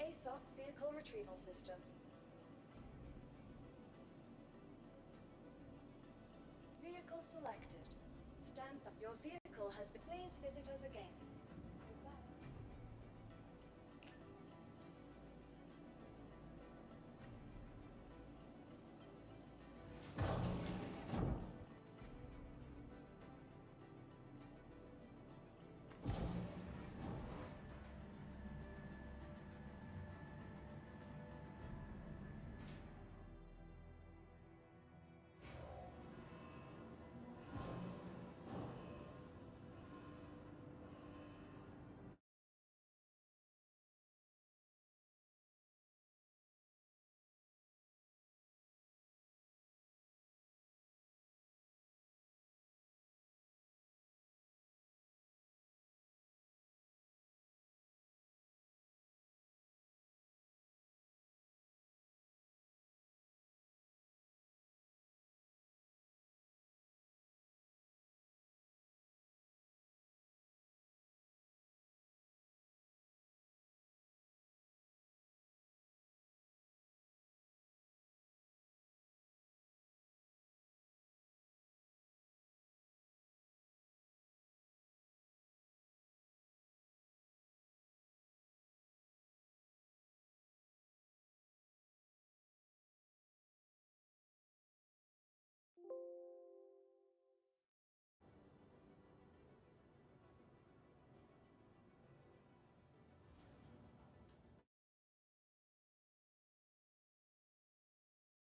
ASOC vehicle retrieval system. Vehicle selected. Stand by. Your vehicle has been... Please visit us again. Goodbye.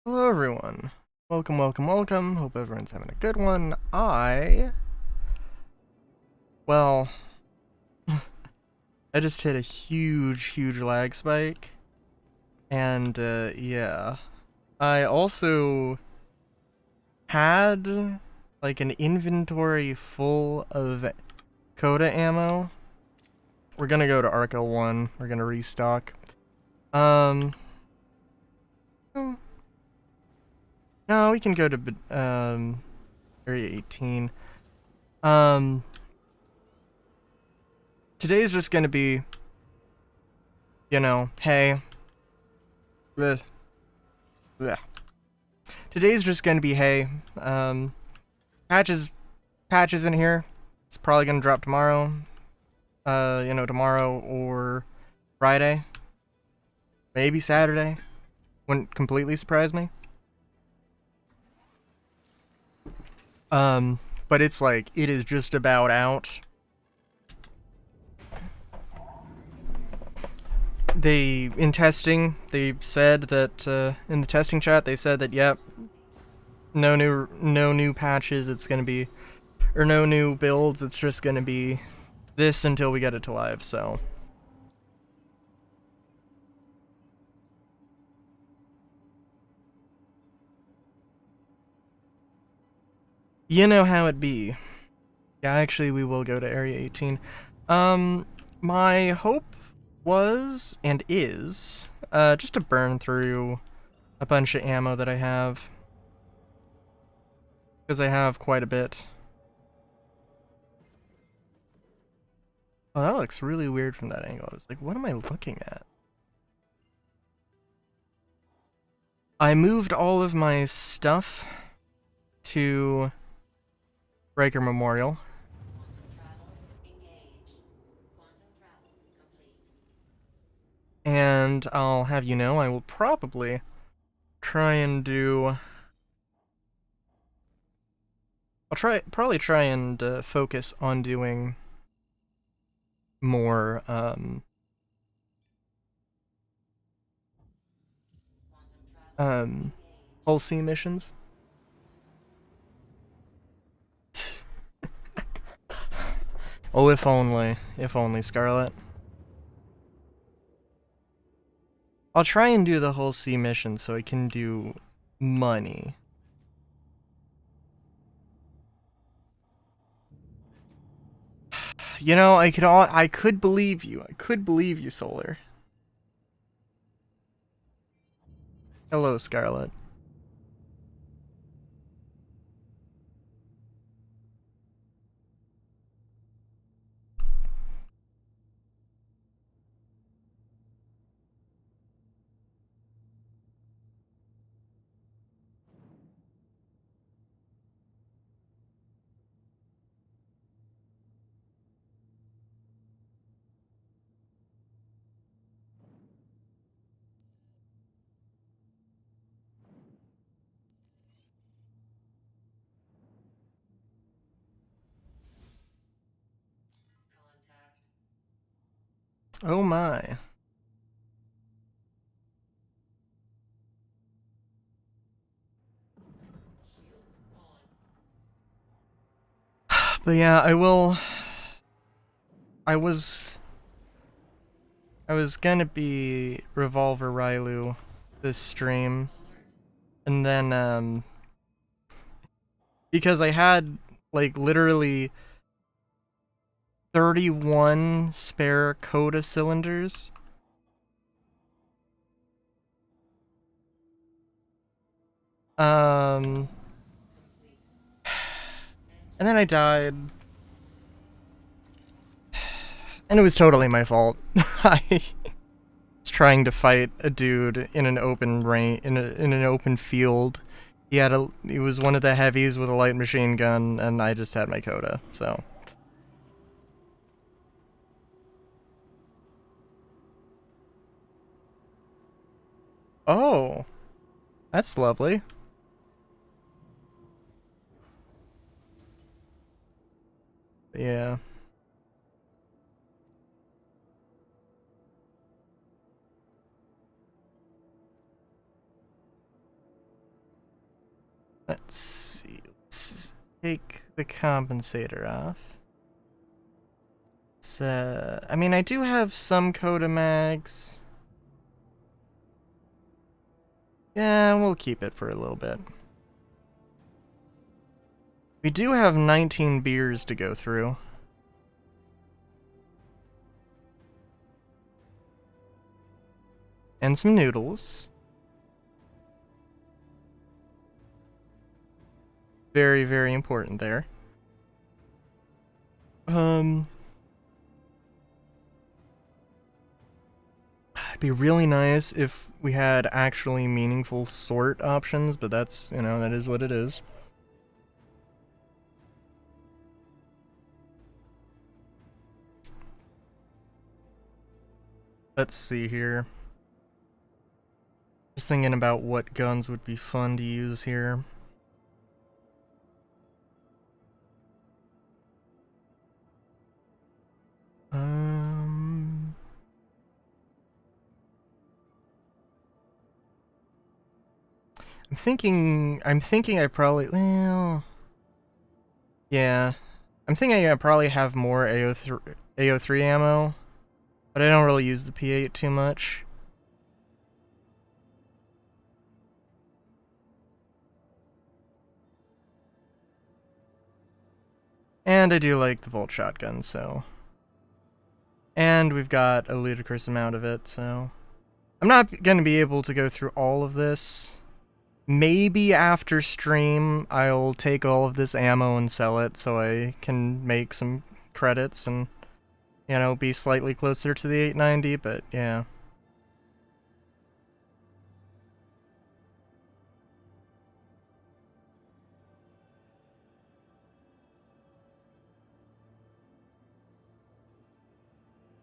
Hello everyone. Welcome. Hope everyone's having a good one. Well, I just hit a huge lag spike. And, yeah. I also had, like, an inventory full of Coda ammo. We're gonna go to Arc L1. We're gonna restock. No, we can go to, Area 18. Today's just gonna be, you know, hey. Bleh. Bleh. Today's just gonna be, hey, patches in here. It's probably gonna drop tomorrow. Tomorrow or Friday. Maybe Saturday. Wouldn't completely surprise me. But it's like, it is just about out. In testing, they said that, in the testing chat, they said that, yep, no new patches, it's gonna be, or no new builds, it's just gonna be this until we get it to live, so. You know how it be. Yeah, actually, we will go to Area 18. My hope was, and is, just to burn through a bunch of ammo that I have. Because I have quite a bit. Oh, that looks really weird from that angle. I was like, what am I looking at? I moved all of my stuff to Riker Memorial. And I'll have you know, I will probably try and do... probably try and focus on doing more, Hull C missions. Oh, if only, Scarlet. I'll try and do the Hull C mission so I can do money. You know, I could believe you. Solar. Hello, Scarlet. Oh my. But yeah, I was gonna be Revolver Rylu this stream, and then because I had like literally 31 spare Coda cylinders. And then I died. And it was totally my fault. I was trying to fight a dude in an open in an open field. He was one of the heavies with a light machine gun, and I just had my Coda, so. Oh, that's lovely. Yeah. Let's see. Let's take the compensator off. I mean, I do have some Coda mags. Yeah, we'll keep it for a little bit. We do have 19 beers to go through. And some noodles. Very, very important there. It'd be really nice if we had actually meaningful sort options, but that's, you know, that is what it is. Let's see here. Just thinking about what guns would be fun to use here. I'm thinking I probably, well, yeah. I'm thinking I probably have more AO3 ammo, but I don't really use the P8 too much. And I do like the Volt shotgun, so. And we've got a ludicrous amount of it, so. I'm not going to be able to go through all of this. Maybe after stream, I'll take all of this ammo and sell it so I can make some credits and, you know, be slightly closer to the 890, but yeah.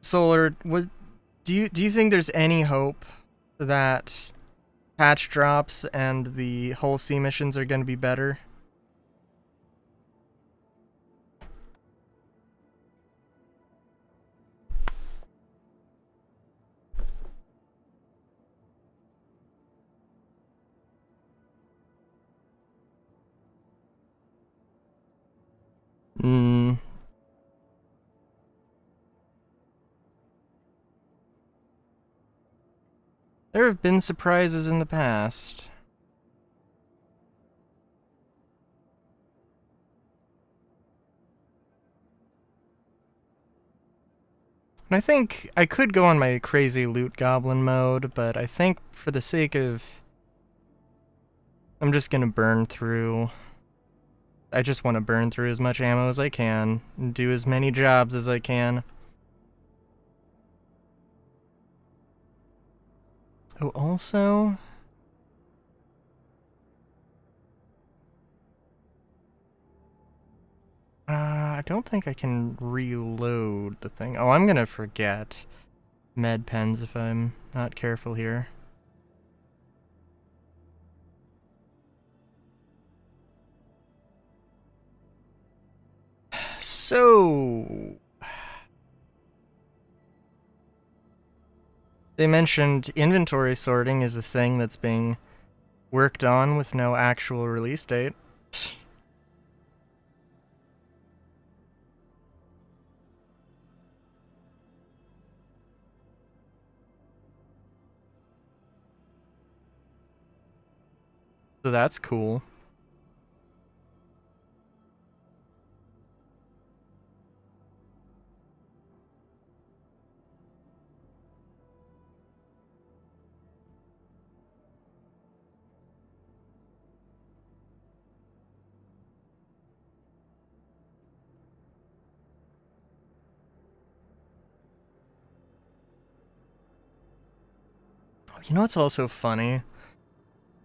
Solar, do you think there's any hope that patch drops and the Hull C missions are going to be better? There have been surprises in the past. And I think I could go on my crazy loot goblin mode, but I think for the sake of... I'm just gonna burn through... I just want to burn through as much ammo as I can, and do as many jobs as I can. Oh, also... I don't think I can reload the thing. Oh, I'm gonna forget med pens if I'm not careful here. So... They mentioned inventory sorting is a thing that's being worked on with no actual release date. So that's cool. You know what's also funny?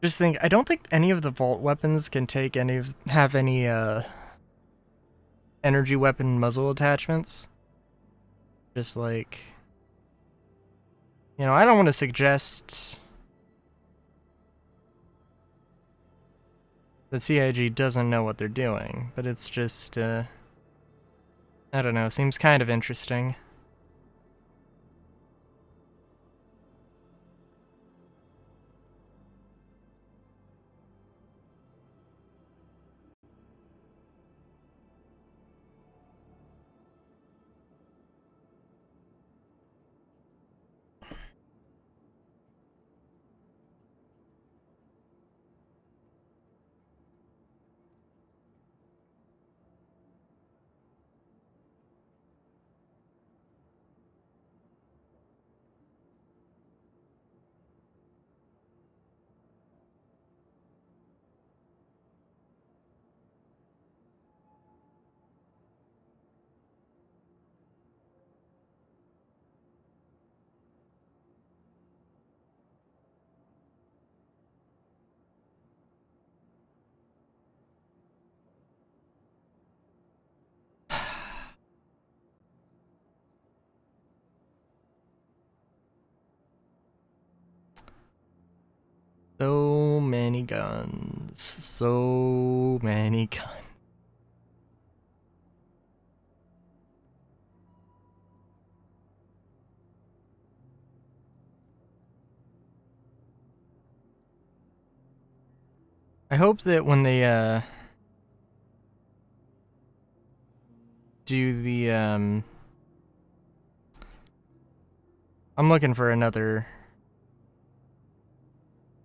Just think, I don't think any of the vault weapons can take have any energy weapon muzzle attachments. Just like, I don't want to suggest that CIG doesn't know what they're doing, but it's just, I don't know, seems kind of interesting. So many guns. So many guns. I hope that when they, do the, I'm looking for another...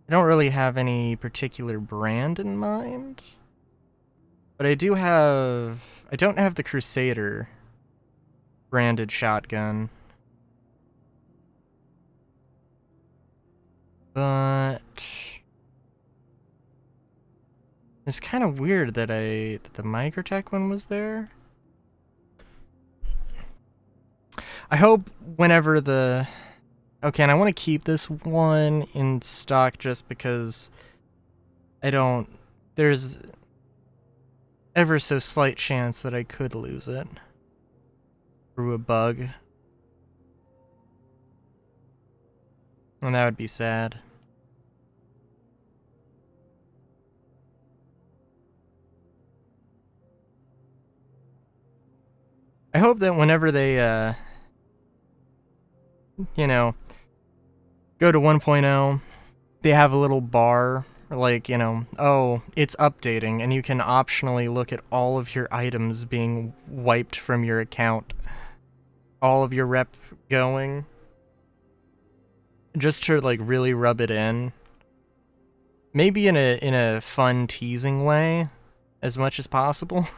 I don't really have any particular brand in mind, but I don't have the Crusader branded shotgun. But it's kind of weird that the Microtech one was there. I hope whenever the... Okay, and I want to keep this one in stock just because there's ever so slight chance that I could lose it through a bug. And that would be sad. I hope that whenever they, go to 1.0, they have a little bar, like, oh, it's updating, and you can optionally look at all of your items being wiped from your account. All of your rep going. Just to, like, really rub it in. Maybe in a fun, teasing way, as much as possible.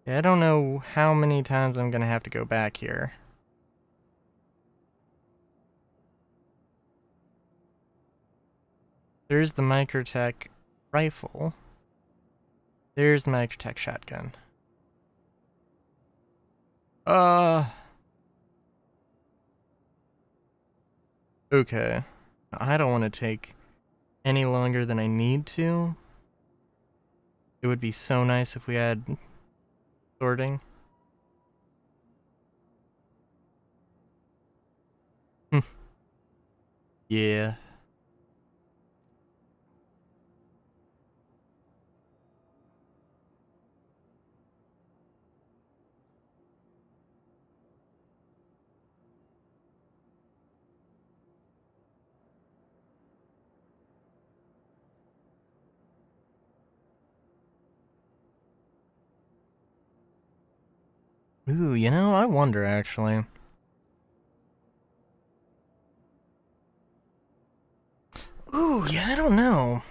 I don't know how many times I'm gonna have to go back here. There's the Microtech rifle. There's the Microtech shotgun. Okay. I don't want to take any longer than I need to. It would be so nice if we had sorting. Yeah. Ooh, you know, I wonder actually. Ooh, yeah, I don't know.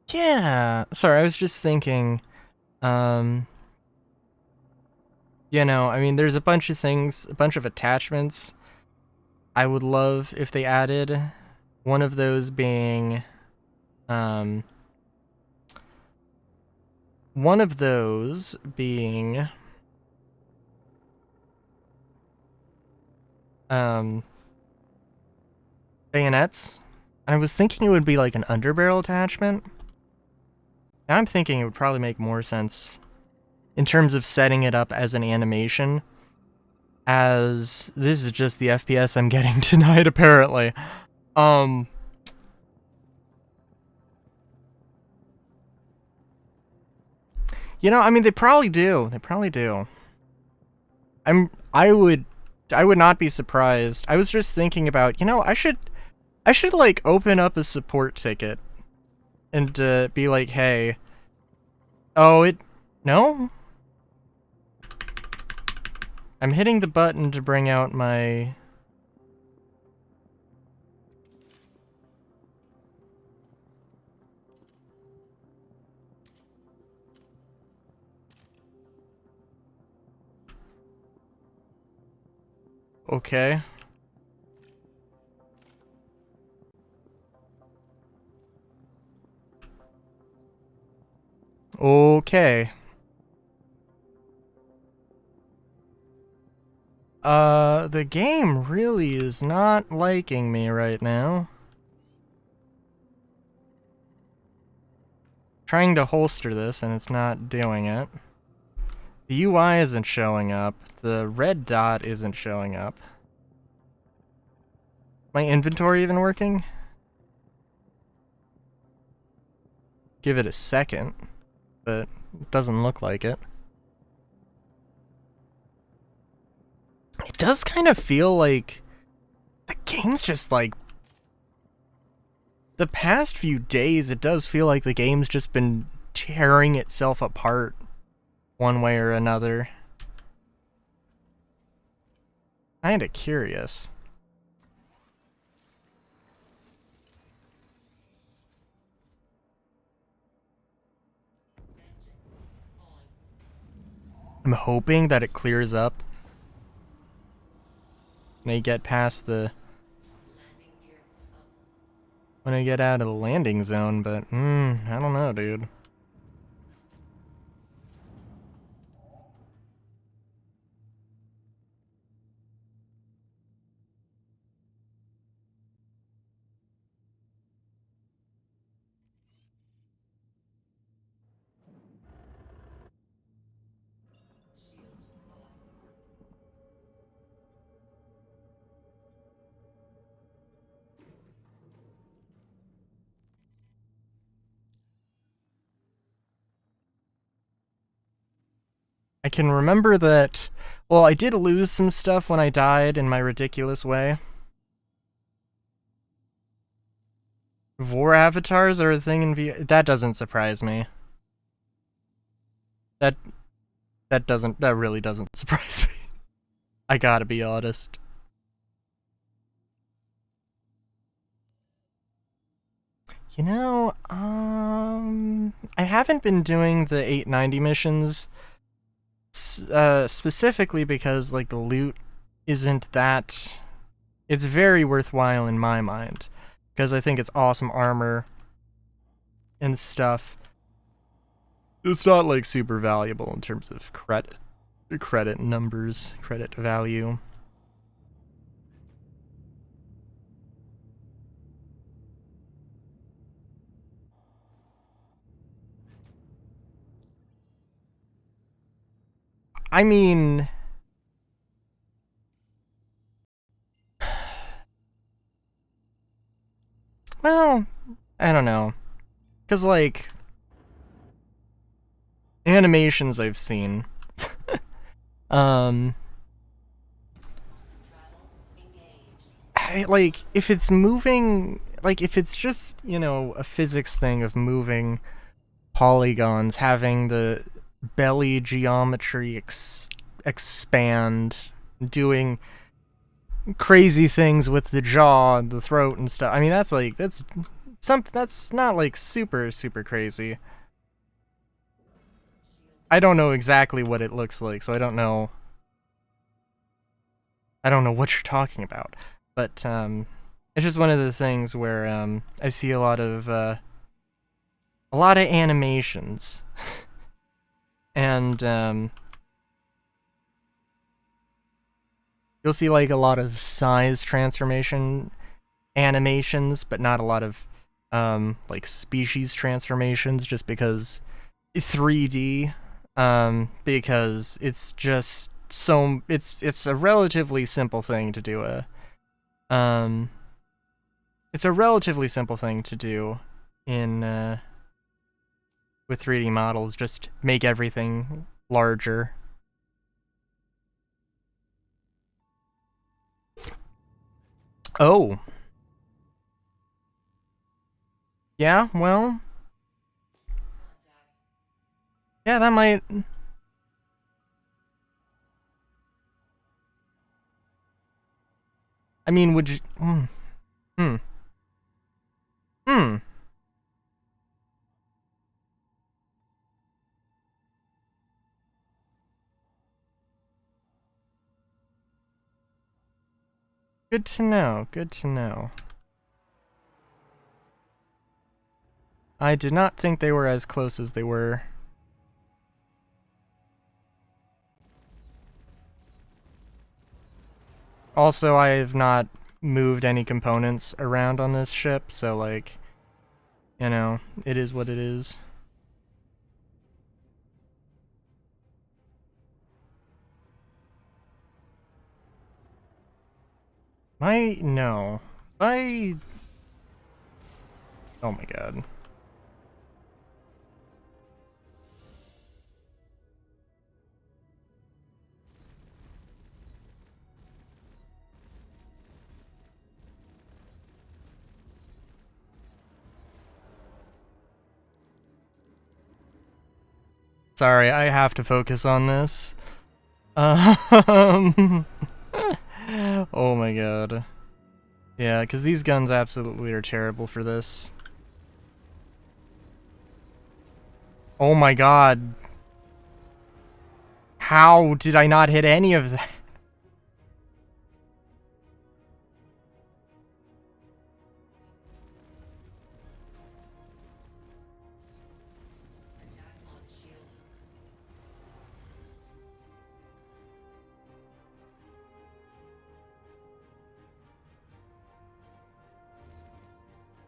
Yeah, sorry, I was just thinking, um, you know, I mean, there's a bunch of things, a bunch of attachments I would love if they added. One of those being, um, one of those being, um, bayonets. And I was thinking it would be like an underbarrel attachment. Now I'm thinking it would probably make more sense in terms of setting it up as an animation, as this is just the FPS I'm getting tonight, apparently. You know, I mean, they probably do. They probably do. I would not be surprised. I was just thinking about, you know, I should like open up a support ticket and be like, hey, oh, no? I'm hitting the button to bring out my... Okay. Okay. The game really is not liking me right now. Trying to holster this and it's not doing it. The UI isn't showing up. The red dot isn't showing up. My inventory even working? Give it a second, but it doesn't look like it. It does kind of feel like the game's just like... The past few days, it does feel like the game's just been tearing itself apart one way or another. Kinda curious. I'm hoping that it clears up when I get past the... when I get out of the landing zone, but, I don't know, dude. I can remember that... Well, I did lose some stuff when I died in my ridiculous way. Vor avatars are a thing in VR. That doesn't surprise me. That really doesn't surprise me. I gotta be honest. You know, I haven't been doing the 890 missions, specifically because, like, the loot isn't that... It's very worthwhile in my mind, because I think it's awesome armor and stuff. It's not, like, super valuable in terms of credit numbers, credit value. I mean... Well, I don't know. Because, like, animations I've seen, like, if it's moving, like, if it's just, you know, a physics thing of moving polygons, having the belly geometry expand, doing crazy things with the jaw and the throat and stuff. I mean, that's like, that's something that's not like super crazy. I don't know exactly what it looks like, so I don't know what you're talking about. But it's just one of the things where I see a lot of animations and you'll see like a lot of size transformation animations, but not a lot of like species transformations, just because 3D, because it's just so it's a relatively simple thing to do it's a relatively simple thing to do in with 3D models, just make everything larger. Oh. Yeah, well. Yeah, that might. I mean, would you. Hmm. Hmm. Good to know. Good to know. I did not think they were as close as they were. Also, I have not moved any components around on this ship, so, like, you know, it is what it is. No. Oh my god. Sorry, I have to focus on this. Oh my god. Yeah, because these guns absolutely are terrible for this. Oh my god. How did I not hit any of that?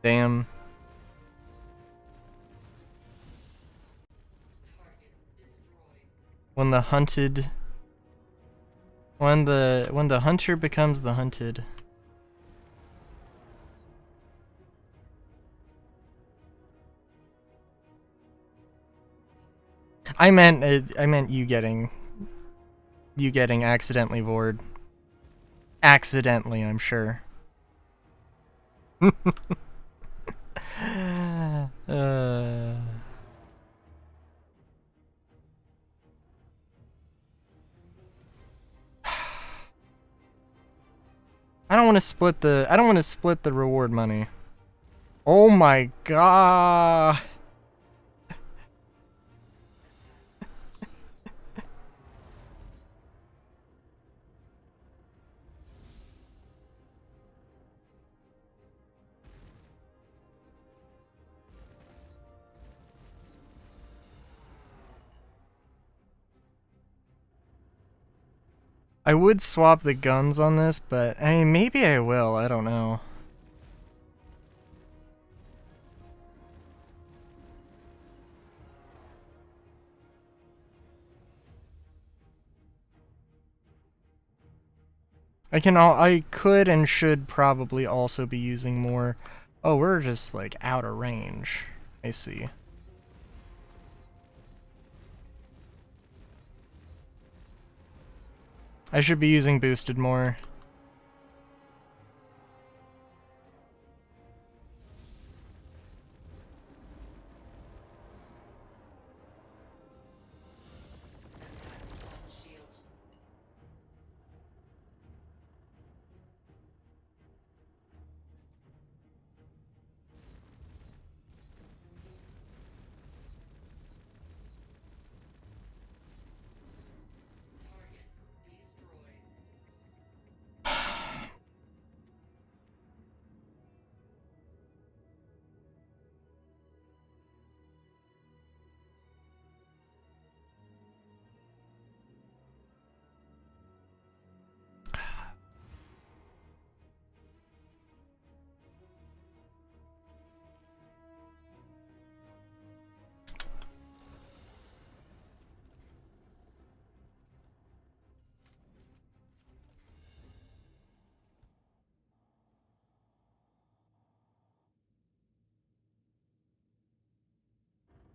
Damn. When the hunted... When the hunter becomes the hunted. I meant you getting accidentally vored. Accidentally, I'm sure. I don't want to split the reward money. Oh my god. I would swap the guns on this, but I mean, maybe I will. I don't know. I could and should probably also be using more Oh, we're just like out of range. I see. I should be using boosted more.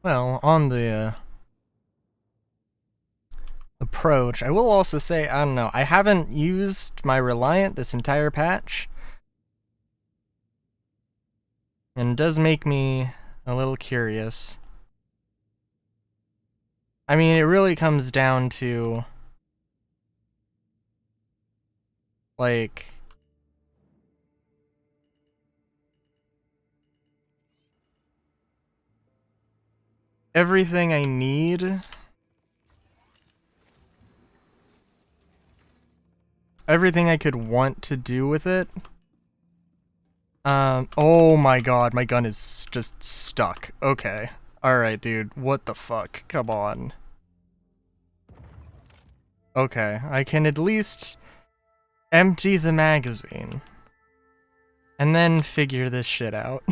Well, on the approach, I will also say, I don't know, I haven't used my Reliant this entire patch. And it does make me a little curious. I mean, it really comes down to, like, everything I need. Everything I could want to do with it. Oh my god, my gun is just stuck. Okay. Alright, dude. What the fuck? Come on. Okay, I can at least empty the magazine. And then figure this shit out.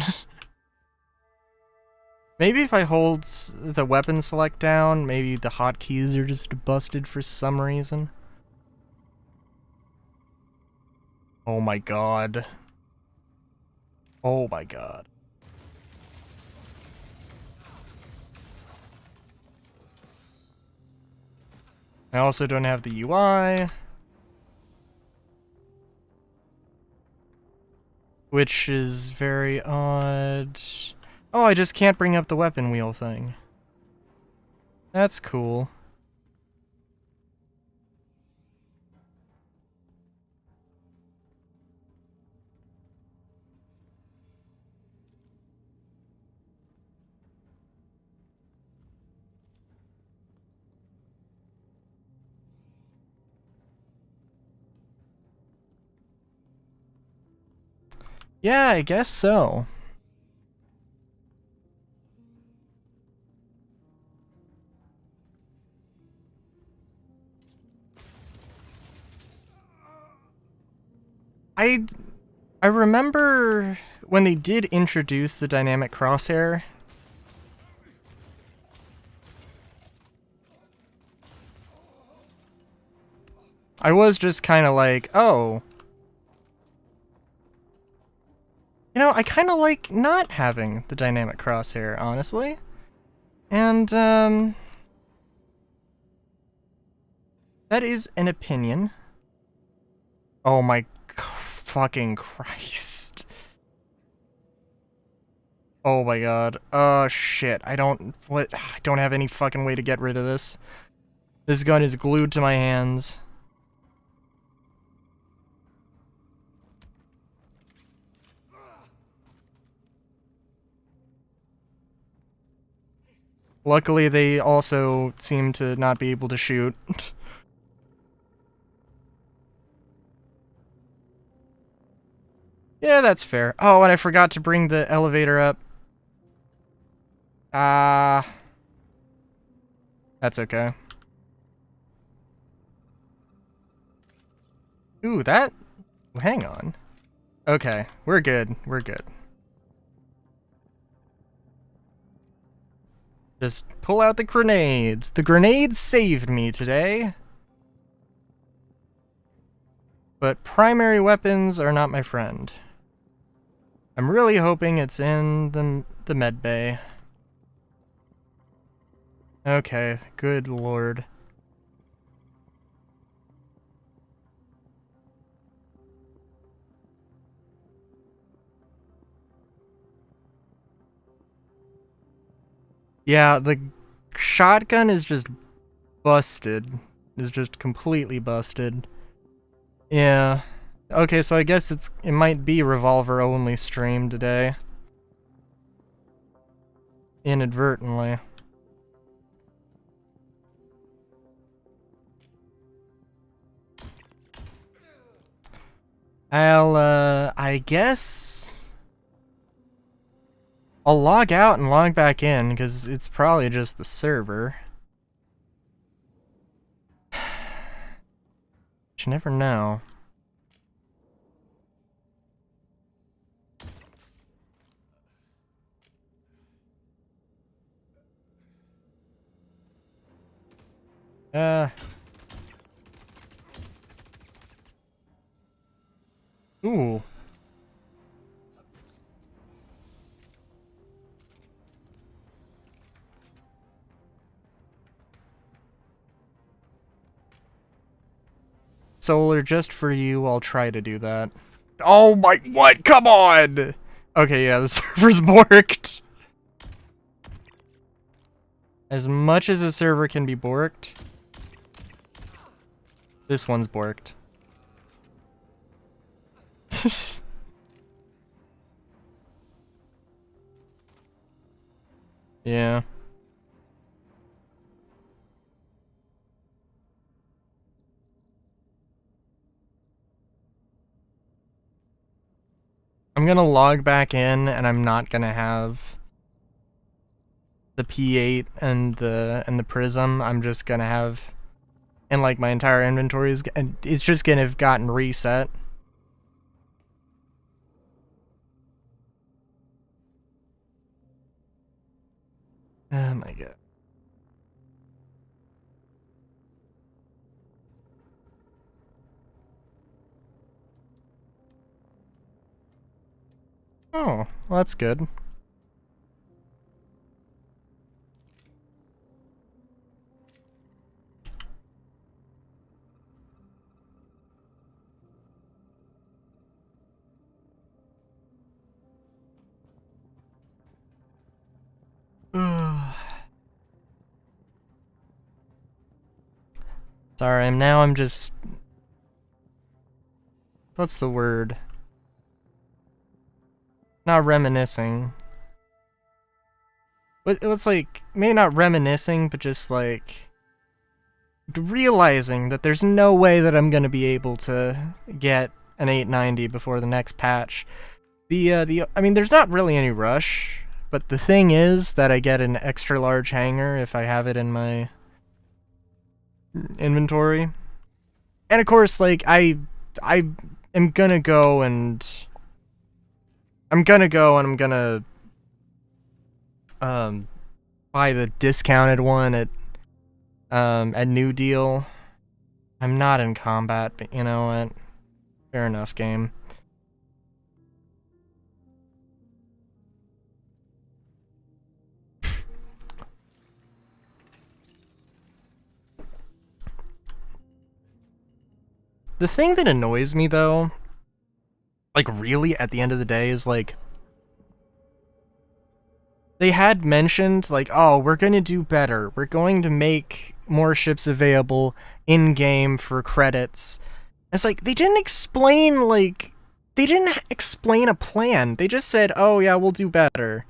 Maybe if I hold the weapon select down, maybe the hotkeys are just busted for some reason. Oh my god. Oh my god. I also don't have the UI. Which is very odd. Oh, I just can't bring up the weapon wheel thing. That's cool. Yeah, I guess so. I remember when they did introduce the dynamic crosshair. I was just kind of like, oh. You know, I kind of like not having the dynamic crosshair, honestly. And, that is an opinion. Oh my fucking Christ. Oh my god. Oh shit. I don't have any fucking way to get rid of this. This gun is glued to my hands. Luckily, they also seem to not be able to shoot. Yeah, that's fair. Oh, and I forgot to bring the elevator up. That's okay. Ooh, that... Hang on. Okay, we're good. We're good. Just pull out the grenades. The grenades saved me today. But primary weapons are not my friend. I'm really hoping it's in the med bay. Okay, good lord. Yeah, the shotgun is just busted. Is just completely busted. Yeah. Okay, so I guess it might be revolver only stream today. Inadvertently. I guess I'll log out and log back in, because it's probably just the server. You never know. Ooh. Solar, just for you, I'll try to do that. Oh my, what? Come on! Okay, yeah, the server's borked. As much as a server can be borked, this one's borked. Yeah. I'm gonna log back in, and I'm not gonna have the P8 and the Prism. I'm just gonna have, and like my entire inventory is, and it's just gonna have gotten reset. Oh my god. Oh, well, that's good. Sorry, I'm just... What's the word? Not reminiscing. What's like, maybe not reminiscing, but just like... realizing that there's no way that I'm gonna be able to get an 890 before the next patch. I mean, there's not really any rush, but the thing is that I get an extra large hanger if I have it in my inventory. And of course, like, I am gonna go and... I'm gonna buy the discounted one at New Deal. I'm not in combat, but you know what? Fair enough, game. The thing that annoys me, though, like, really, at the end of the day, is, like, they had mentioned, like, oh, we're gonna do better. We're going to make more ships available in-game for credits. It's like, they didn't explain, like, they didn't explain a plan. They just said, oh, yeah, we'll do better.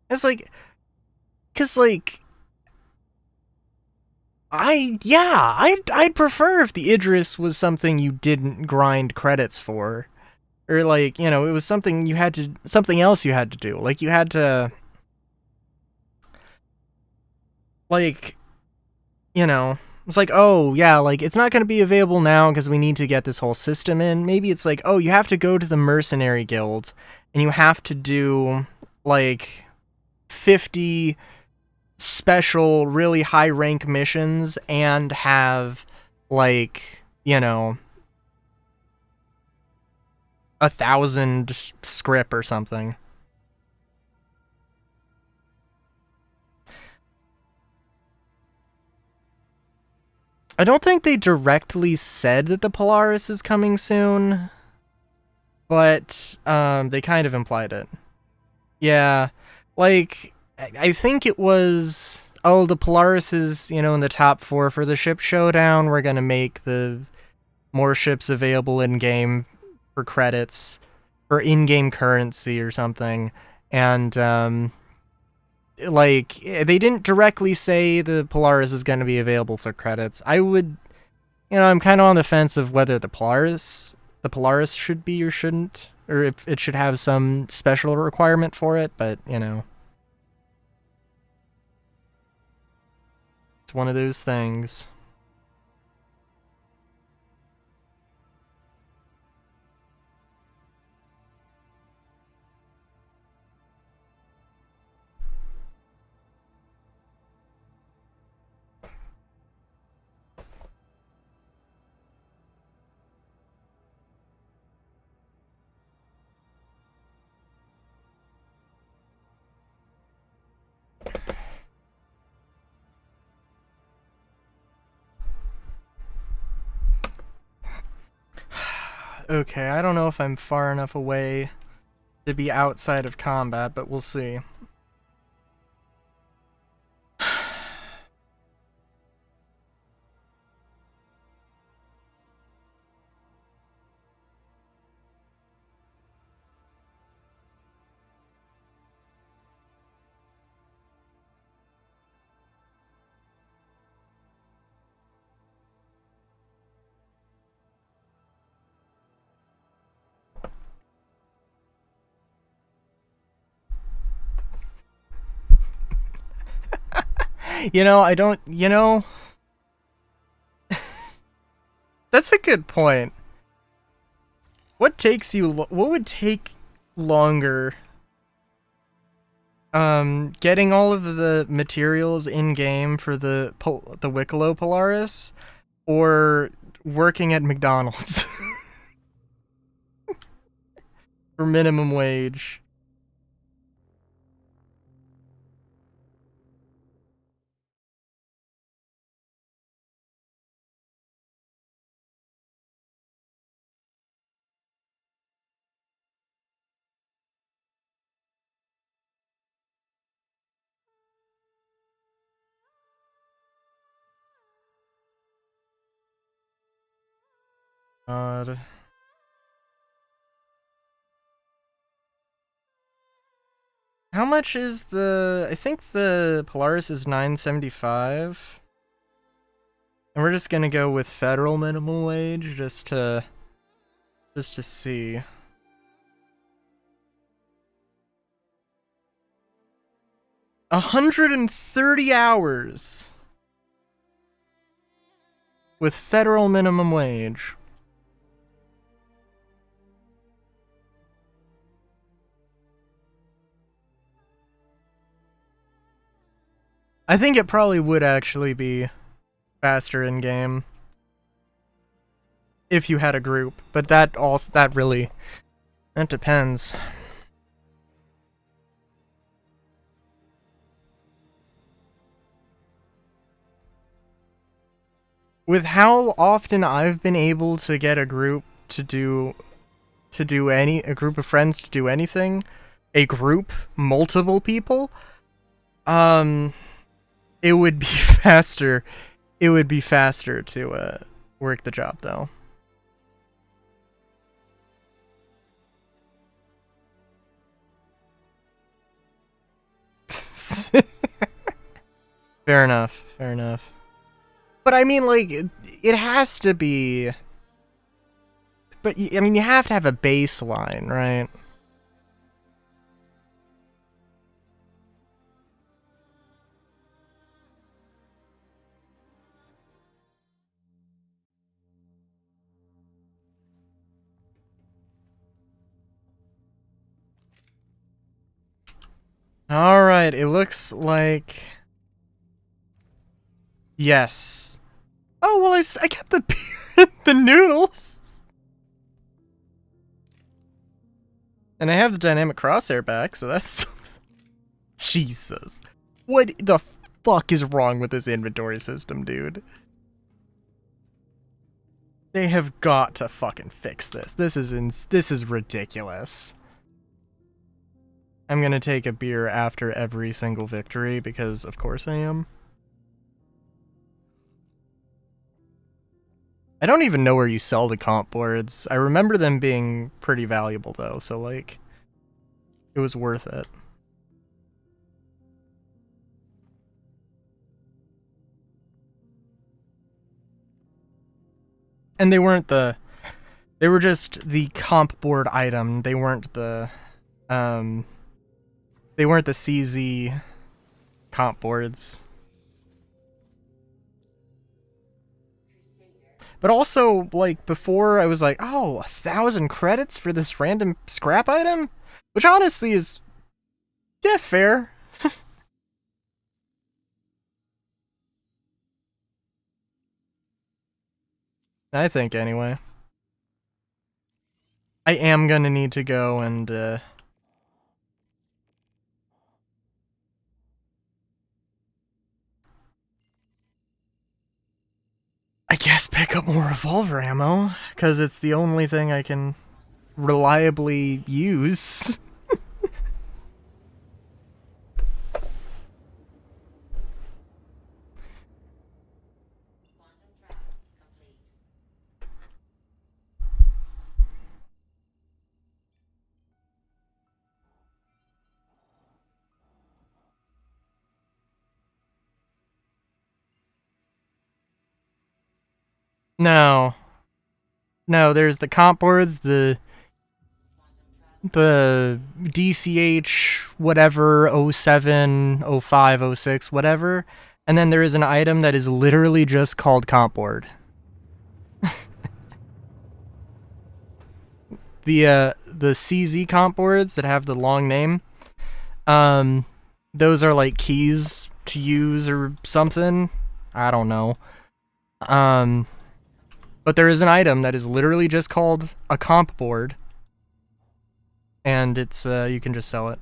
It's like, because, like, I'd prefer if the Idris was something you didn't grind credits for. Or, like, you know, it was something something else you had to do. Like, you had to, like, you know, it's like, oh, yeah, like, it's not going to be available now because we need to get this whole system in. Maybe it's like, oh, you have to go to the Mercenary Guild, and you have to do, like, 50 special, really high-rank missions, and have, like, you know, 1,000 script or something. I don't think they directly said that the Polaris is coming soon, but they kind of implied it. Yeah, like, I think it was, oh, the Polaris is, you know, in the top 4 for the ship showdown. We're gonna make the more ships available in-game for credits, or in-game currency or something. And, like, they didn't directly say the Polaris is gonna be available for credits. I would, you know, I'm kind of on the fence of whether the Polaris should be or shouldn't, or if it should have some special requirement for it, but, you know. It's one of those things. Okay, I don't know if I'm far enough away to be outside of combat, but we'll see. You know, I don't, you know, that's a good point. What would take longer? Getting all of the materials in game for the Wicklow Polaris, or working at McDonald's for minimum wage. God. How much is I think the Polaris is $9.75. And we're just gonna go with federal minimum wage just to see. $130 with federal minimum wage. I think it probably would actually be faster in game if you had a group, but that depends. With how often I've been able to get a group a group of friends to do anything, multiple people, it would be faster. It would be faster to work the job, though. Fair enough. Fair enough. But I mean, like, it has to be. But I mean, you have to have a baseline, right? Alright, it looks like... Yes. Oh, well, I kept the the noodles. And I have the dynamic crosshair back, so that's... Jesus. What the fuck is wrong with this inventory system, dude? They have got to fucking fix this. This is ridiculous. I'm gonna take a beer after every single victory, because of course I am. I don't even know where you sell the comp boards. I remember them being pretty valuable though, so like, it was worth it. And they weren't the... They were just the comp board item. They weren't the... They weren't the CZ comp boards. But also, like, before I was like, oh, 1,000 credits for this random scrap item? Which honestly is... yeah, fair. I think, anyway. I am gonna need to go and, I guess pick up more revolver ammo, because it's the only thing I can reliably use. No. No, there's the comp boards, the DCH whatever 07, 05, 06, whatever, and then there is an item that is literally just called comp board. The CZ comp boards that have the long name, those are like keys to use or something. I don't know. But there is an item that is literally just called a comp board, and it's you can just sell it.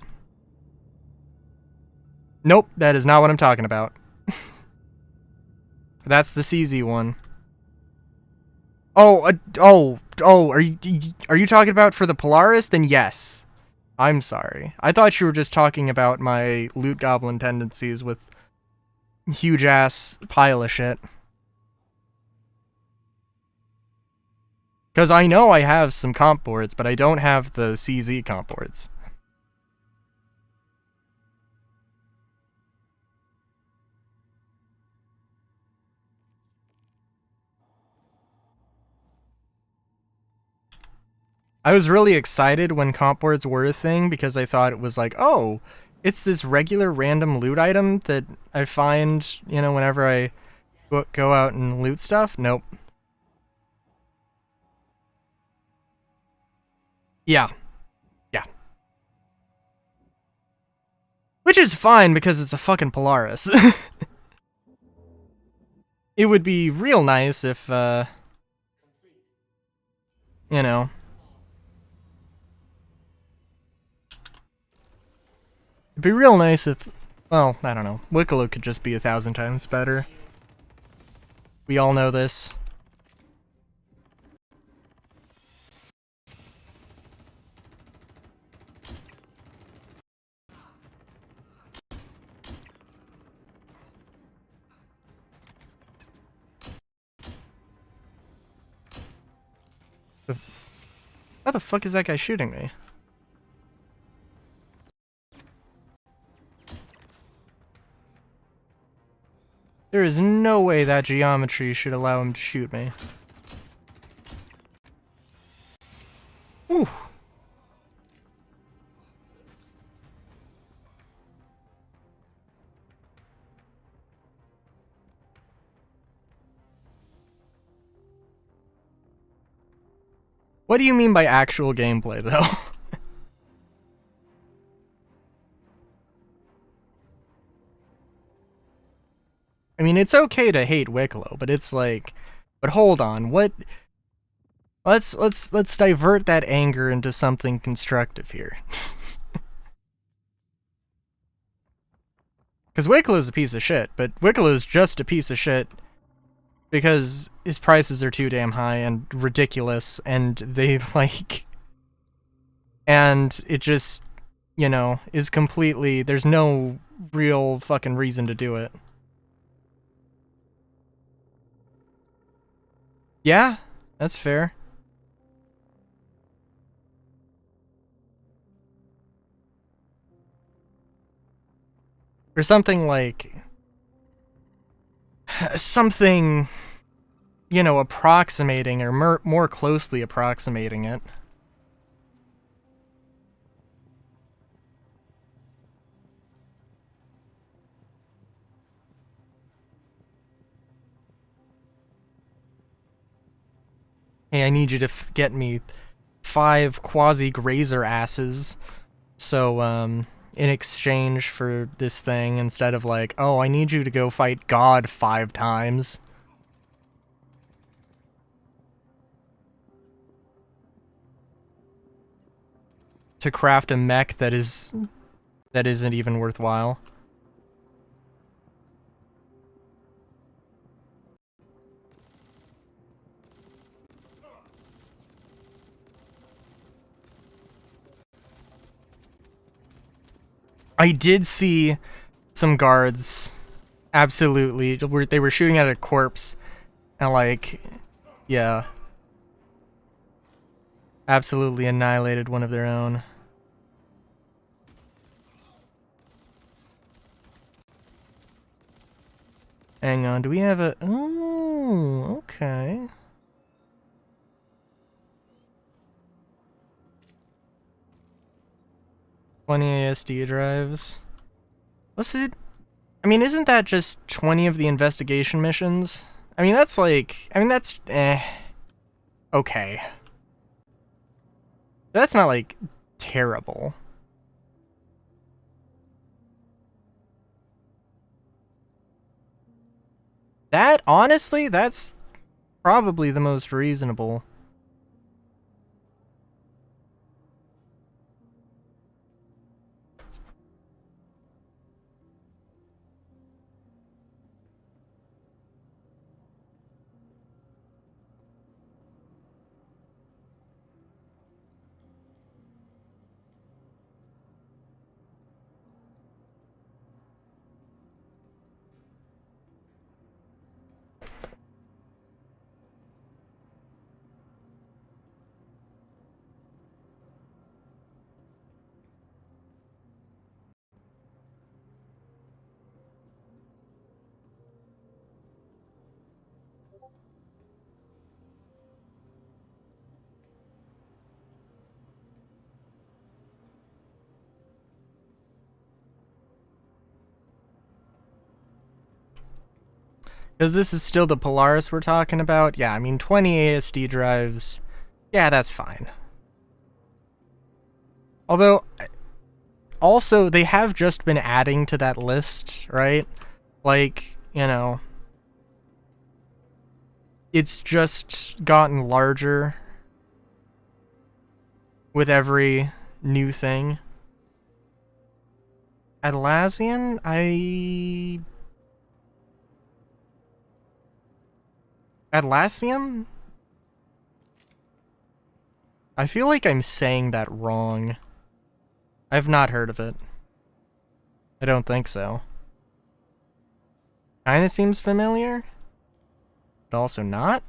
Nope, that is not what I'm talking about. That's the CZ one. Oh, are you talking about for the Polaris? Then yes. I'm sorry. I thought you were just talking about my loot goblin tendencies with huge ass pile of shit. Because I know I have some comp boards, but I don't have the CZ comp boards. I was really excited when comp boards were a thing because I thought it was like, oh, it's this regular random loot item that I find, you know, whenever I go out and loot stuff. Nope. Yeah. Yeah. Which is fine because it's a fucking Polaris. It would be real nice if, you know. It'd be real nice if, well, I don't know. Wicklow could just be 1,000 times better. We all know this. How the fuck is that guy shooting me? There is no way that geometry should allow him to shoot me. Ooh. What do you mean by actual gameplay, though? I mean, it's okay to hate Wicklow, but it's like... But hold on, what... Let's divert that anger into something constructive here. Because Wicklow's a piece of shit, but Wicklow's just a piece of shit because his prices are too damn high and ridiculous, and they like, and it just, you know, is completely, there's no real fucking reason to do it. Yeah, that's fair. Or something like, something, you know, approximating or more closely approximating it. Hey, I need you to get me 5 quasi-grazer asses, so, in exchange for this thing, instead of like, oh, I need you to go fight God 5 times. To craft a mech that isn't even worthwhile. I did see some guards, absolutely, they were shooting at a corpse, and like, yeah, absolutely annihilated one of their own. Hang on, do we have a... Oh, okay. $20 ASD drives. What's it? I mean, isn't that just 20 of the investigation missions? I mean, that's like... I mean, that's... Okay. That's not, like, terrible. That, honestly, that's probably the most reasonable. Because this is still the Polaris we're talking about. Yeah, I mean, 20 ASD drives. Yeah, that's fine. Although, also, they have just been adding to that list, right? Like, you know, it's just gotten larger with every new thing. Atlassian? Atlassian? I feel like I'm saying that wrong. I've not heard of it. I don't think so. Kinda seems familiar, but also not.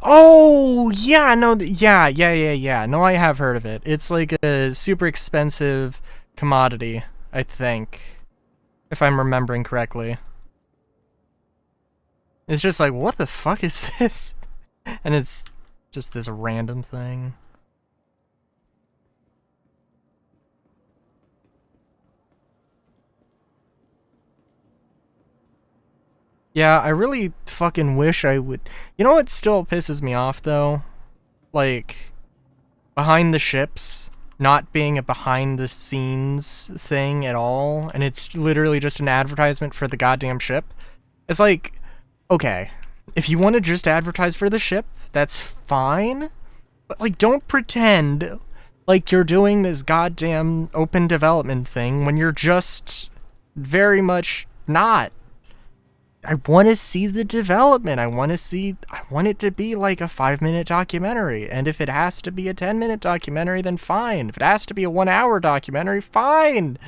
Oh, yeah, no, yeah. No, I have heard of it. It's like a super expensive commodity, I think, if I'm remembering correctly. It's just like, what the fuck is this? And it's just this random thing. Yeah, I really fucking wish I would... You know what still pisses me off, though? Like, behind the ships not being a behind the scenes thing at all, and it's literally just an advertisement for the goddamn ship. It's like, okay, if you want to just advertise for the ship, that's fine, but like don't pretend like you're doing this goddamn open development thing when you're just very much not. I want to see the development. I want it to be like a 5-minute documentary. And if it has to be a 10-minute documentary, then fine. If it has to be a 1-hour documentary, fine.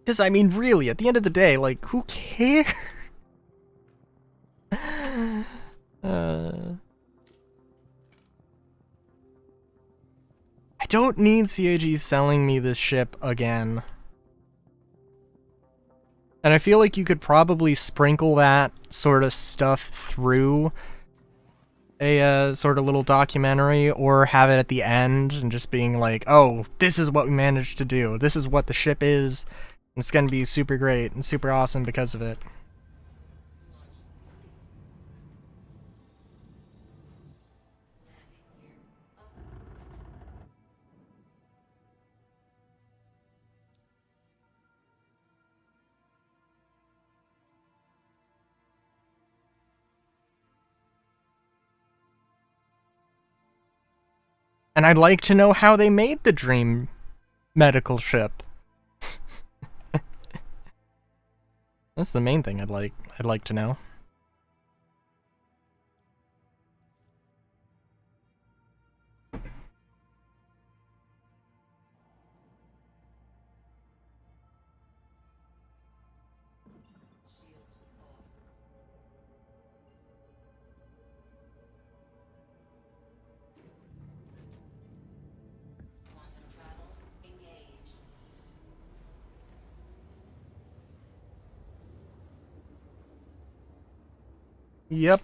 Because, I mean, really, at the end of the day, like, who cares? I don't need CAG selling me this ship again. And I feel like you could probably sprinkle that sort of stuff through a sort of little documentary, or have it at the end and just being like, oh, this is what we managed to do. This is what the ship is. It's gonna be super great and super awesome because of it. And I'd like to know how they made the dream medical ship. That's the main thing I'd like to know. Yep.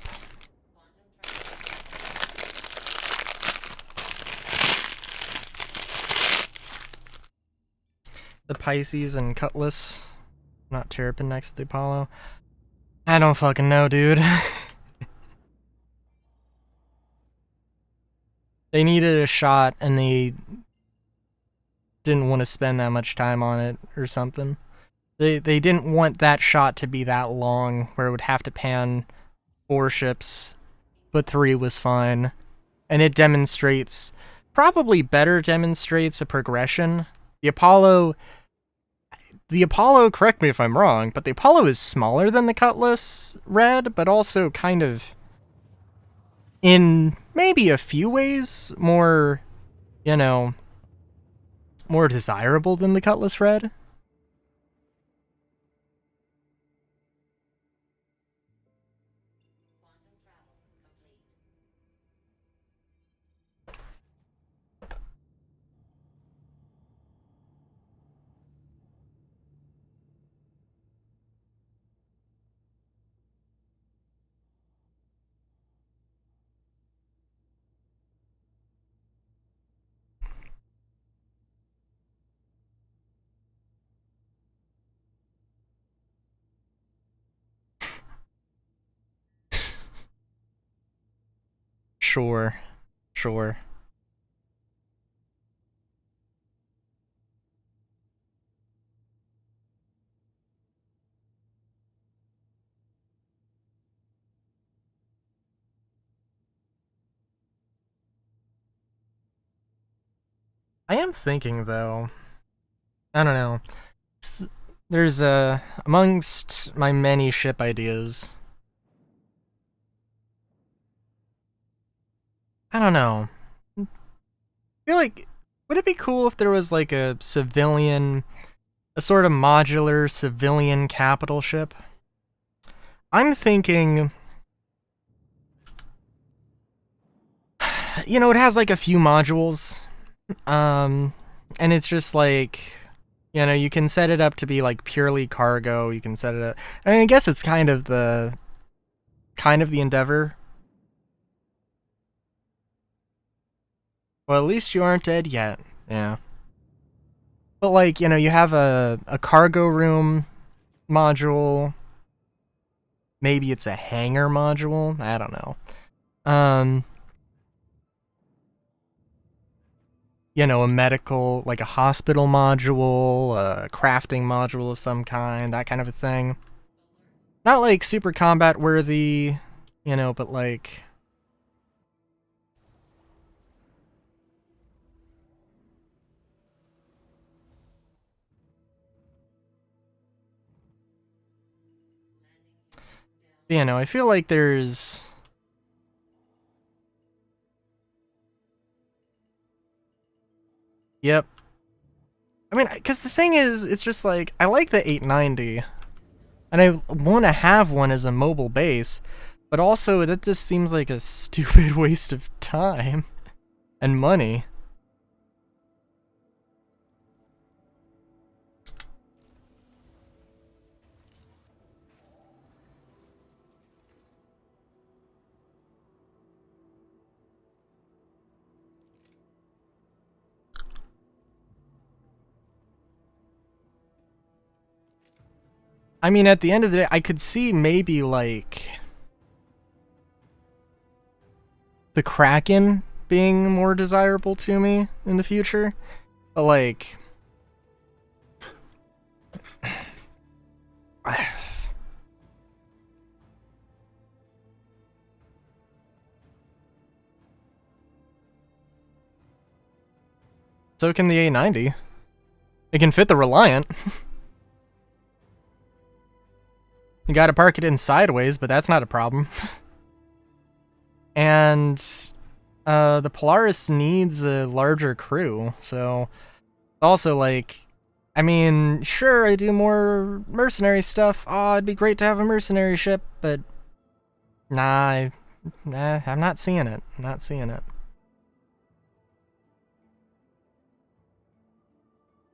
The Pisces and Cutlass, not Terrapin next to the Apollo. I don't fucking know, dude. They needed a shot and they didn't want to spend that much time on it or something. They didn't want that shot to be that long where it would have to pan 4 ships, but 3 was fine. And it demonstrates, probably better demonstrates a progression. The Apollo, correct me if I'm wrong, but the Apollo is smaller than the Cutlass Red, but also kind of, in maybe a few ways, more, you know, more desirable than the Cutlass Red. Sure. I am thinking, though, I don't know, there's amongst my many ship ideas, I don't know, I feel like, would it be cool if there was like a sort of modular civilian capital ship? I'm thinking, you know, it has like a few modules, And it's just like, you know, you can set it up to be like purely cargo. You can set it up. I mean, I guess it's kind of the endeavor. Well, at least you aren't dead yet. Yeah. But like, you know, you have a cargo room module. Maybe it's a hangar module. I don't know. You know, a medical, like a hospital module, a crafting module of some kind, that kind of a thing. Not like super combat worthy, you know, but like... You know, I feel like there's... Yep. I mean, because the thing is, it's just like, I like the 890, and I want to have one as a mobile base, but also that just seems like a stupid waste of time and money. I mean, at the end of the day, I could see maybe, like, the Kraken being more desirable to me in the future. But, like... So can the 890. It can fit the Reliant. You gotta park it in sideways, but that's not a problem. And the Polaris needs a larger crew, so also like, I mean, sure, I do more mercenary stuff. Oh, it'd be great to have a mercenary ship, but nah, I'm not seeing it. I'm not seeing it.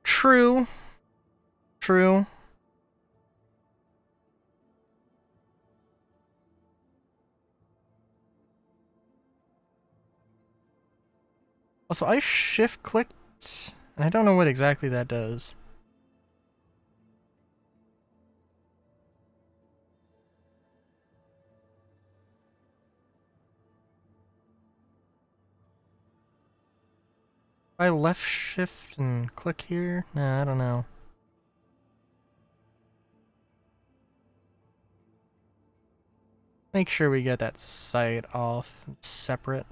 True. True. Also, I shift clicked, and I don't know what exactly that does. If I left shift and click here? Nah, I don't know. Make sure we get that sight off separate.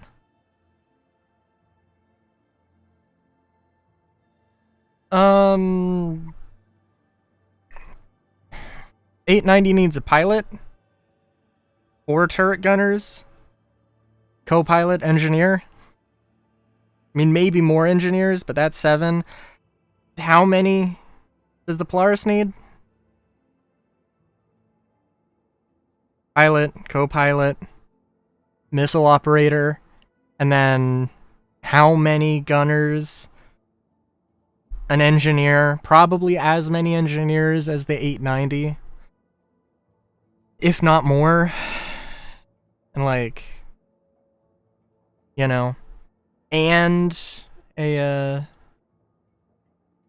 Um, 890 needs a pilot, 4 turret gunners, co-pilot, engineer. I mean, maybe more engineers, but that's 7. How many does the Polaris need? Pilot, co-pilot, missile operator, and then how many gunners? An engineer, probably as many engineers as the 890, if not more. And like, you know, and a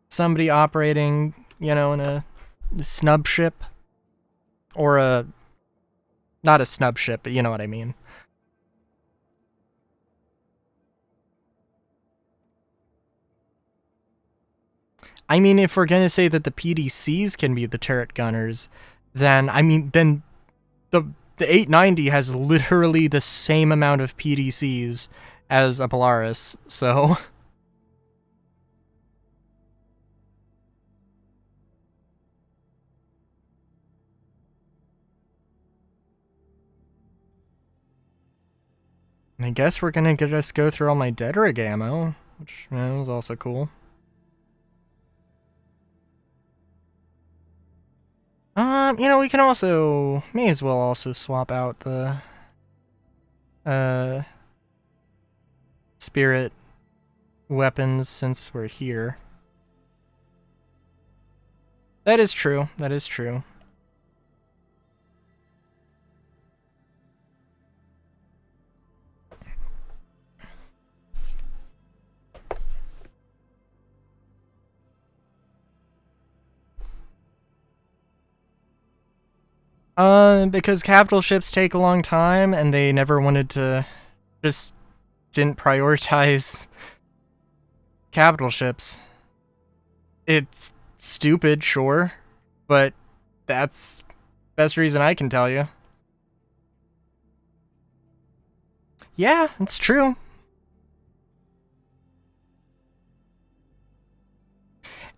somebody operating, you know, in a snub ship, or a, not a snub ship, but you know what I mean. I mean, if we're gonna say that the PDCs can be the turret gunners, then I mean, then the 890 has literally the same amount of PDCs as a Polaris, so I guess we're gonna just go through all my Dedrick ammo, which was also cool. You know, we can also, may as well also swap out the, Spirit weapons since we're here. That is true. That is true. Because capital ships take a long time, and they never wanted to, just didn't prioritize capital ships. It's stupid, sure, but that's best reason I can tell you. Yeah, it's true.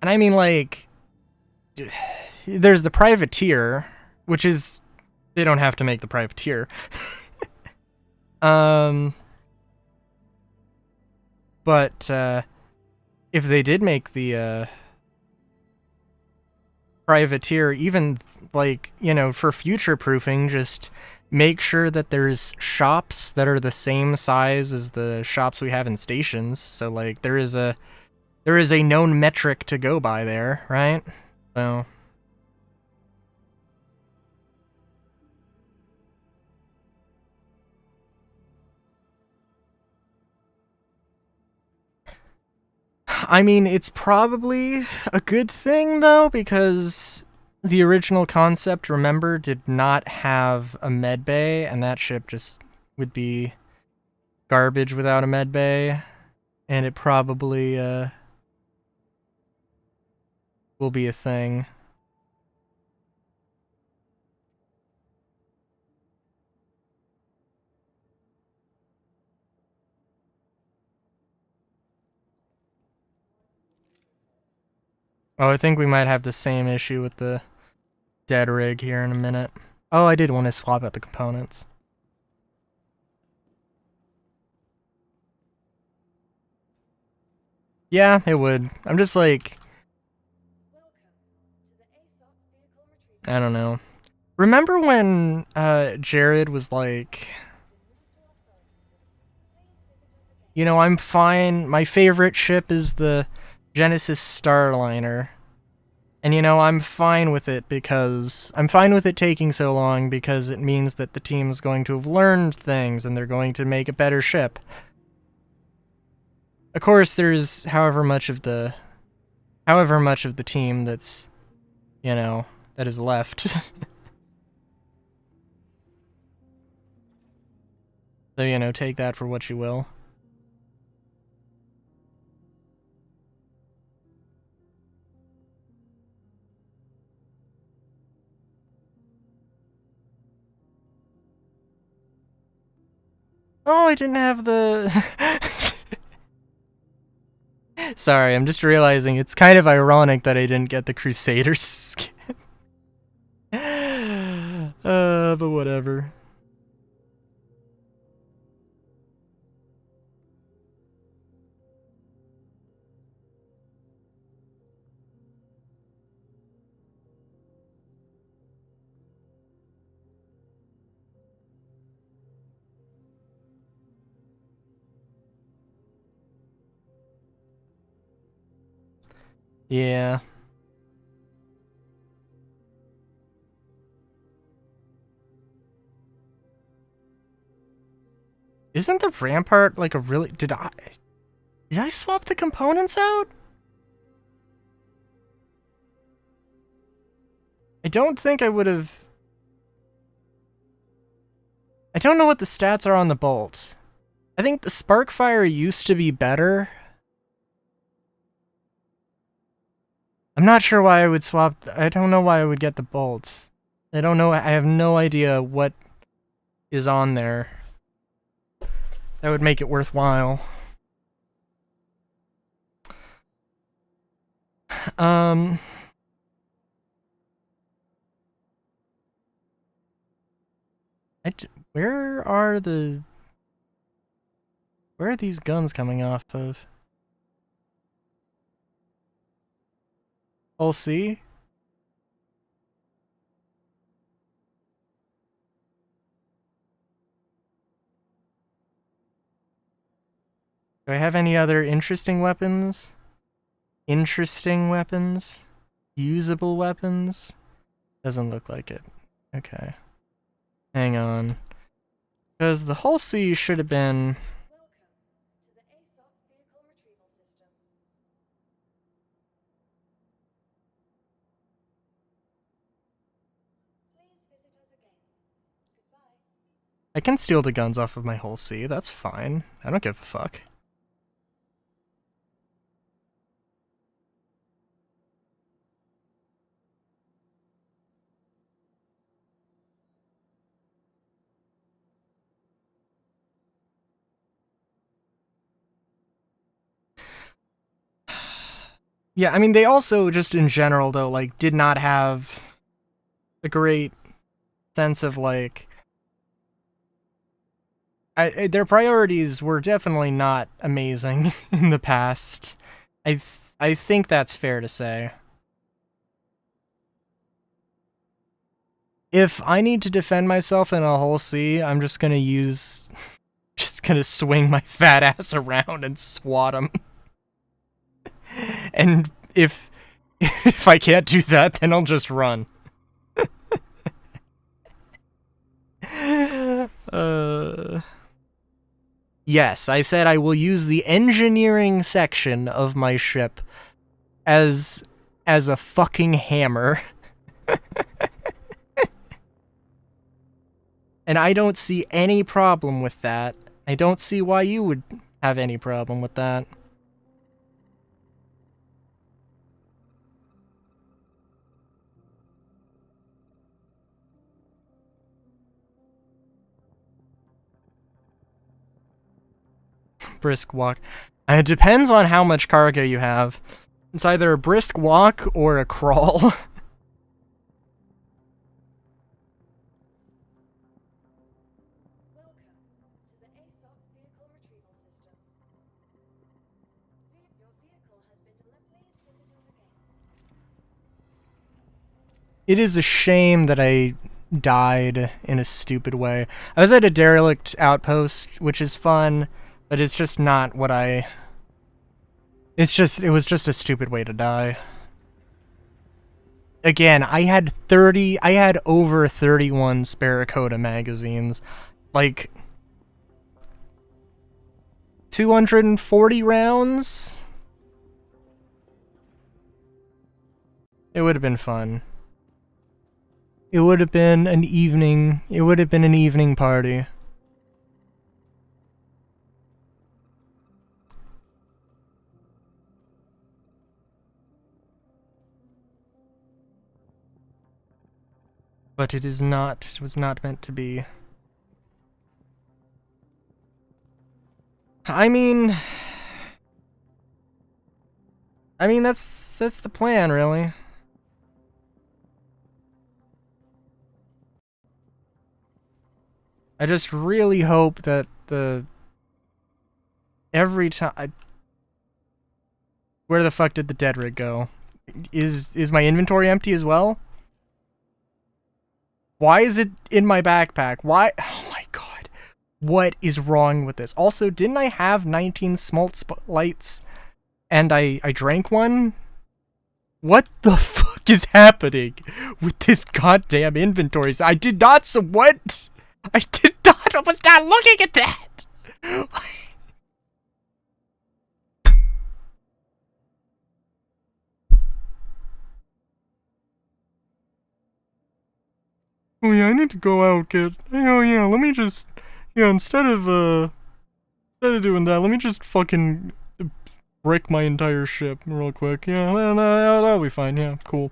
And I mean, like, there's the privateer, which is, they don't have to make the privateer. But if they did make the privateer, even, like, you know, for future proofing, just make sure that there's shops that are the same size as the shops we have in stations. So, like, there is a known metric to go by there, right? So I mean, it's probably a good thing, though, because the original concept, remember, did not have a med bay, and that ship just would be garbage without a med bay, and it probably will be a thing. Oh, I think we might have the same issue with the dead rig here in a minute. Oh, I did want to swap out the components. Yeah, it would. I'm just like, I don't know. Remember when Jared was like, you know, I'm fine. My favorite ship is the Genesis Starliner. And, you know, I'm fine with it because I'm fine with it taking so long because it means that the team is going to have learned things and they're going to make a better ship. Of course, there's however much of the team that's, you know, that is left. So, you know, take that for what you will. Oh, I didn't have the... Sorry, I'm just realizing it's kind of ironic that I didn't get the Crusaders skin. But whatever. Yeah. Isn't the Rampart like a really... Did I swap the components out? I don't think I would have... I don't know what the stats are on the bolt. I think the Sparkfire used to be better. I'm not sure why I would swap... I don't know why I would get the bolt. I don't know... I have no idea what is on there that would make it worthwhile. Where are these guns coming off of? Hull C? Do I have any other interesting weapons? Interesting weapons? Usable weapons? Doesn't look like it. Okay. Hang on. Because the Hull C should have been... Welcome to the ASOP vehicle retrieval system. Please visit us again. Goodbye. I can steal the guns off of my Hull C, that's fine. I don't give a fuck. Yeah, I mean, they also, just in general, though, like, did not have a great sense of, like... their priorities were definitely not amazing in the past. I think that's fair to say. If I need to defend myself in a Hull C, I'm just gonna use... just gonna swing my fat ass around and swat him. And if I can't do that, then I'll just run. Yes, I said I will use the engineering section of my ship as a fucking hammer. And I don't see any problem with that. I don't see why you would have any problem with that. Brisk walk. It depends on how much cargo you have. It's either a brisk walk or a crawl. Welcome to the ASOP vehicle retrieval system. Your vehicle has been delivered. Please visit us again. It is a shame that I died in a stupid way. I was at a derelict outpost, which is fun, but it's just not what I... it was just a stupid way to die. Again, I had over 31 Sparacota magazines. Like... 240 rounds? It would have been fun. It would have been an evening party. But it was not meant to be. I mean, that's the plan, really. I just really hope that every time... Where the fuck did the dead rig go? Is my inventory empty as well? Why is it in my backpack? Why? Oh my god. What is wrong with this? Also, didn't I have 19 smalt lights and I drank one? What the fuck is happening with this goddamn inventory? I did not... What? I did not... I was not looking at that! Oh yeah, I need to go out, kid. Oh yeah, let me just... Yeah, instead of doing that, let me just fucking brick my entire ship real quick. Yeah, that'll be fine. Yeah, cool.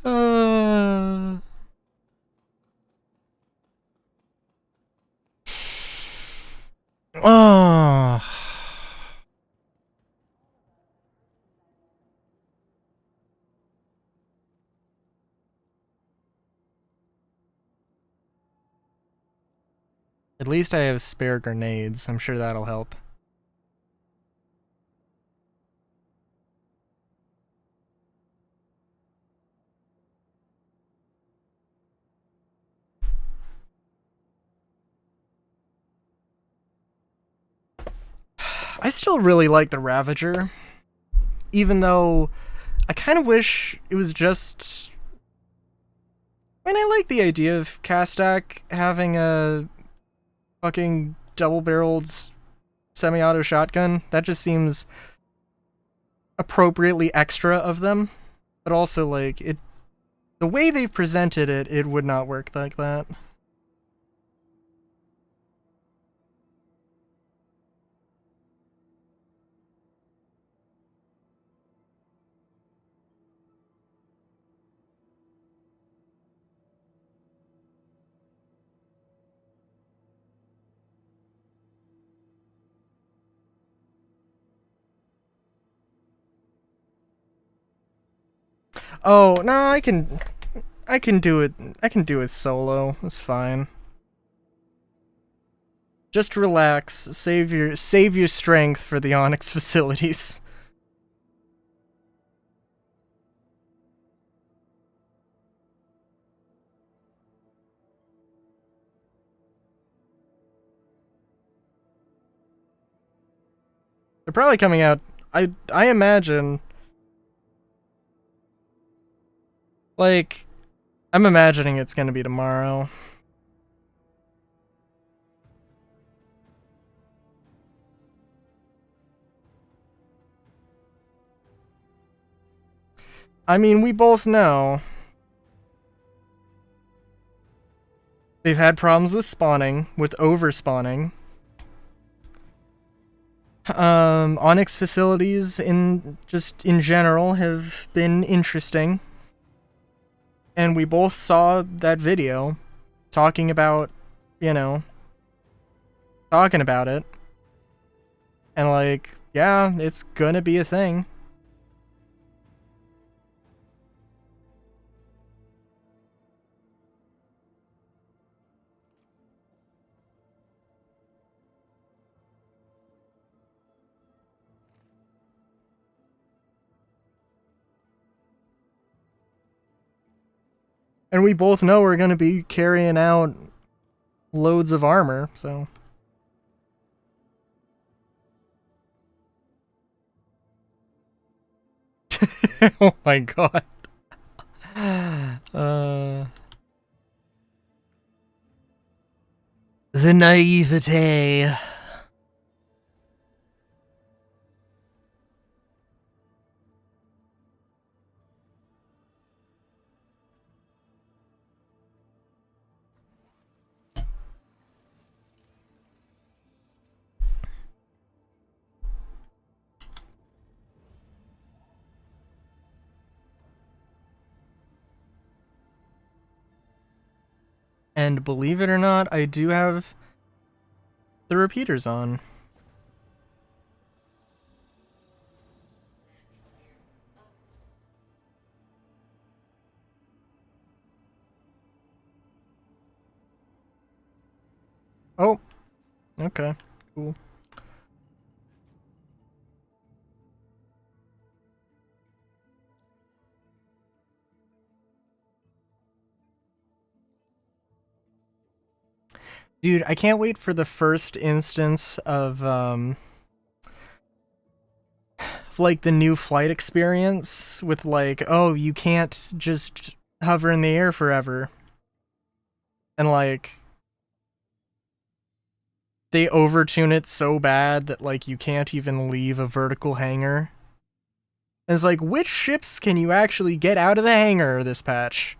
Oh. At least I have spare grenades. I'm sure that'll help. I still really like the Ravager, even though I kind of wish it was just. I mean, I like the idea of Kastak having a fucking double-barreled semi-auto shotgun. That just seems appropriately extra of them, but also like it. The way they've presented it, it would not work like that. Oh no, I can do it. I can do it solo. It's fine. Just relax. Save your strength for the Onyx facilities. They're probably coming out. I imagine. Like, I'm imagining it's gonna be tomorrow. I mean, we both know they've had problems with spawning, with overspawning. Onyx facilities in general have been interesting. And we both saw that video talking about, talking about it. And like, yeah, it's gonna be a thing. And we both know we're gonna be carrying out loads of armor, so. Oh my god. The naivete. And believe it or not, I do have the repeaters on. Oh, okay, cool. Dude, I can't wait for the first instance of like the new flight experience with like, oh, you can't just hover in the air forever. And like they overtune it so bad that like you can't even leave a vertical hangar. And it's like, which ships can you actually get out of the hangar this patch?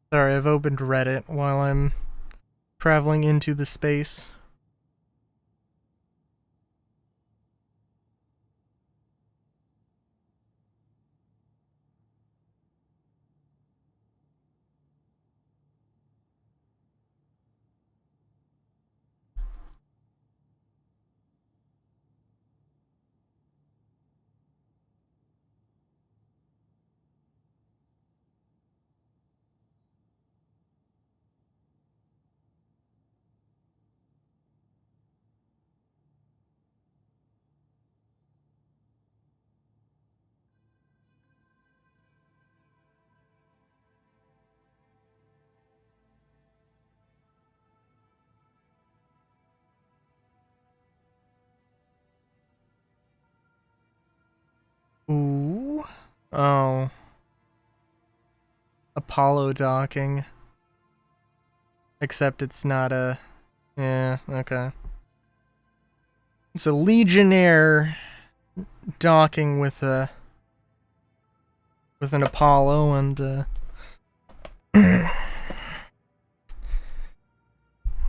Sorry, I've opened Reddit while I'm traveling into the space. Ooh. Oh. Apollo docking. Except it's not a... Yeah, okay. It's a Legionnaire docking with a... with an Apollo and,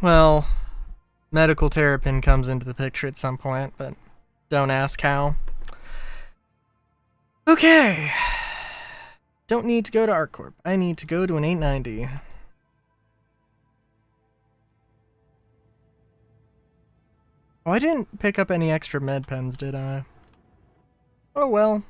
well, medical terrapin comes into the picture at some point, but don't ask how. Okay. Don't need to go to ArcCorp. I need to go to an 890. Oh, I didn't pick up any extra med pens, did I? Oh well.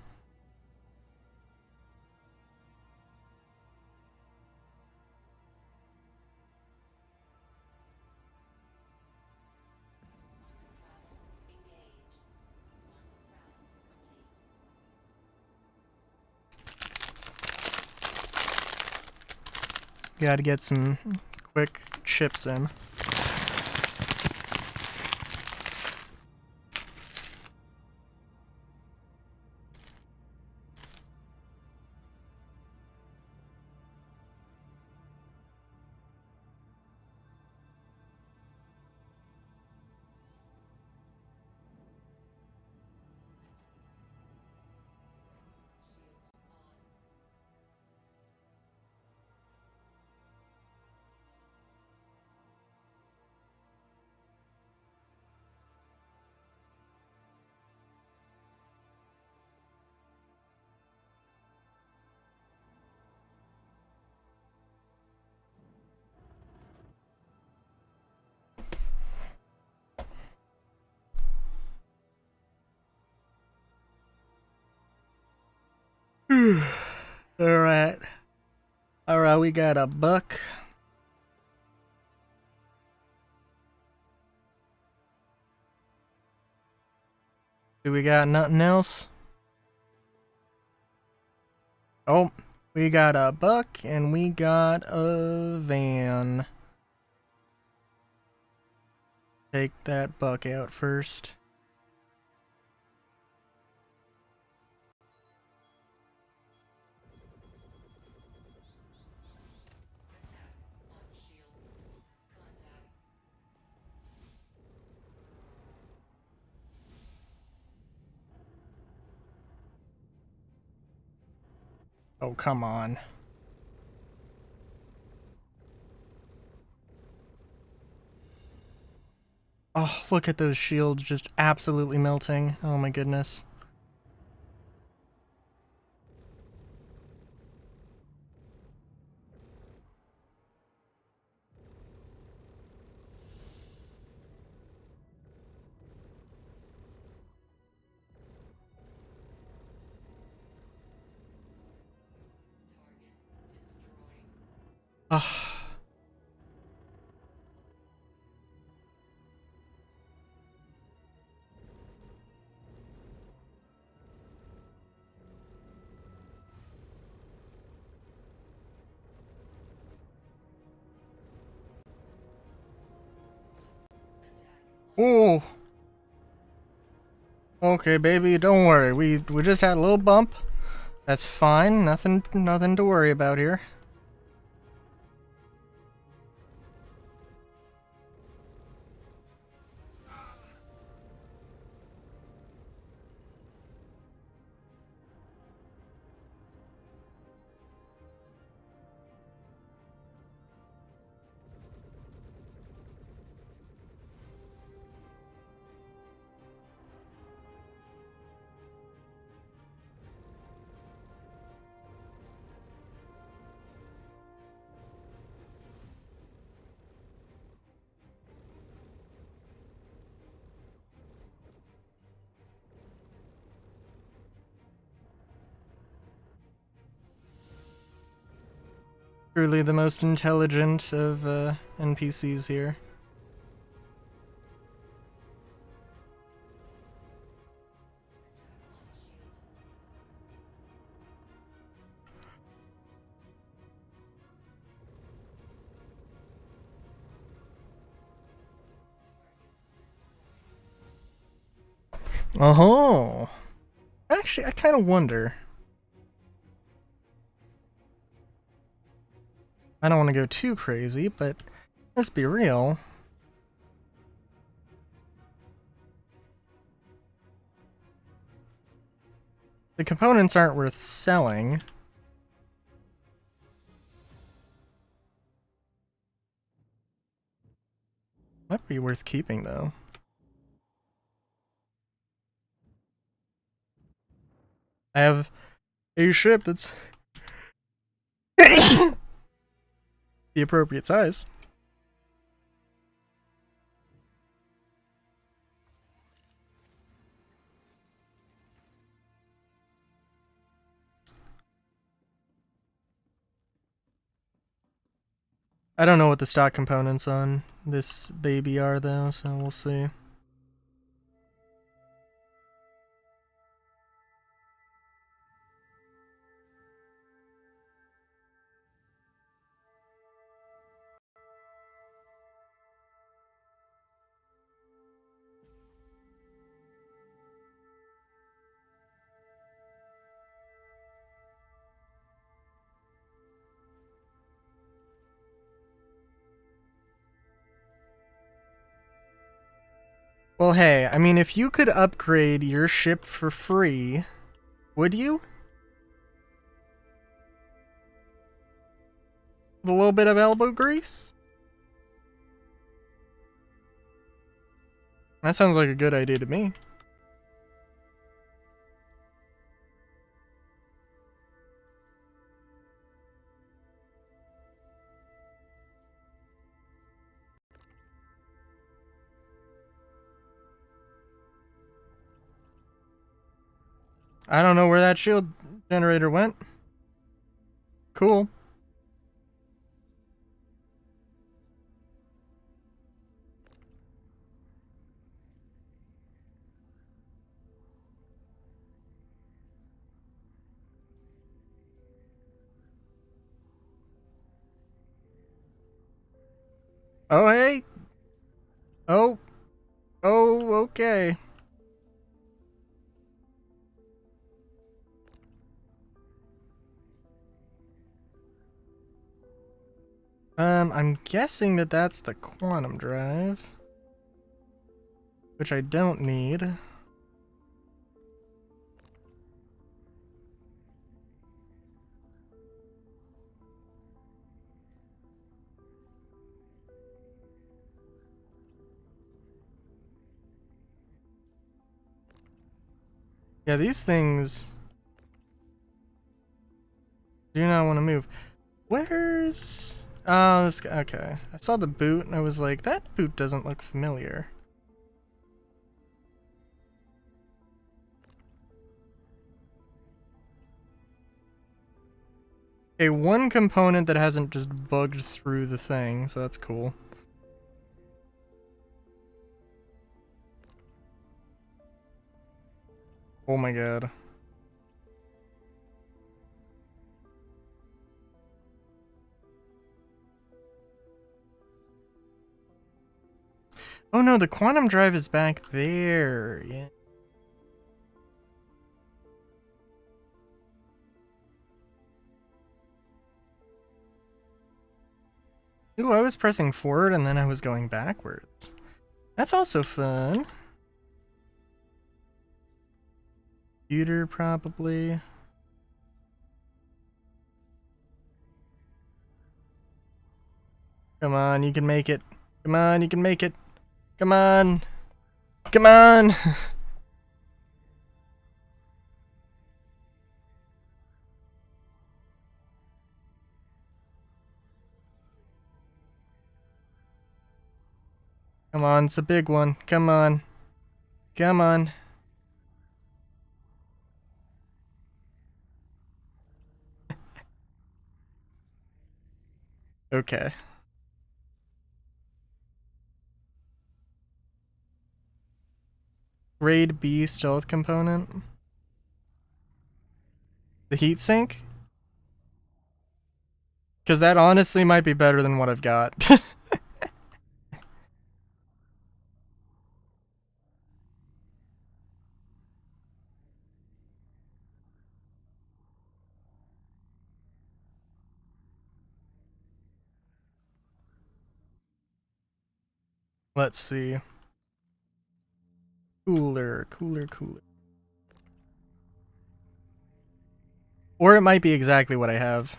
Gotta get some quick chips in. Alright. Alright, we got a buck. Do we got nothing else? Oh, we got a buck and we got a van. Take that buck out first. Oh, come on. Oh, look at those shields just absolutely melting. Oh my goodness. Ah. Oh. Okay, baby, don't worry. We just had a little bump. That's fine. Nothing to worry about here. Truly the most intelligent of NPCs here. Oh, actually, I kind of wonder. I don't want to go too crazy, but let's be real. The components aren't worth selling. Might be worth keeping, though. I have a ship that's the appropriate size. I don't know what the stock components on this baby are, though, so we'll see. Well, hey, I mean, if you could upgrade your ship for free, would you? With a little bit of elbow grease? That sounds like a good idea to me. I don't know where that shield generator went. Cool. Oh, hey. Oh. Oh, okay. I'm guessing that that's the quantum drive. Which I don't need. Yeah, these things do not want to move. Where's... Oh, this guy. Okay. I saw the boot and I was like, that boot doesn't look familiar. Okay, one component that hasn't just bugged through the thing, so that's cool. Oh my god. Oh no, the quantum drive is back there. Yeah. Ooh, I was pressing forward and then I was going backwards. That's also fun. Computer, probably. Come on, you can make it. Come on, you can make it. Come on. Come on. Come on, it's a big one. Come on. Come on. Okay. Grade B stealth component. The heatsink? Because that honestly might be better than what I've got. Let's see. Cooler. Or it might be exactly what I have.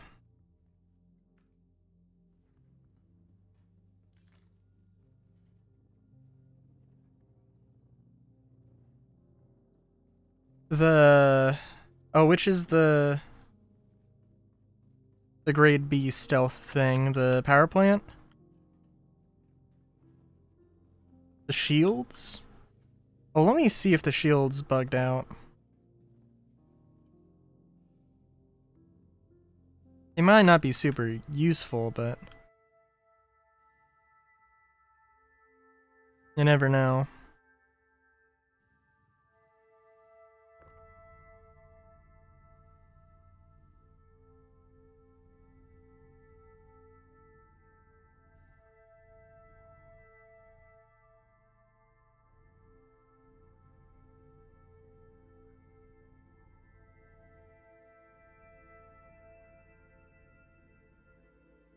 Which is the grade B stealth thing? The power plant? The shields? Oh, let me see if the shield's bugged out. It might not be super useful, but you never know.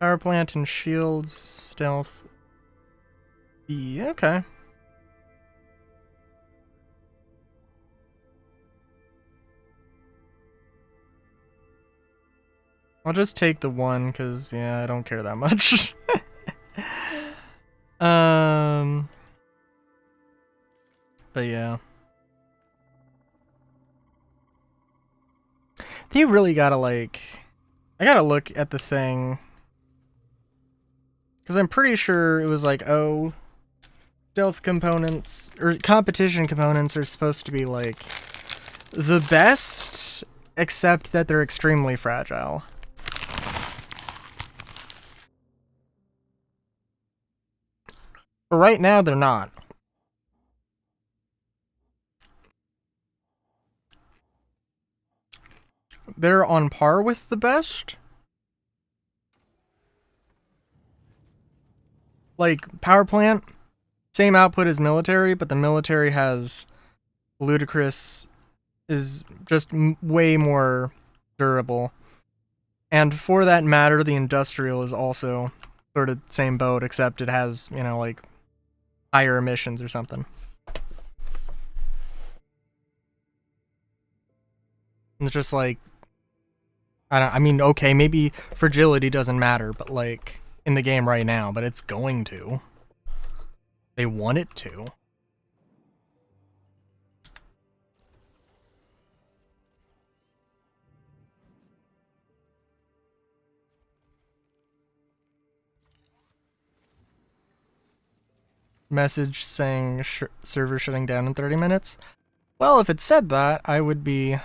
Power plant and shields, stealth. Yeah, okay. I'll just take the one, because, yeah, I don't care that much. But yeah. They really gotta, like... I gotta look at the thing. Because I'm pretty sure it was like, oh... stealth components, or competition components are supposed to be, like... the best, except that they're extremely fragile. But right now, they're not. They're on par with the best. Like, power plant, same output as military, but the military has ludicrous, is just way more durable. And for that matter, the industrial is also sort of same boat, except it has, you know, like, higher emissions or something. And it's just like, I mean, okay, maybe fragility doesn't matter, but like, in the game right now, but it's going to. They want it to. Message saying server shutting down in 30 minutes. Well, if it said that, I'd be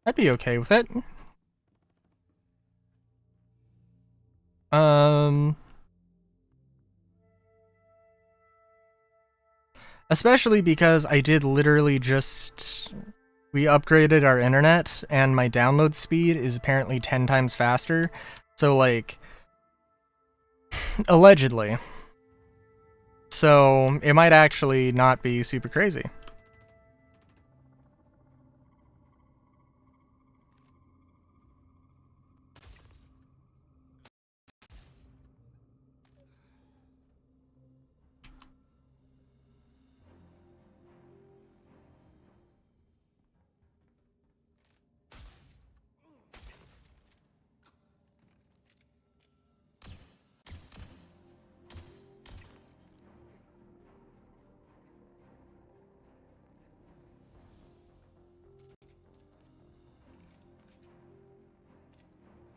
okay with it. Especially because I did literally just... we upgraded our internet, and my download speed is apparently 10 times faster. So, like... allegedly. So, it might actually not be super crazy.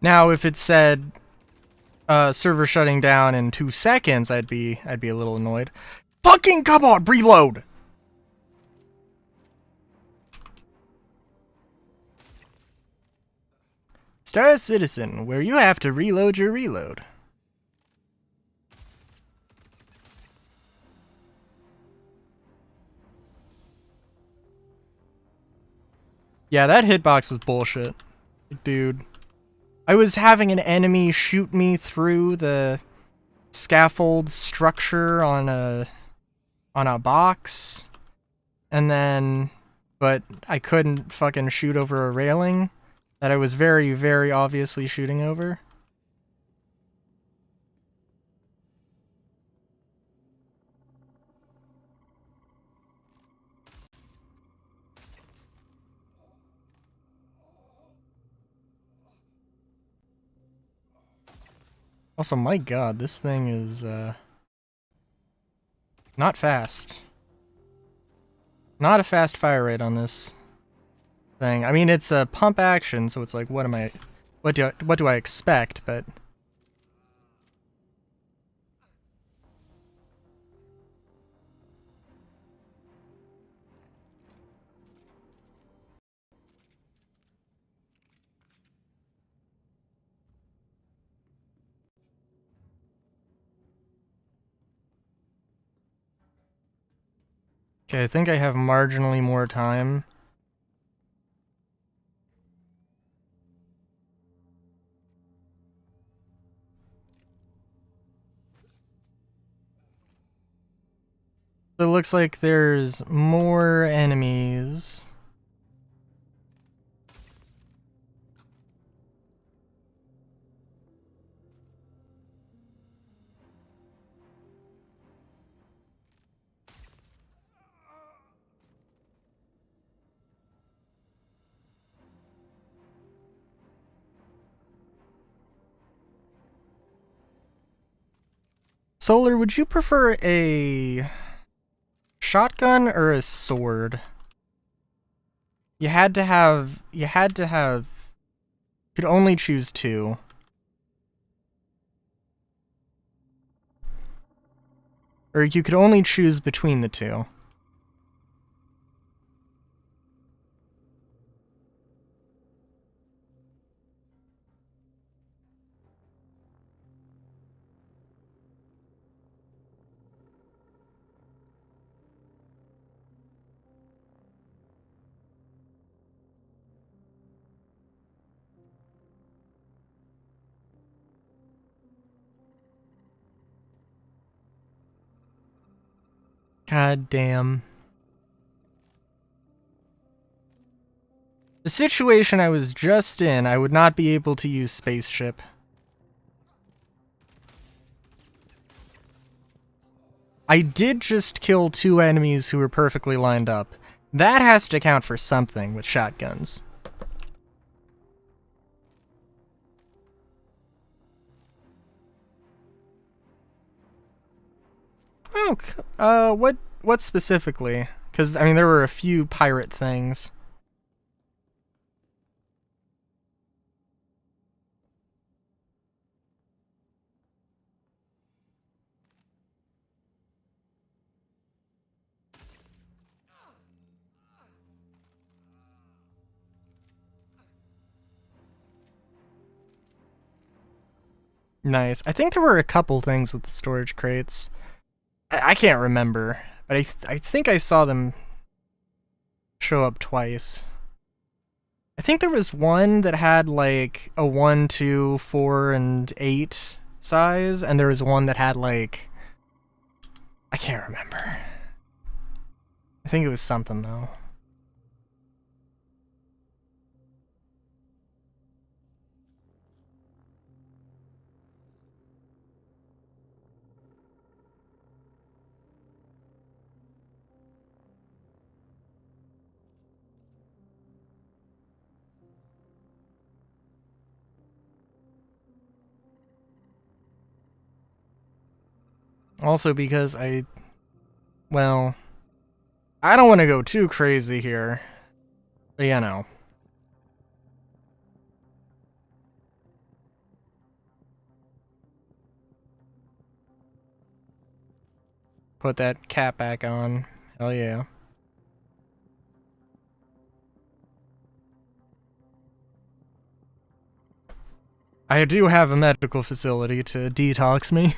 Now, if it said server shutting down in 2 seconds, I'd be a little annoyed. Fucking come on, reload. Star Citizen, where you have to reload your reload. Yeah, that hitbox was bullshit. Dude. I was having an enemy shoot me through the scaffold structure on a box, and then, but I couldn't fucking shoot over a railing that I was very, very obviously shooting over. Also, my god, this thing is, not fast. Not a fast fire rate on this thing. I mean, it's a pump action, so it's like, what do I expect, but... Okay, I think I have marginally more time. It looks like there's more enemies. Solar, would you prefer a shotgun or a sword? You could only choose two. Or you could only choose between the two. God damn. The situation I was just in, I would not be able to use spaceship. I did just kill 2 enemies who were perfectly lined up. That has to count for something with shotguns. Oh, what specifically? Because, I mean, there were a few pirate things. Nice. I think there were a couple things with the storage crates. I can't remember, but I think I saw them show up twice. I think there was one that had like a 1, 2, 4, and 8 size, and there was one that had like... I can't remember. I think it was something though. Also because well, I don't want to go too crazy here, but you know. Put that cap back on. Hell yeah. I do have a medical facility to detox me.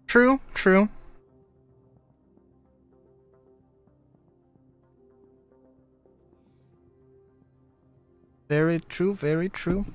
True, true. Very true, very true.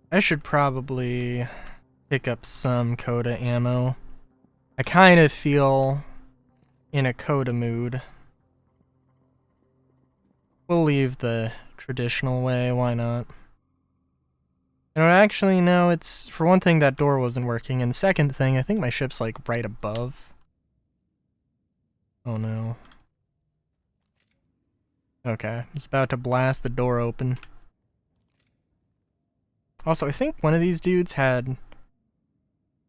I should probably pick up some Coda ammo. I kind of feel in a Coda mood. We'll leave the traditional way, why not? Actually, no, it's... For one thing, that door wasn't working, and second thing, I think my ship's, like, right above. Oh, no. Okay, I was about to blast the door open. Also, I think one of these dudes had...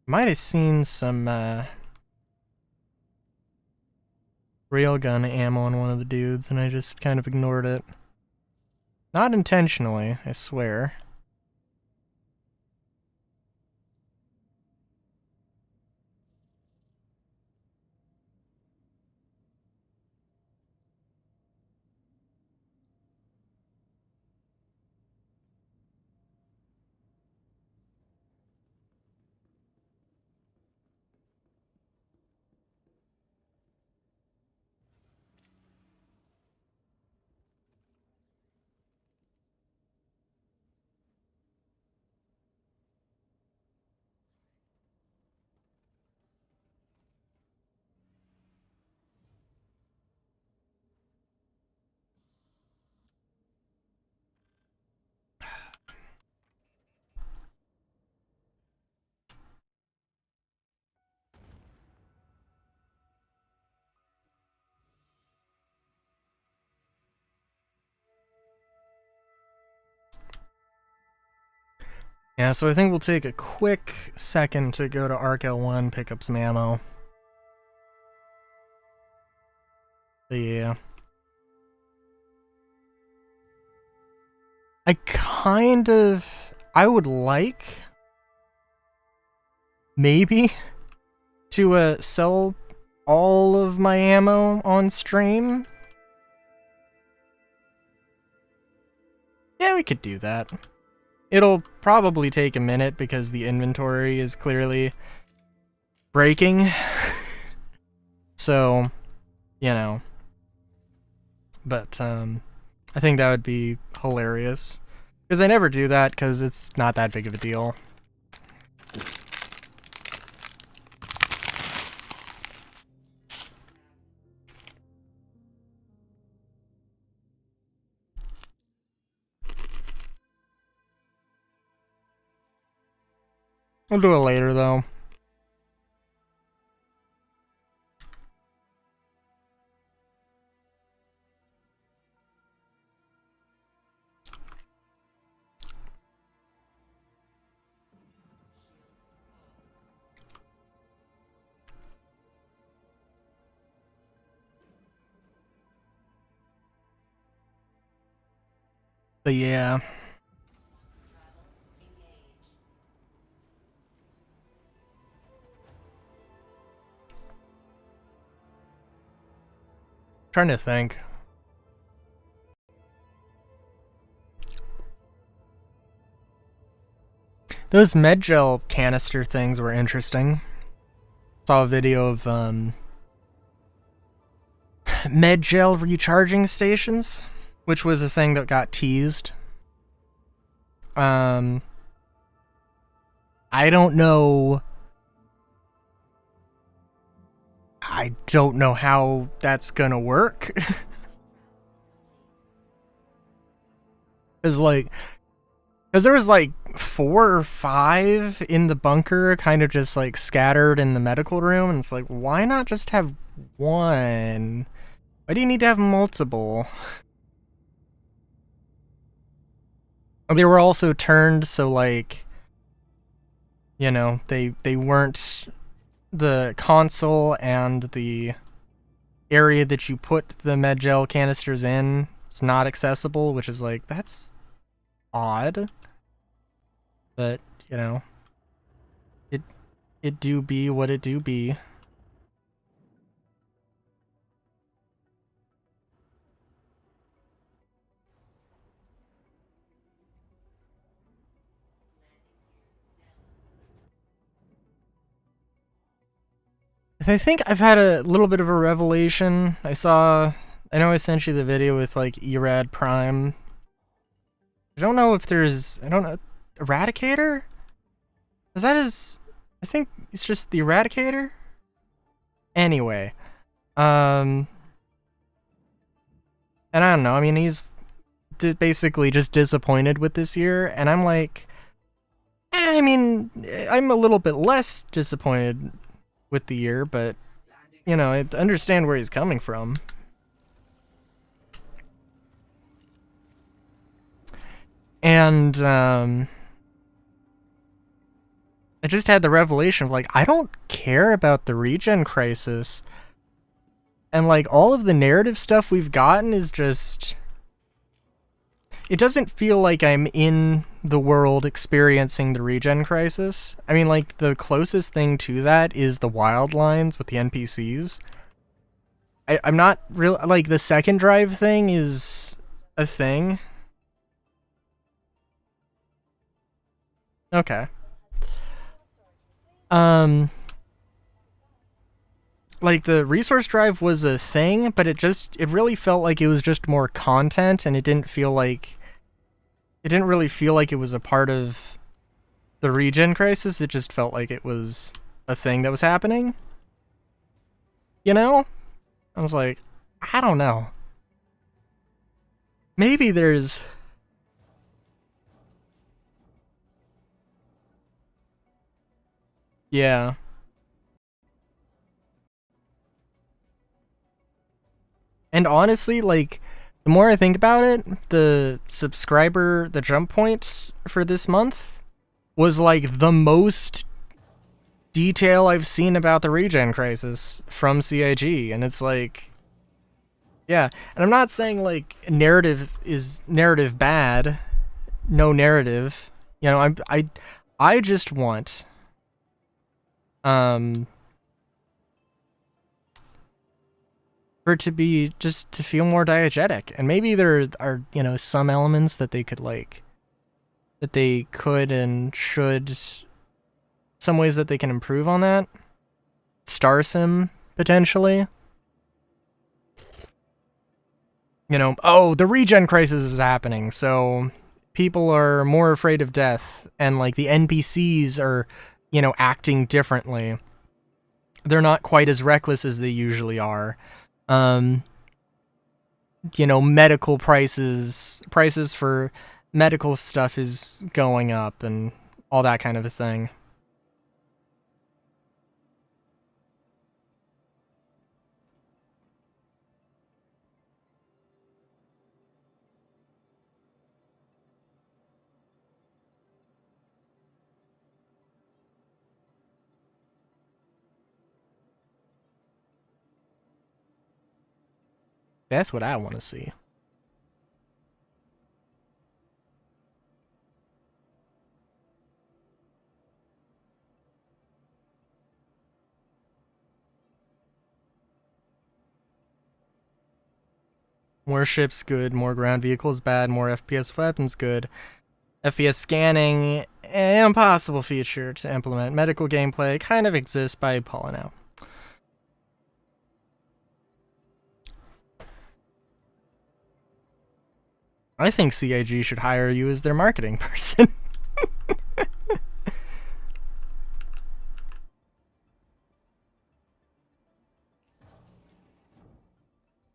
Might have seen some, railgun ammo on one of the dudes, and I just kind of ignored it. Not intentionally, I swear. Yeah, so I think we'll take a quick second to go to Arc L1, pick up some ammo. But yeah. I would like, maybe, to sell all of my ammo on stream. Yeah, we could do that. It'll probably take a minute because the inventory is clearly breaking. So, you know. But, I think that would be hilarious. Because I never do that because it's not that big of a deal. We'll do it later, though. But yeah. Trying to think. Those Medgel canister things were interesting. Saw a video of Medgel recharging stations, which was a thing that got teased. I don't know. I don't know how that's gonna work. Cause there was like 4 or 5 in the bunker, kind of just like scattered in the medical room, and it's like, why not just have one? Why do you need to have multiple? They were also turned so, like, you know, they weren't, the console and the area that you put the med gel canisters in, it's not accessible, which is like, that's odd. But, you know, it do be what it do be. I think I've had a little bit of a revelation. I know I sent you the video with, like, Erad Prime. I don't know, Eradicator? Is that his, I think it's just the Eradicator? Anyway, and I don't know, I mean, he's basically just disappointed with this year, and I'm like, I mean, I'm a little bit less disappointed with the year, but, you know, I understand where he's coming from. And, I just had the revelation of, like, I don't care about the regen crisis. And, like, all of the narrative stuff we've gotten is just, it doesn't feel like I'm in the world experiencing the regen crisis. I mean, like, the closest thing to that is the Wildlines with the NPCs. I'm not real, like, the second drive thing is a thing. Okay. Like, the resource drive was a thing, but it really felt like it was just more content, and it didn't really feel like it was a part of the regen crisis. It just felt like it was a thing that was happening. You know? I was like, I don't know. Maybe there's... Yeah. And honestly, like, the more I think about it, the jump point for this month was, like, the most detail I've seen about the regen crisis from CIG, and it's like, yeah. And I'm not saying, like, narrative bad, no narrative. You know, I just want, for it to be, just to feel more diegetic. And maybe there are, you know, some elements that they could, like, that they could and should, some ways that they can improve on that. Star Sim, potentially. You know, oh, the regen crisis is happening, so people are more afraid of death, and, like, the NPCs are, you know, acting differently. They're not quite as reckless as they usually are. You know, medical prices for medical stuff is going up, and all that kind of a thing. That's what I want to see. More ships good, more ground vehicles bad, more FPS weapons good. FPS scanning, impossible feature to implement. Medical gameplay kind of exists by Paulino. I think CIG should hire you as their marketing person.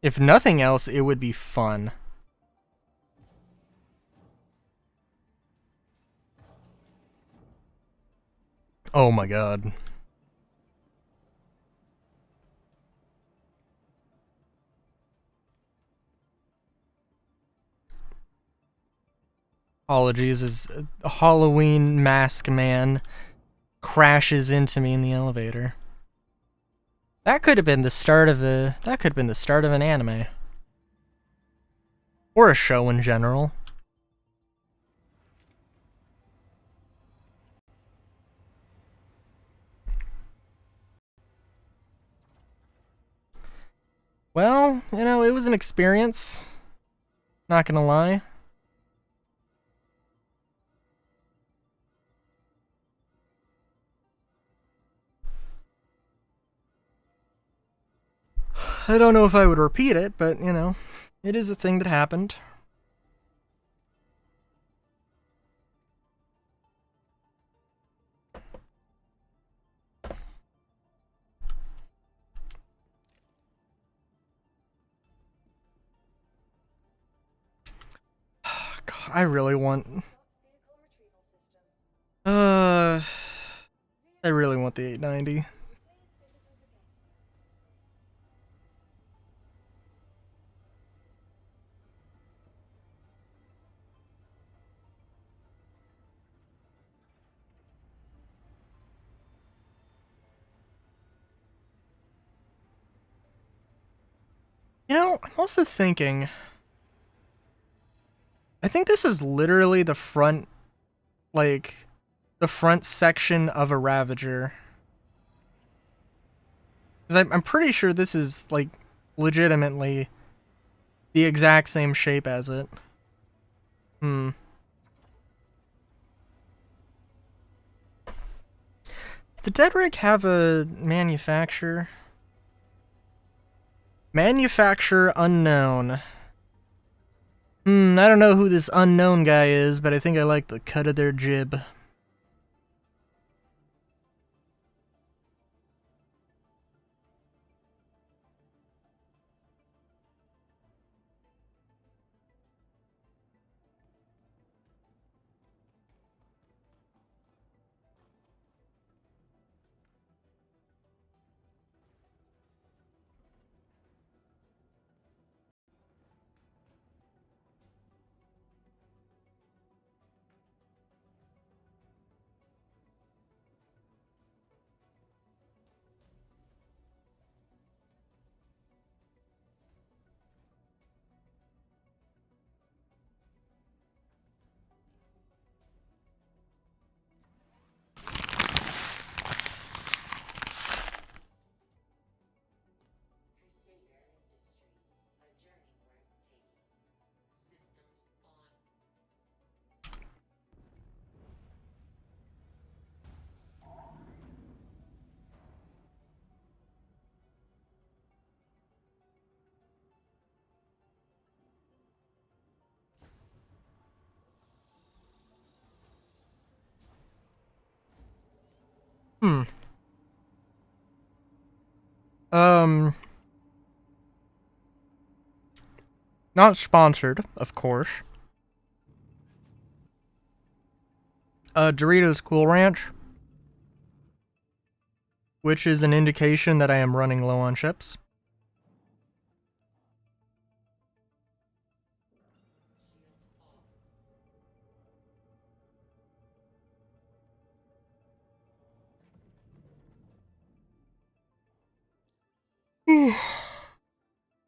If nothing else, it would be fun. Oh my god. Apologies, as a Halloween mask man crashes into me in the elevator. That could have been the start of an anime. Or a show in general. Well, you know, it was an experience. Not gonna lie. I don't know if I would repeat it, but, you know, it is a thing that happened. God, I really want... I really want the 890. You know, I'm also thinking... I think this is literally the front, like, the front section of a Ravager. Because I'm pretty sure this is, like, legitimately the exact same shape as it. Does the Dead Rig have a manufacturer? Manufacturer unknown. I don't know who this unknown guy is, but I think I like the cut of their jib. Hmm. Not sponsored, of course. Doritos Cool Ranch, which is an indication that I am running low on chips.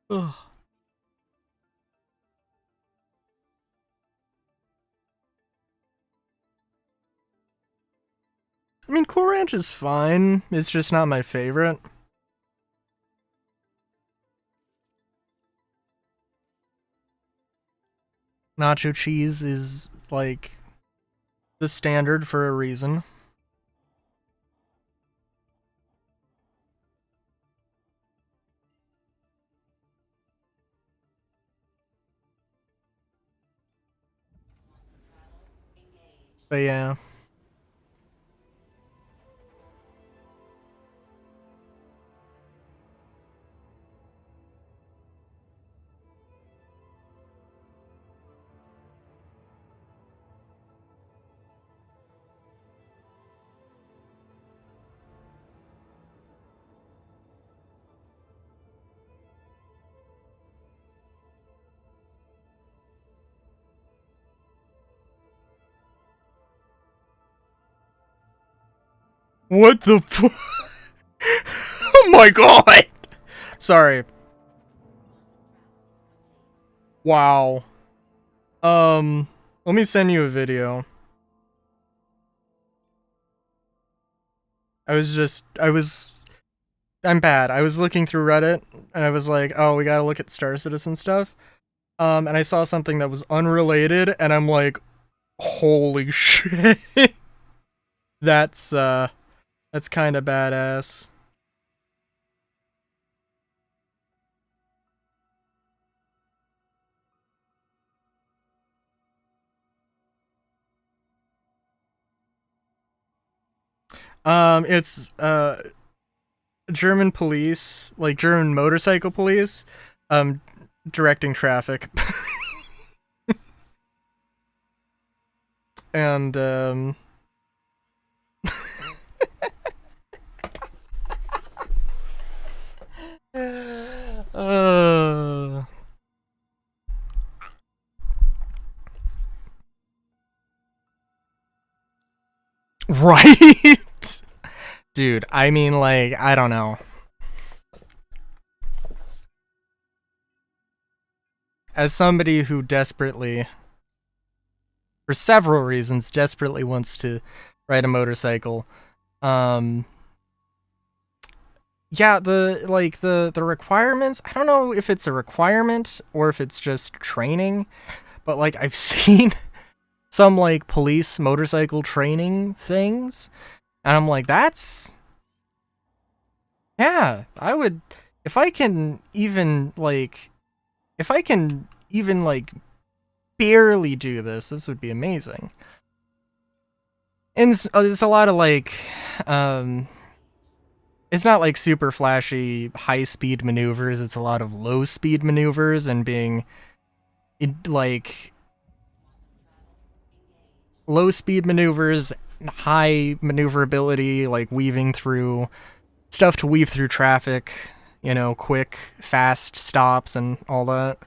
Ugh. I mean, Cool Ranch is fine. It's just not my favorite. Nacho cheese is, like, the standard for a reason. But yeah. What the fu- Oh my god! Sorry. Wow. Let me send you a video. I'm bad. I was looking through Reddit, and I was like, oh, we gotta look at Star Citizen stuff. And I saw something that was unrelated, and I'm like, holy shit. That's kind of badass. It's German police, like German motorcycle police, directing traffic. And right? Dude, I mean, like, I don't know. As somebody who desperately, for several reasons, desperately wants to ride a motorcycle, yeah, the requirements, I don't know if it's a requirement or if it's just training, but like I've seen some like police motorcycle training things, and I'm like, that's, yeah, I would, if I can even like barely do this, this would be amazing. And it's a lot of like, it's not like super flashy high speed maneuvers, it's a lot of low speed maneuvers and being like low speed maneuvers, high maneuverability, like weaving through stuff to weave through traffic, you know, quick, fast stops and all that.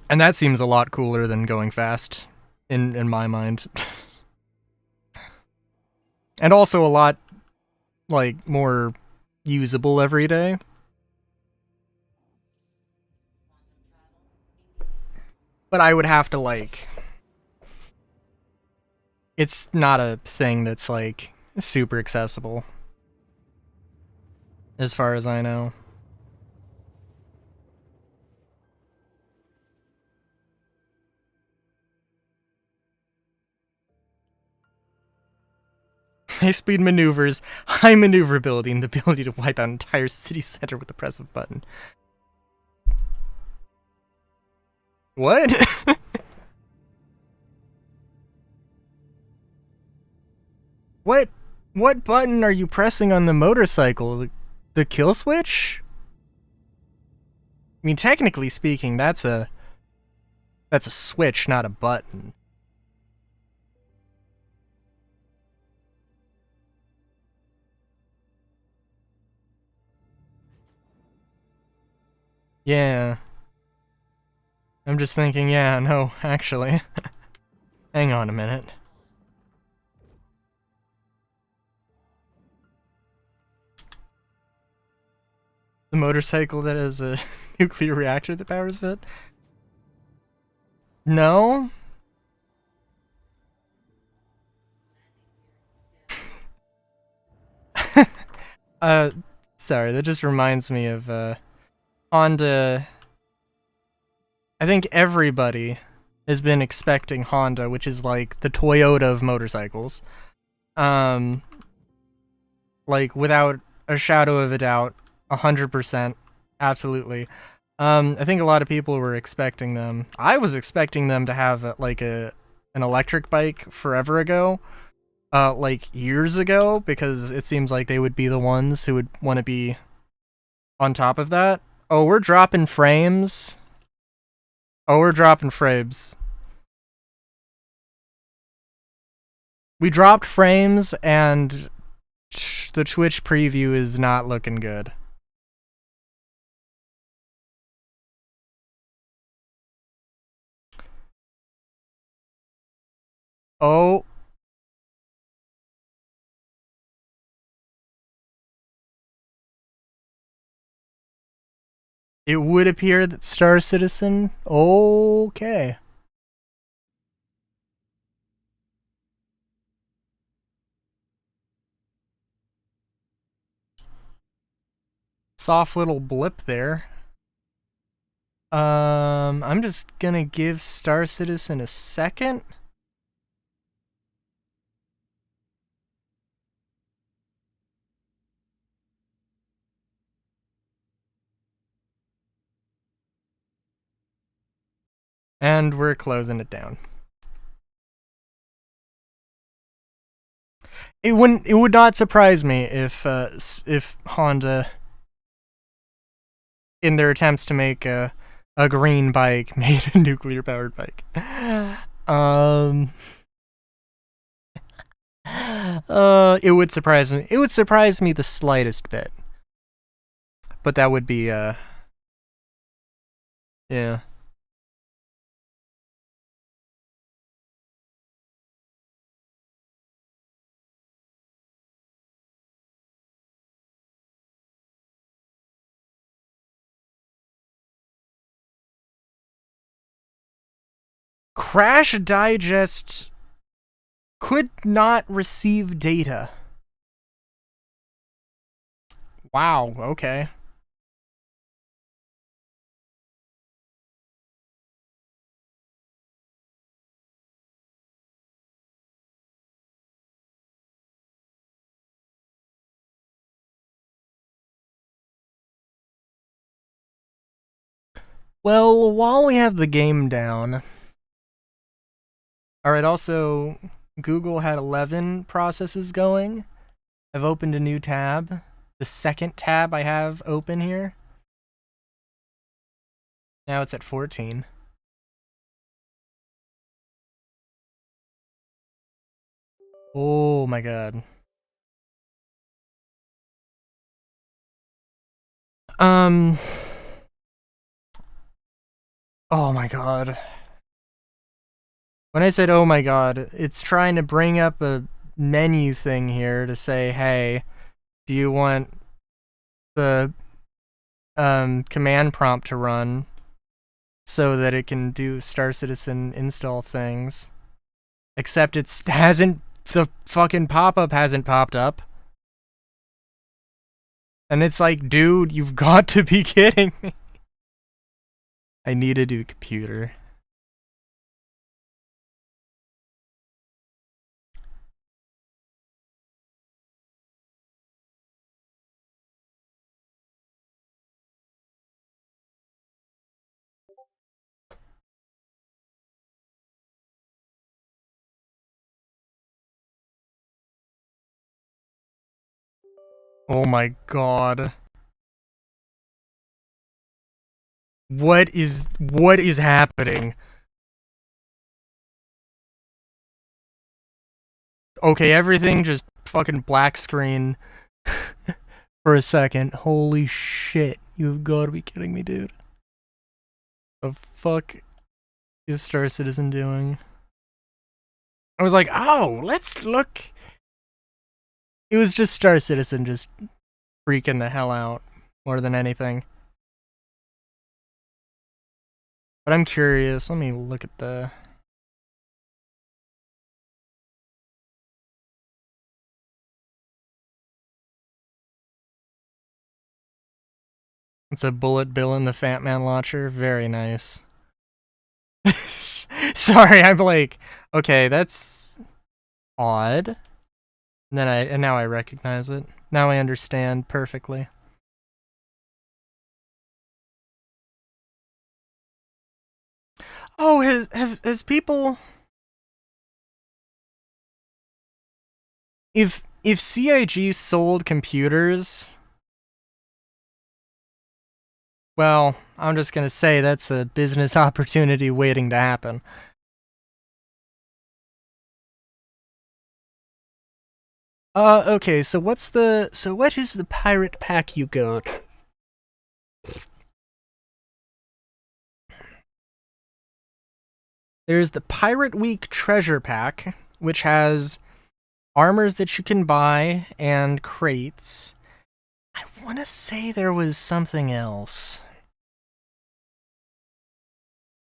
And that seems a lot cooler than going fast in my mind. And also a lot like more usable every day. But I would have to like, it's not a thing that's like super accessible as far as I know. High-speed maneuvers, high maneuverability, and the ability to wipe out an entire city center with the press of a button. What? What button are you pressing on the motorcycle? The kill switch? I mean, technically speaking, that's a switch, not a button. Yeah. I'm just thinking, yeah, no, actually. Hang on a minute. The motorcycle that has a nuclear reactor that powers it? No? Sorry, that just reminds me of, Honda. I think everybody has been expecting Honda, which is like the Toyota of motorcycles. Like without a shadow of a doubt, 100%, absolutely. I think a lot of people were expecting them. I was expecting them to have an electric bike forever ago, like years ago, because it seems like they would be the ones who would want to be on top of that. Oh, we're dropping frames. Oh, we're dropping frames. We dropped frames, and the Twitch preview is not looking good. Oh. It would appear that Star Citizen... Okay. Soft little blip there. I'm just gonna give Star Citizen a second. And we're closing it down. It would not surprise me if Honda, in their attempts to make a green bike, made a nuclear powered bike. It would surprise me. It would surprise me the slightest bit. But that would be yeah. Crash Digest could not receive data. Wow, okay. Well, while we have the game down... Alright, also, Google had 11 processes going. I've opened a new tab. The second tab I have open here. Now it's at 14. Oh my god. Oh my god. When I said oh my god, it's trying to bring up a menu thing here to say, hey, do you want the command prompt to run so that it can do Star Citizen install things? Except the fucking pop-up hasn't popped up. And it's like, dude, you've got to be kidding me. I need a new computer. Oh my god. What is happening? Okay, everything just fucking black screen for a second. Holy shit. You've got to be kidding me, dude. The fuck is Star Citizen doing? I was like, oh, let's look. It was just Star Citizen just freaking the hell out more than anything. But I'm curious. Let me look at the... It's a bullet bill in the Fat Man launcher. Very nice. Sorry, I'm like, okay, that's odd. And now I recognize it. Now I understand perfectly. Oh, has people... If CIG sold computers... Well, I'm just gonna say that's a business opportunity waiting to happen. Okay, so what is the pirate pack you got? There's the Pirate Week Treasure Pack, which has armors that you can buy and crates. I want to say there was something else.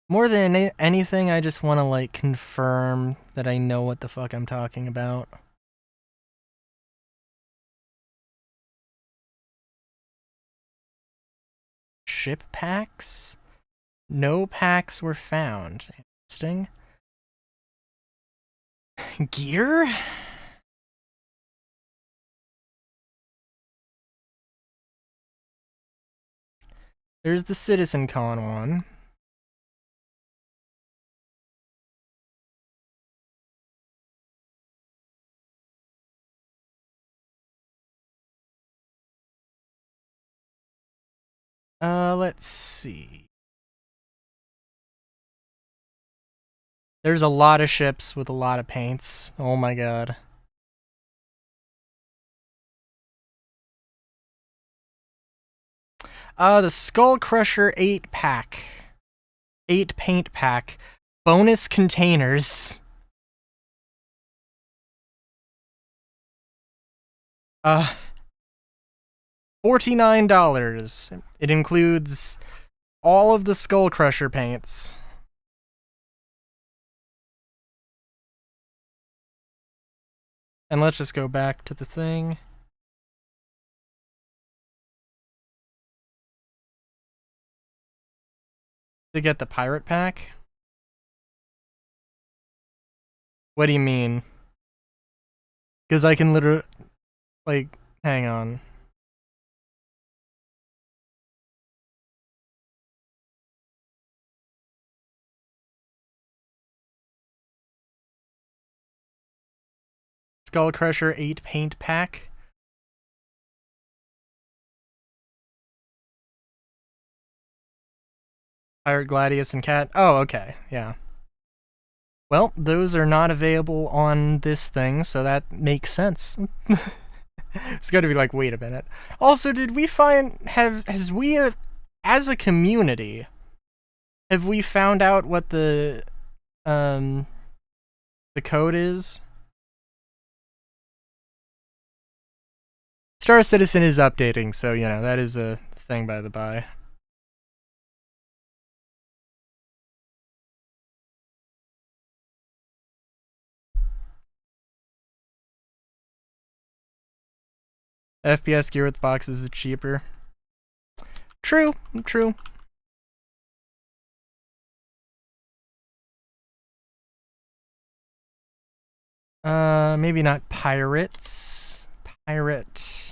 More than anything, I just want to, like, confirm that I know what the fuck I'm talking about. Ship packs? No packs were found. Interesting. Gear? There's the CitizenCon one. Let's see. There's a lot of ships with a lot of paints. Oh my god. The Skull Crusher 8-pack. 8 paint pack. Bonus containers. $49. It includes all of the Skull Crusher paints. And let's just go back to the thing. To get the pirate pack? What do you mean? Because I can literally, like, hang on. Skull Crusher 8 paint pack. Pirate Gladius and Cat. Oh, okay, yeah. Well, those are not available on this thing, so that makes sense. It's got to be like, wait a minute. Also, did we find as a community, have we found out what the code is? Star Citizen is updating, so you know that is a thing by the by. FPS gear with boxes is cheaper. True, true. Maybe not pirates. Pirate.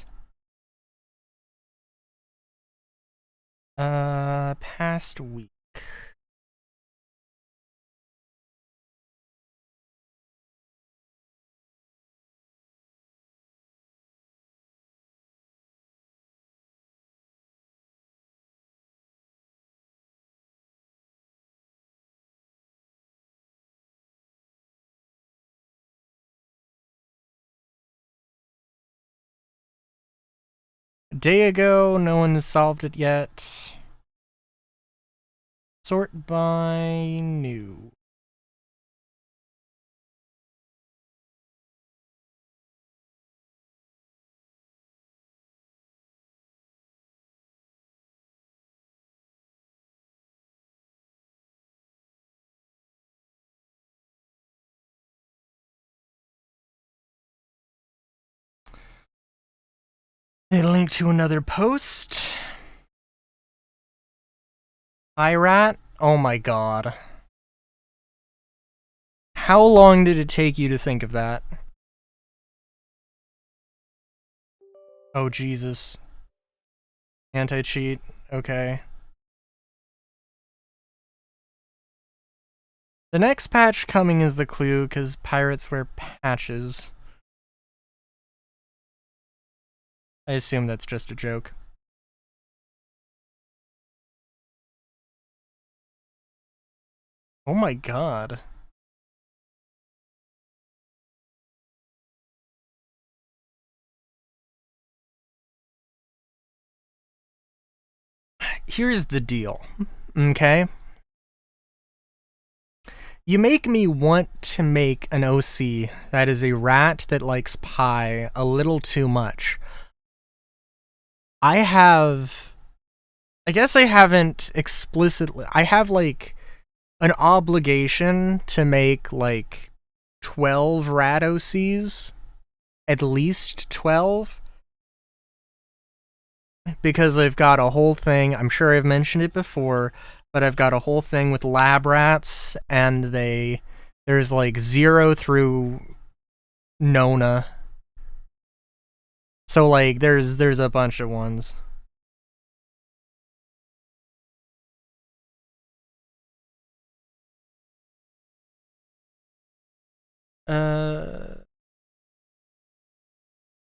Past week. A day ago, no one has solved it yet. Sort by new. A link to another post. Pirate? Oh my god. How long did it take you to think of that? Oh Jesus. Anti-cheat, okay. The next patch coming is the clue, because pirates wear patches. I assume that's just a joke. Oh my god. Here's the deal, okay? You make me want to make an OC that is a rat that likes pie a little too much. I guess I haven't explicitly, I have like an obligation to make like 12 rat OCs, at least 12, because I've got a whole thing, I'm sure I've mentioned it before, but I've got a whole thing with lab rats, and there's like 0 through Nona. So like there's a bunch of ones.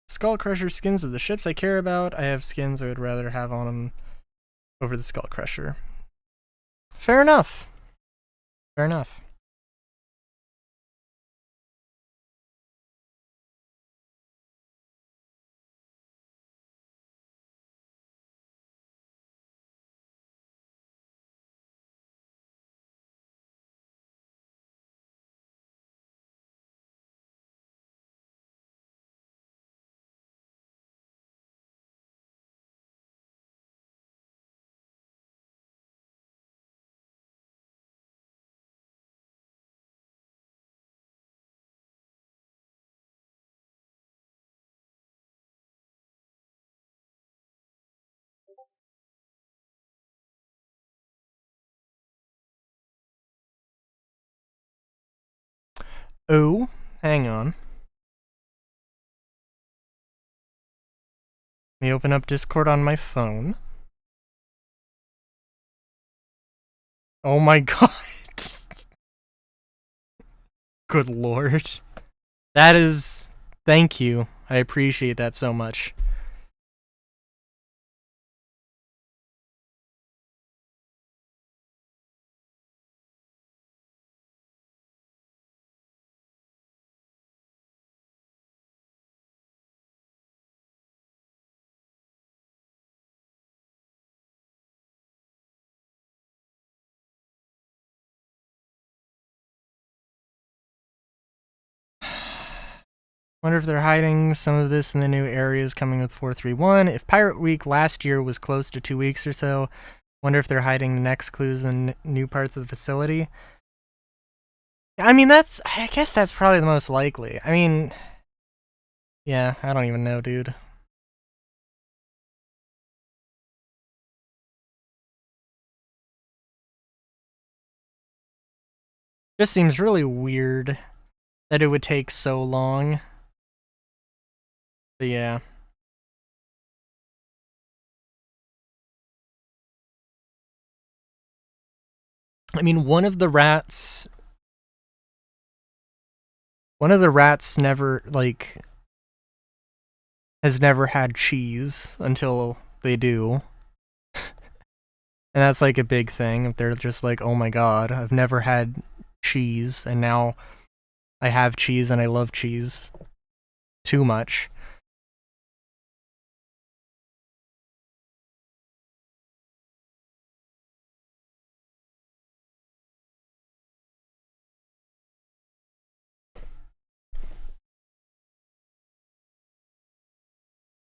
Skull Crusher skins of the ships I care about. I have skins I would rather have on them over the Skull Crusher. Fair enough. Fair enough. Oh, hang on. Let me open up Discord on my phone. Oh my god. Good lord. That is... Thank you. I appreciate that so much. Wonder if they're hiding some of this in the new areas coming with 431. If Pirate Week last year was close to 2 weeks or so, wonder if they're hiding the next clues in new parts of the facility. I mean, I guess that's probably the most likely. I mean, yeah, I don't even know, dude. Just seems really weird that it would take so long. But yeah. I mean, one of the rats never, like, has never had cheese until they do. And that's like a big thing. If they're just like, oh my god, I've never had cheese, and now I have cheese and I love cheese too much.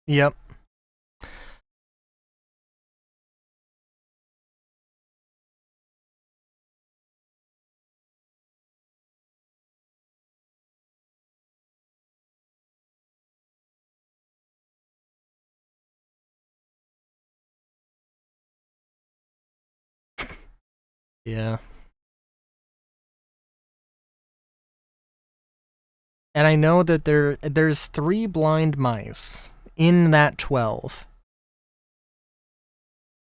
Yep. Yeah. And I know that there's 3 blind mice in that 12.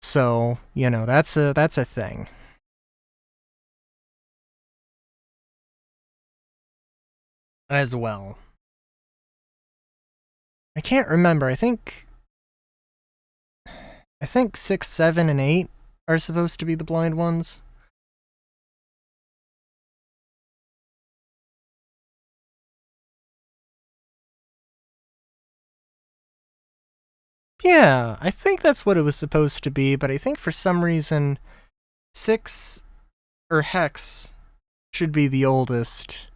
So, you know, that's a thing. As well. I can't remember. I think 6, 7, and 8 are supposed to be the blind ones. Yeah, I think that's what it was supposed to be, but I think for some reason 6 or Hex should be the oldest.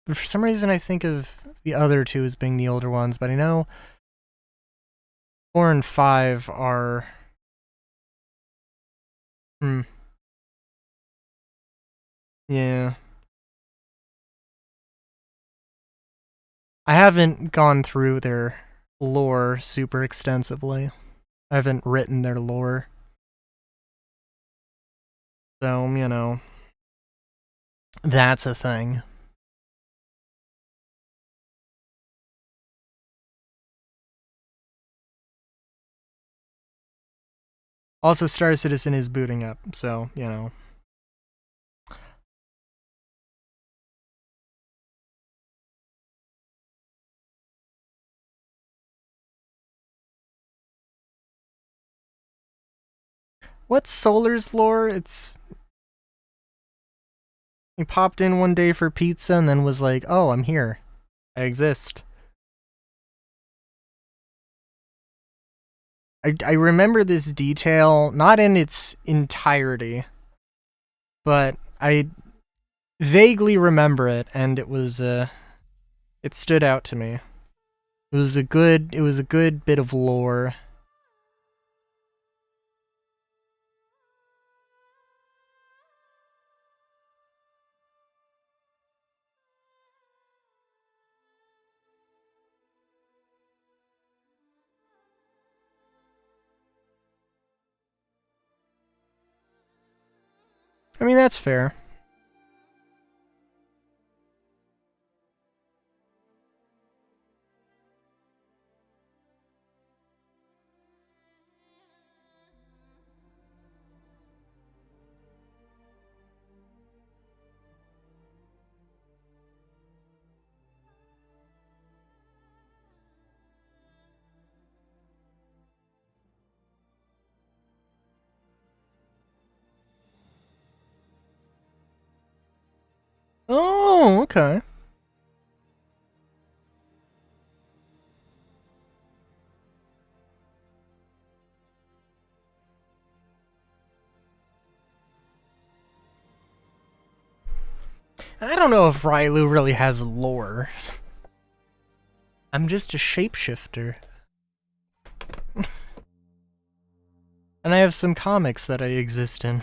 But for some reason I think of the other 2 as being the older ones, but I know 4 and 5 are... Yeah. I haven't gone through their lore super extensively. I haven't written their lore. So, you know, that's a thing. Also, Star Citizen is booting up, so, you know. What's Solar's lore? He popped in one day for pizza and then was like, oh, I'm here. I exist. I remember this detail, not in its entirety, but I vaguely remember it, and it was, it stood out to me. It was a good bit of lore. I mean, that's fair. Oh, okay. And I don't know if Railu really has lore. I'm just a shapeshifter. And I have some comics that I exist in.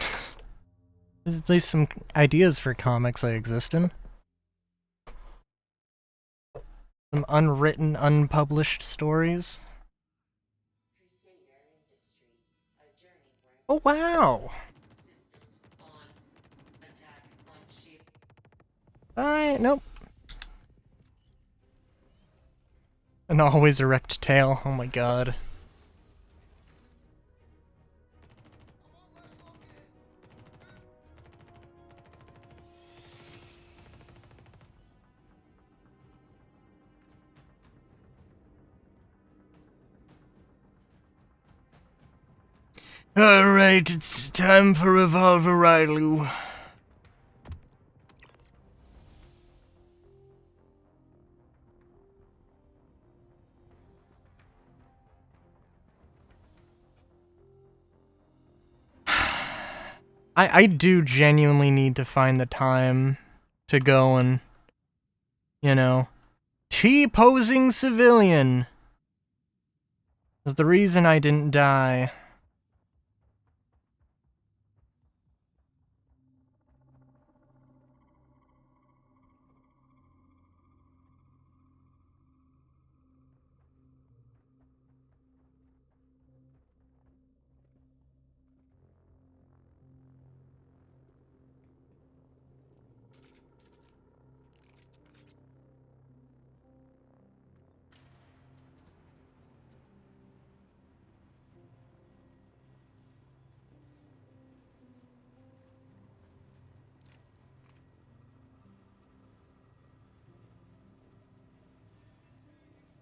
There's at least some ideas for comics I exist in. Some unwritten, unpublished stories. Oh, wow! Nope. An always erect tail, oh my god. Alright, it's time for Revolver Railu. I do genuinely need to find the time to go and, you know, T-posing civilian is the reason I didn't die.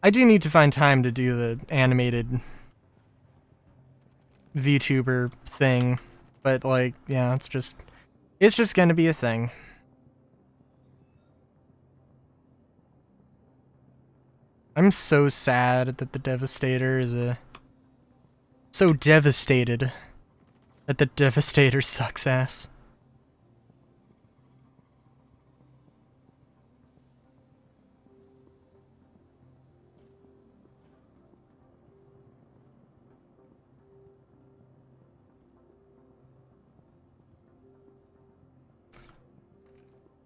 I do need to find time to do the animated VTuber thing, but like, yeah, it's just gonna be a thing. I'm so sad that the Devastator is so devastated that the Devastator sucks ass.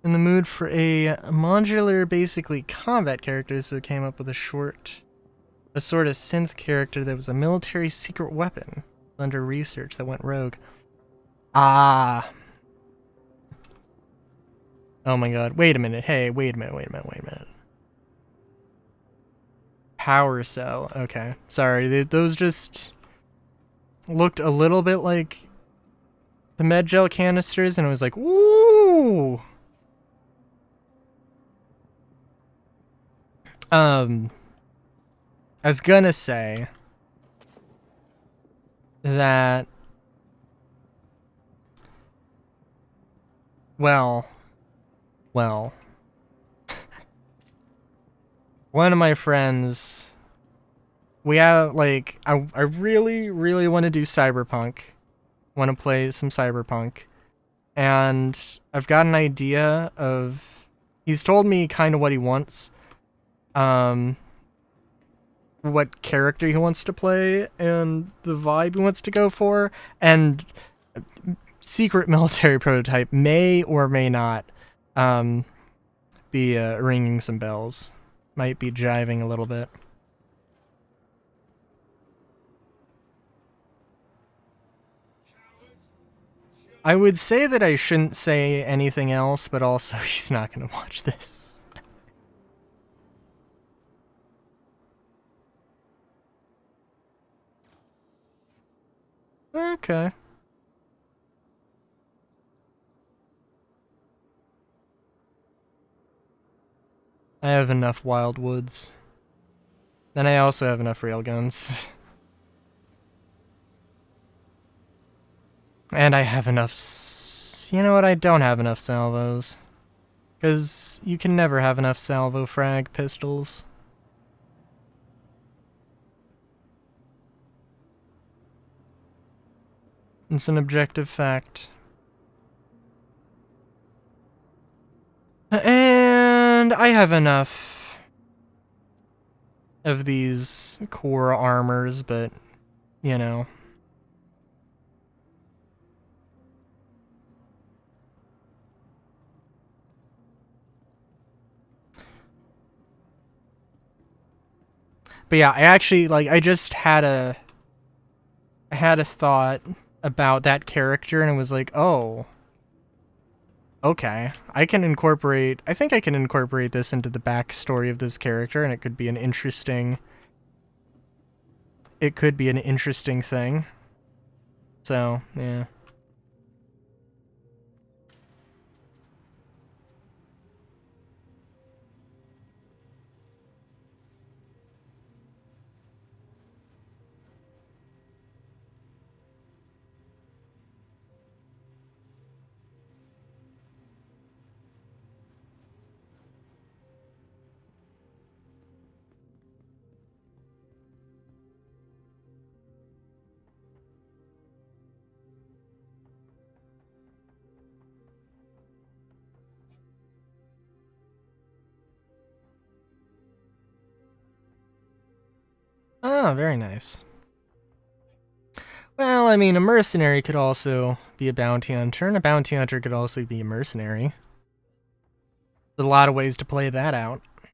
in the mood for a modular, basically combat character, so it came up with a sort of synth character that was a military secret weapon under research that went rogue. Ah. Oh my god. Wait a minute. Hey, wait a minute. Power cell. Okay. Sorry, those just looked a little bit like the med gel canisters, and it was like, ooh. I was gonna say that, well, one of my friends, we have, like, I really, really want to do Cyberpunk. Want to play some Cyberpunk. And I've got an idea of, he's told me kind of what he wants. What character he wants to play and the vibe he wants to go for. And secret military prototype may or may not be ringing some bells. Might be jiving a little bit. I would say that I shouldn't say anything else, but also he's not going to watch this. Okay. I have enough wild woods. Then I also have enough railguns. And I have enough... You know what? I don't have enough salvos. Because you can never have enough salvo frag pistols. It's an objective fact. And I have enough of these core armors, but, you know. But yeah, I actually, like, I just had a thought about that character, and it was like, oh, okay, I think I can incorporate this into the backstory of this character, and it could be an interesting thing. So, yeah. Oh, very nice. Well, I mean, a mercenary could also be a bounty hunter, and a bounty hunter could also be a mercenary. There's a lot of ways to play that out. I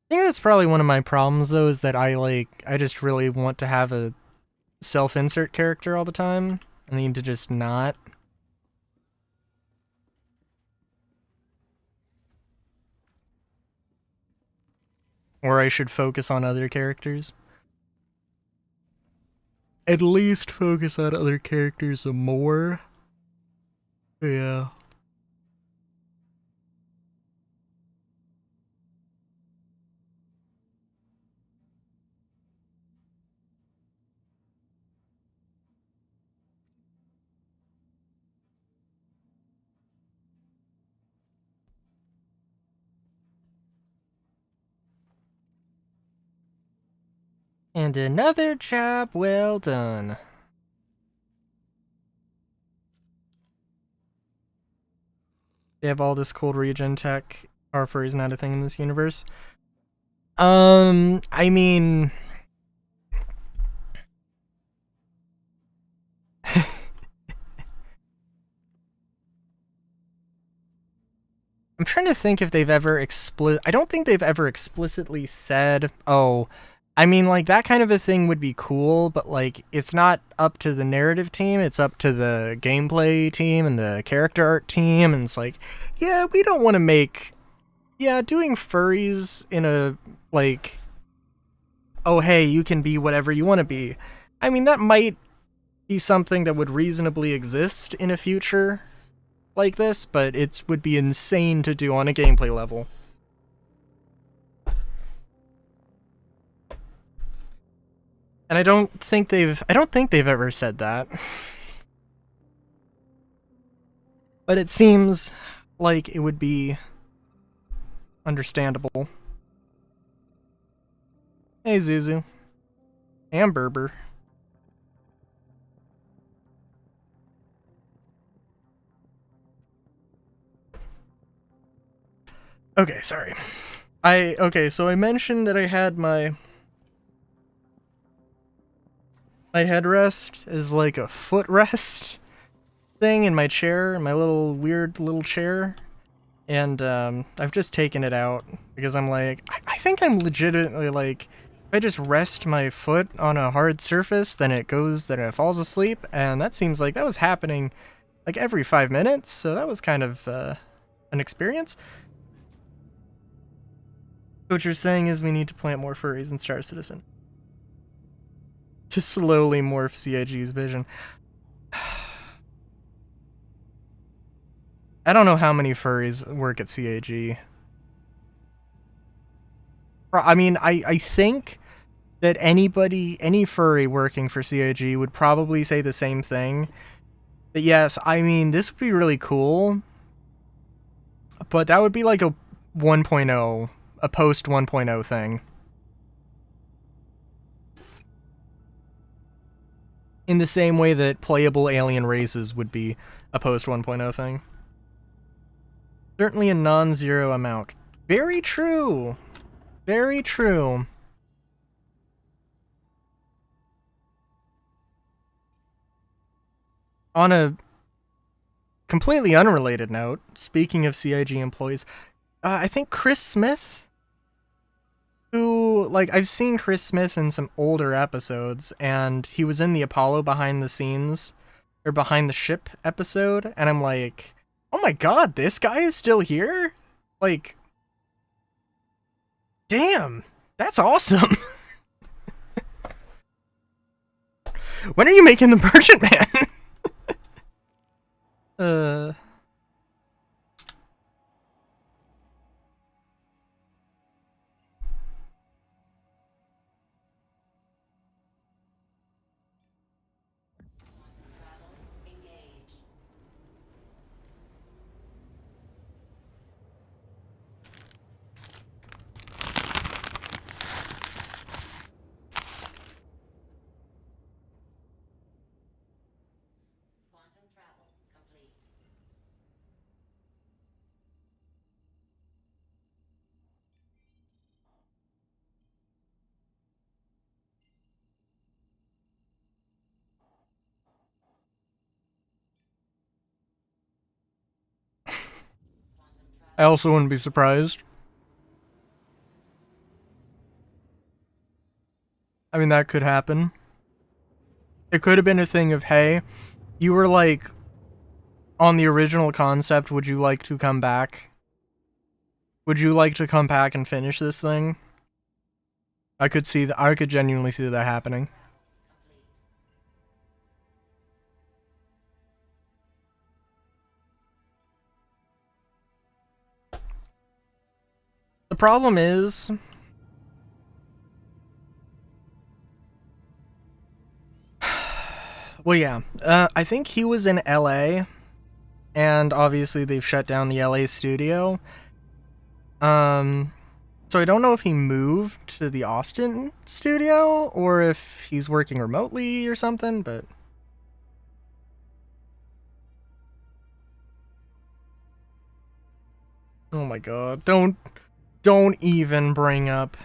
think that's probably one of my problems, though, is that I just really want to have a self-insert character all the time. I need to just not. Or I should focus on other characters. At least focus on other characters more. Yeah. And another job well done. They have all this cold regen tech. Harfur is not a thing in this universe. I mean... I'm trying to think if they've ever I don't think they've ever explicitly said, oh, I mean, like, that kind of a thing would be cool, but, like, it's not up to the narrative team, it's up to the gameplay team and the character art team, and it's like, yeah, we don't want to make... Yeah, doing furries in a, like, oh, hey, you can be whatever you want to be. I mean, that might be something that would reasonably exist in a future like this, but it would be insane to do on a gameplay level. And I don't think they've ever said that. But it seems like it would be understandable. Hey, Zuzu. And Berber. Okay, sorry. So I mentioned that I had my headrest is like a footrest thing in my chair, in my weird little chair. And I've just taken it out because I'm like, I think I'm legitimately like, if I just rest my foot on a hard surface, then it falls asleep, and that seems like that was happening like every 5 minutes, so that was kind of an experience. What you're saying is we need to plant more furries in Star Citizen to slowly morph CIG's vision. I don't know how many furries work at CIG. I mean, I think that any furry working for CIG would probably say the same thing. That yes, I mean, this would be really cool, but that would be like a 1.0, a post 1.0 thing. In the same way that playable alien races would be a post 1.0 thing. Certainly a non-zero amount. Very true. Very true. On a completely unrelated note, speaking of CIG employees, I think Chris Smith, who, like, I've seen Chris Smith in some older episodes, and he was in the Apollo behind the scenes, or behind the ship episode, and I'm like, oh my god, this guy is still here? Like, damn, that's awesome. When are you making the Merchant Man? I also wouldn't be surprised. I mean, that could happen. It could have been a thing of, hey, you were like, on the original concept, would you like to come back? Would you like to come back and finish this thing? I could genuinely see that happening. The problem is, well, yeah, I think he was in LA, and obviously they've shut down the LA studio. So I don't know if he moved to the Austin studio, or if he's working remotely or something, but... Oh my god, don't even bring up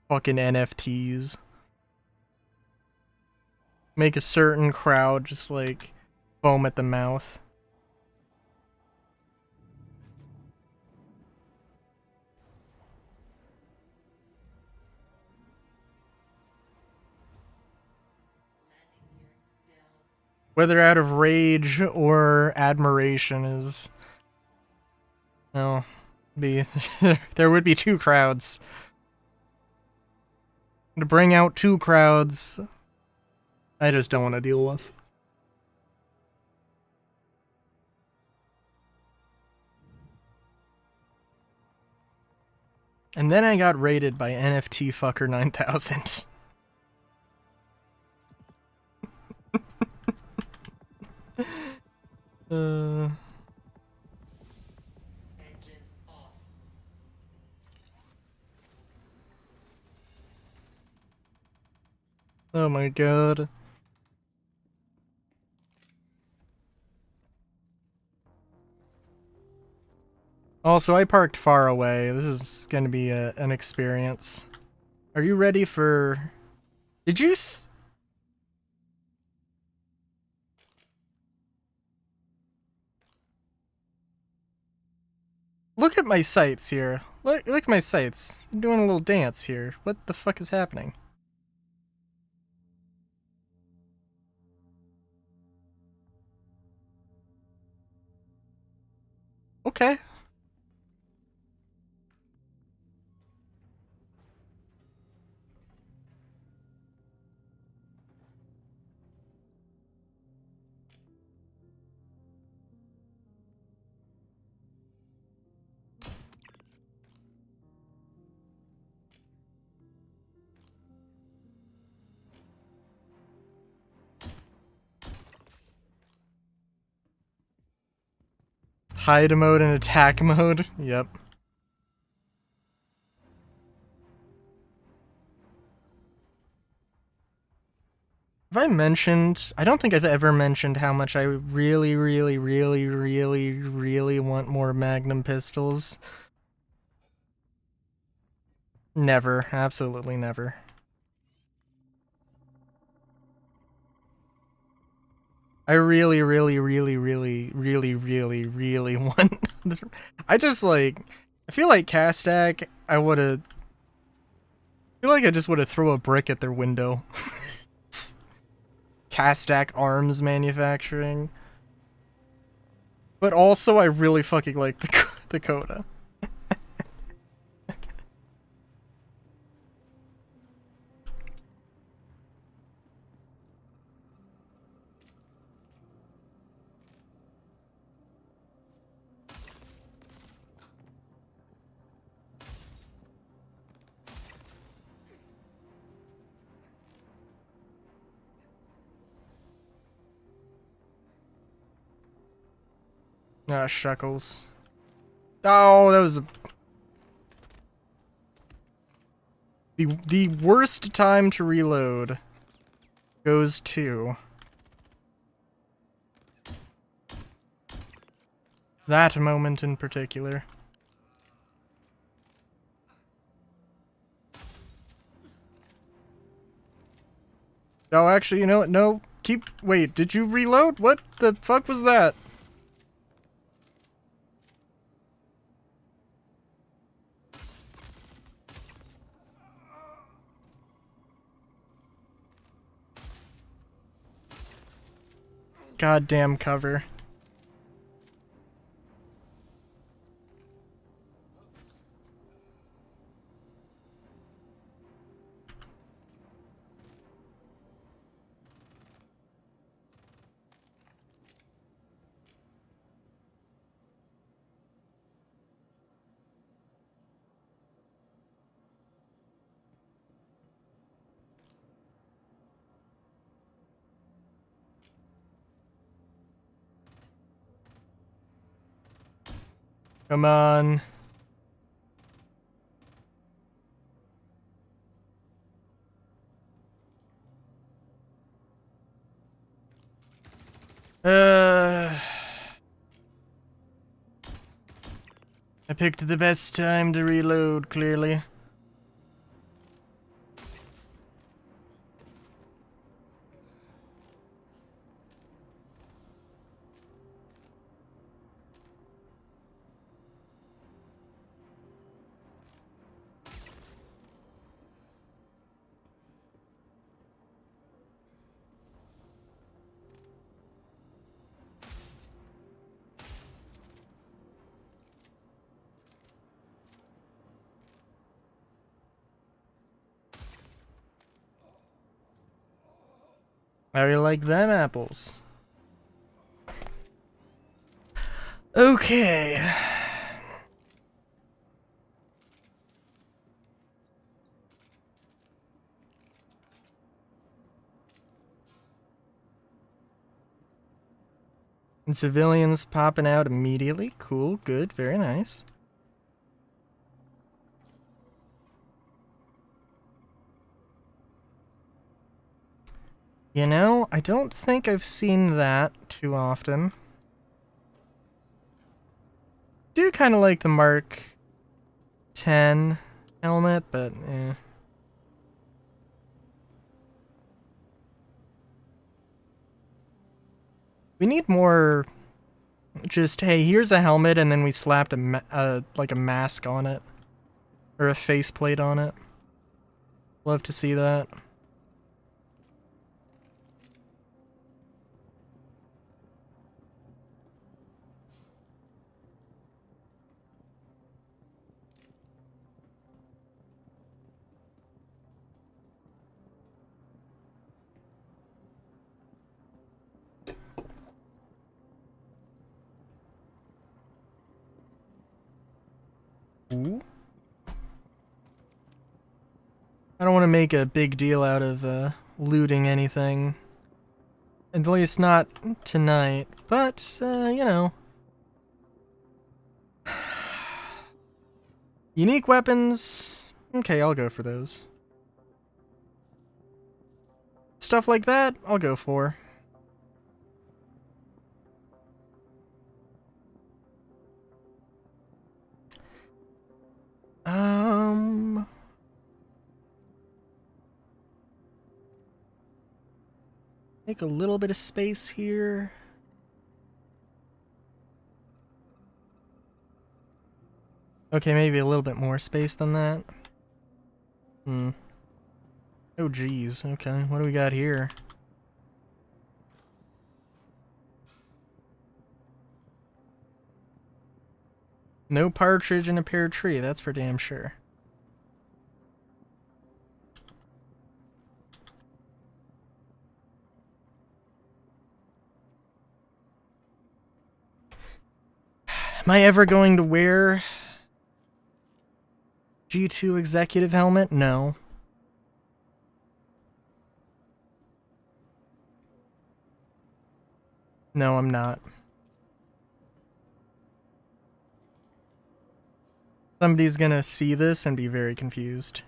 fucking NFTs. Make a certain crowd just like foam at the mouth. whether out of rage or admiration, is, well, be there would be two crowds. To bring out two crowds, I just don't want to deal with. And then I got raided by NFT fucker 9000. Oh my god. Also, I parked far away. This is gonna be an experience. Are you ready for... Did you Look at my sights here. Look at my sights. I'm doing a little dance here. What the fuck is happening? Okay. Hide mode and attack mode. Yep. Have I mentioned... I don't think I've ever mentioned how much I really, really, really, really, really want more Magnum pistols. Never. Absolutely never. I really, really, really, really, really, really, really want... I just, like... I feel like Castak, I would've... I feel like I just would've thrown a brick at their window. Castak Arms Manufacturing. But also, I really fucking like the Coda. Ah, shuckles. Oh, that was a... The worst time to reload goes to... that moment in particular. Oh, actually, you know what? No. Wait, did you reload? What the fuck was that? Goddamn cover. Come on. I picked the best time to reload, clearly. I like them apples. Okay. And civilians popping out immediately. Cool, good, very nice. You know, I don't think I've seen that too often. Do kind of like the Mark 10 helmet, but eh. We need more. Just, hey, here's a helmet, and then we slapped like a mask on it, or a faceplate on it. Love to see that. Ooh. I don't want to make a big deal out of looting anything. At least not tonight, but, you know. Unique weapons. Okay, I'll go for those. Stuff like that, I'll go for. Make a little bit of space here. Okay, maybe a little bit more space than that. Oh geez, okay, what do we got here? No partridge in a pear tree, that's for damn sure. Am I ever going to wear G2 executive helmet? No. No, I'm not. Somebody's gonna see this and be very confused.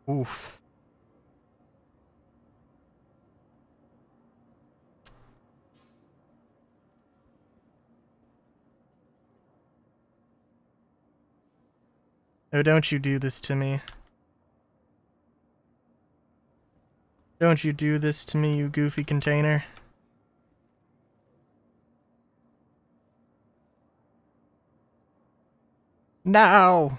Oof. Oh, don't you do this to me. Don't you do this to me, you goofy container. No!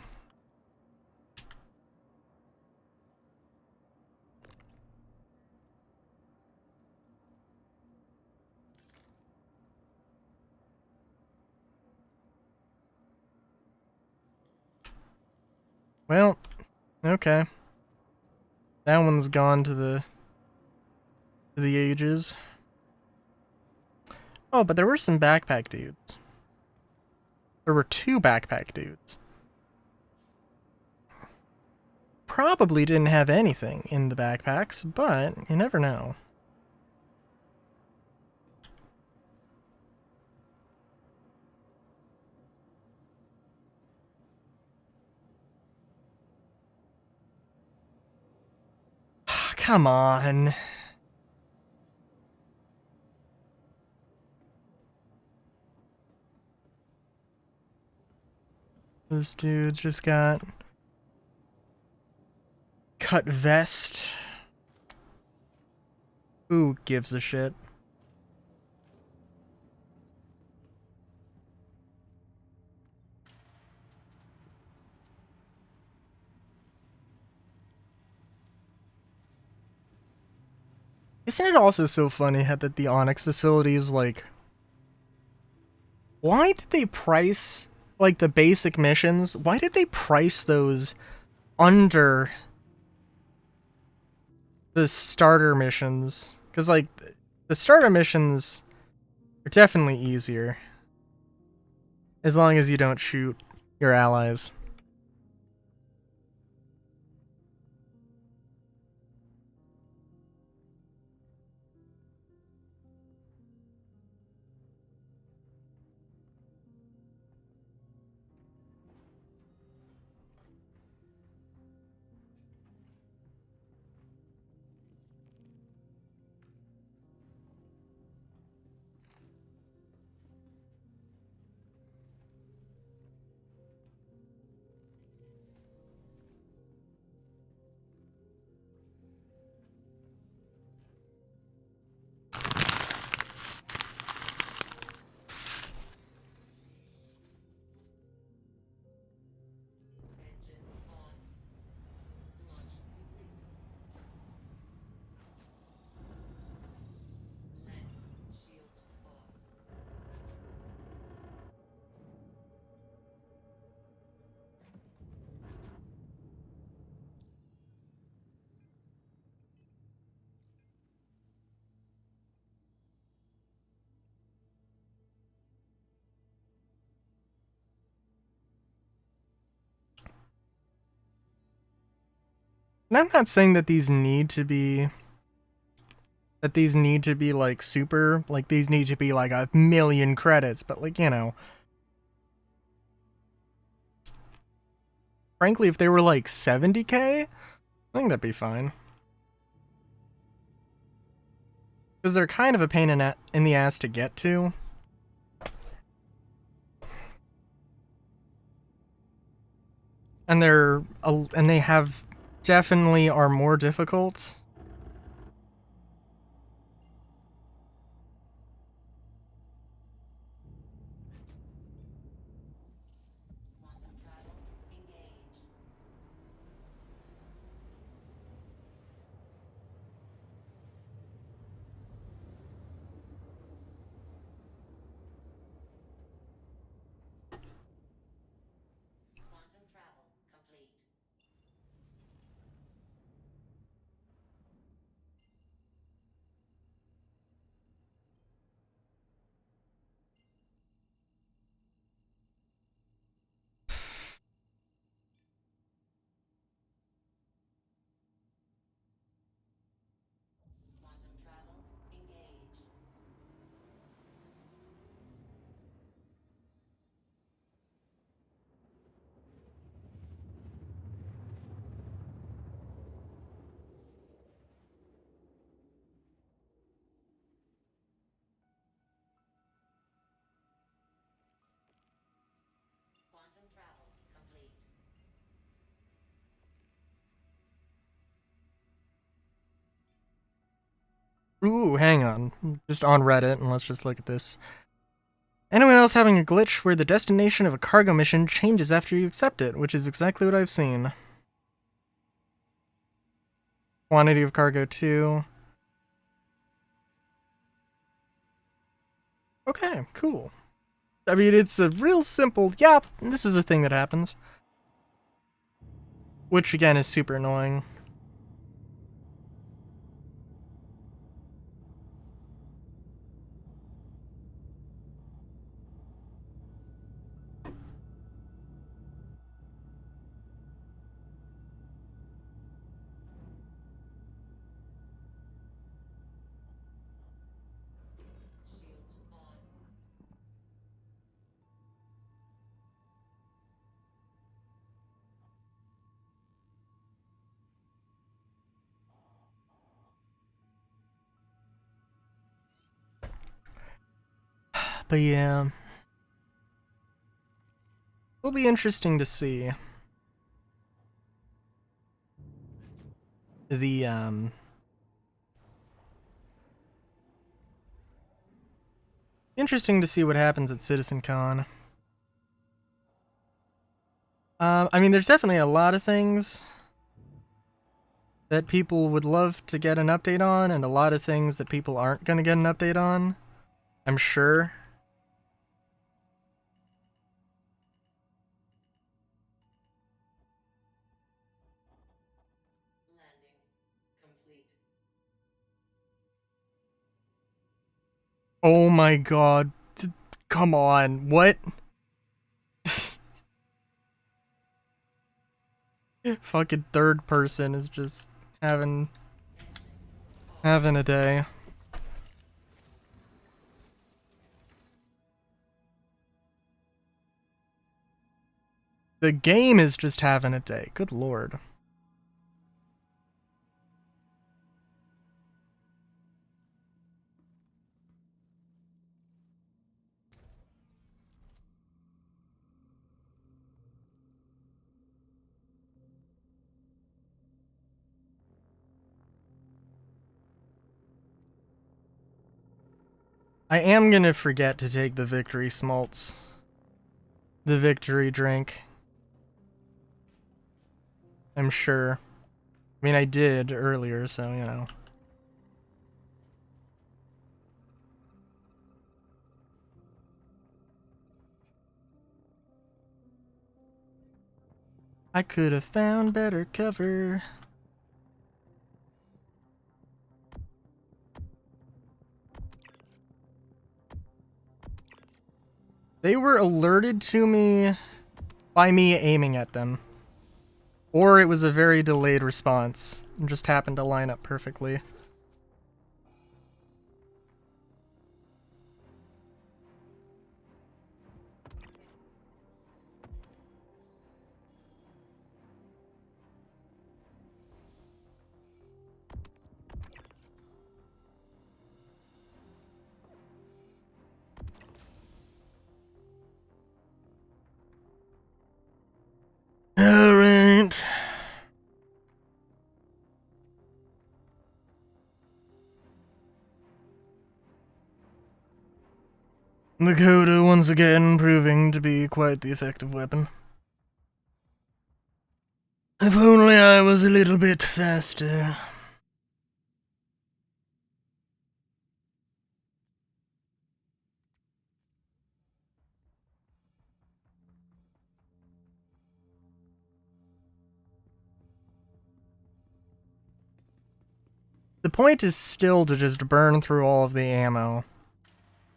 Well, okay. That one's gone to the ages. Oh, but there were some backpack dudes. There were 2 backpack dudes. Probably didn't have anything in the backpacks, but you never know. Come on. This dude's just got cut vest. Who gives a shit? Isn't it also so funny that the Onyx facility is like Why did they price, like, the basic missions? Why did they price those under the starter missions? Because, like, the starter missions are definitely easier. As long as you don't shoot your allies. And I'm not saying that these need to be... like, super... Like, these need to be, like, 1,000,000 credits, but, like, you know... Frankly, if they were, like, 70k, I think that'd be fine. Because they're kind of a pain in the ass to get to. And they have... definitely are more difficult. Ooh, hang on. Just on Reddit, and let's just look at this. Anyone else having a glitch where the destination of a cargo mission changes after you accept it, which is exactly what I've seen. Quantity of cargo 2. Okay, cool. I mean, it's a real simple, yeah, this is a thing that happens. Which, again, is super annoying. But yeah. It'll be interesting to see. The, interesting to see what happens at CitizenCon. I mean, there's definitely a lot of things that people would love to get an update on, and a lot of things that people aren't going to get an update on. I'm sure. Oh my god. Come on. What? Fucking third person is just having a day. The game is just having a day. Good lord. I am gonna forget to take the victory smalts. The victory drink. I'm sure. I mean, I did earlier, so, you know. I could have found better cover. They were alerted to me by me aiming at them. Or it was a very delayed response and just happened to line up perfectly. Alright. The Coda once again proving to be quite the effective weapon. If only I was a little bit faster. The point is still to just burn through all of the ammo. I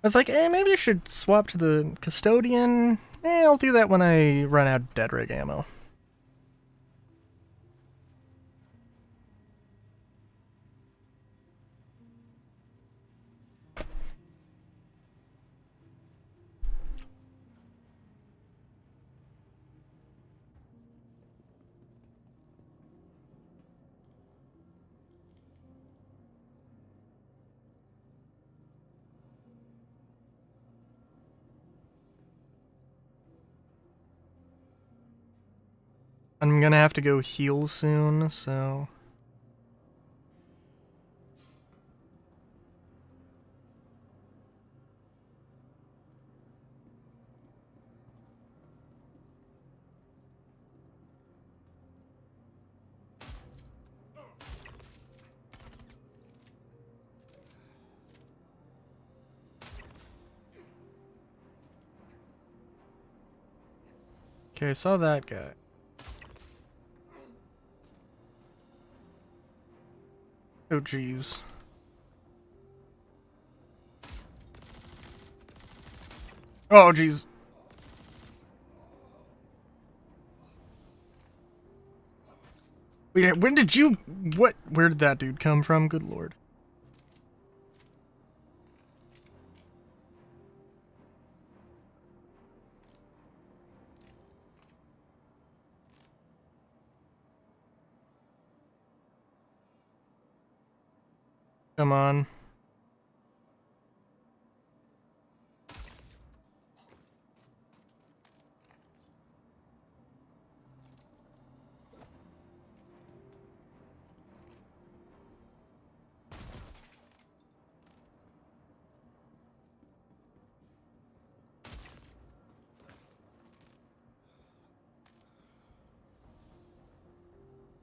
was like, maybe I should swap to the Custodian. I'll do that when I run out of dead rig ammo. I'm gonna have to go heal soon, so... Okay, I saw that guy. Oh, jeez. Oh, jeez. Wait, when did you... What? Where did that dude come from? Good lord. Come on.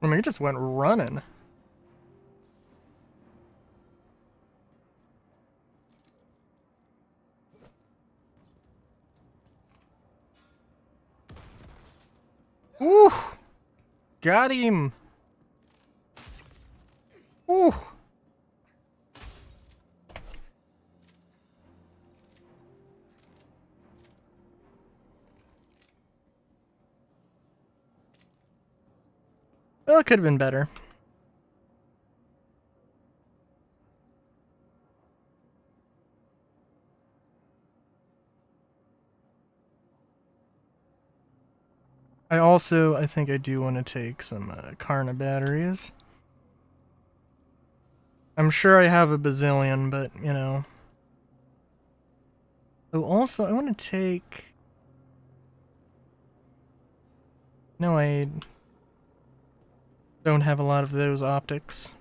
I mean, he just went running. Ooh! Got him! Ooh! Well, it could have been better. I think I do want to take some Karna batteries. I'm sure I have a bazillion, but, you know. Oh, also, I want to take... No, I don't have a lot of those optics.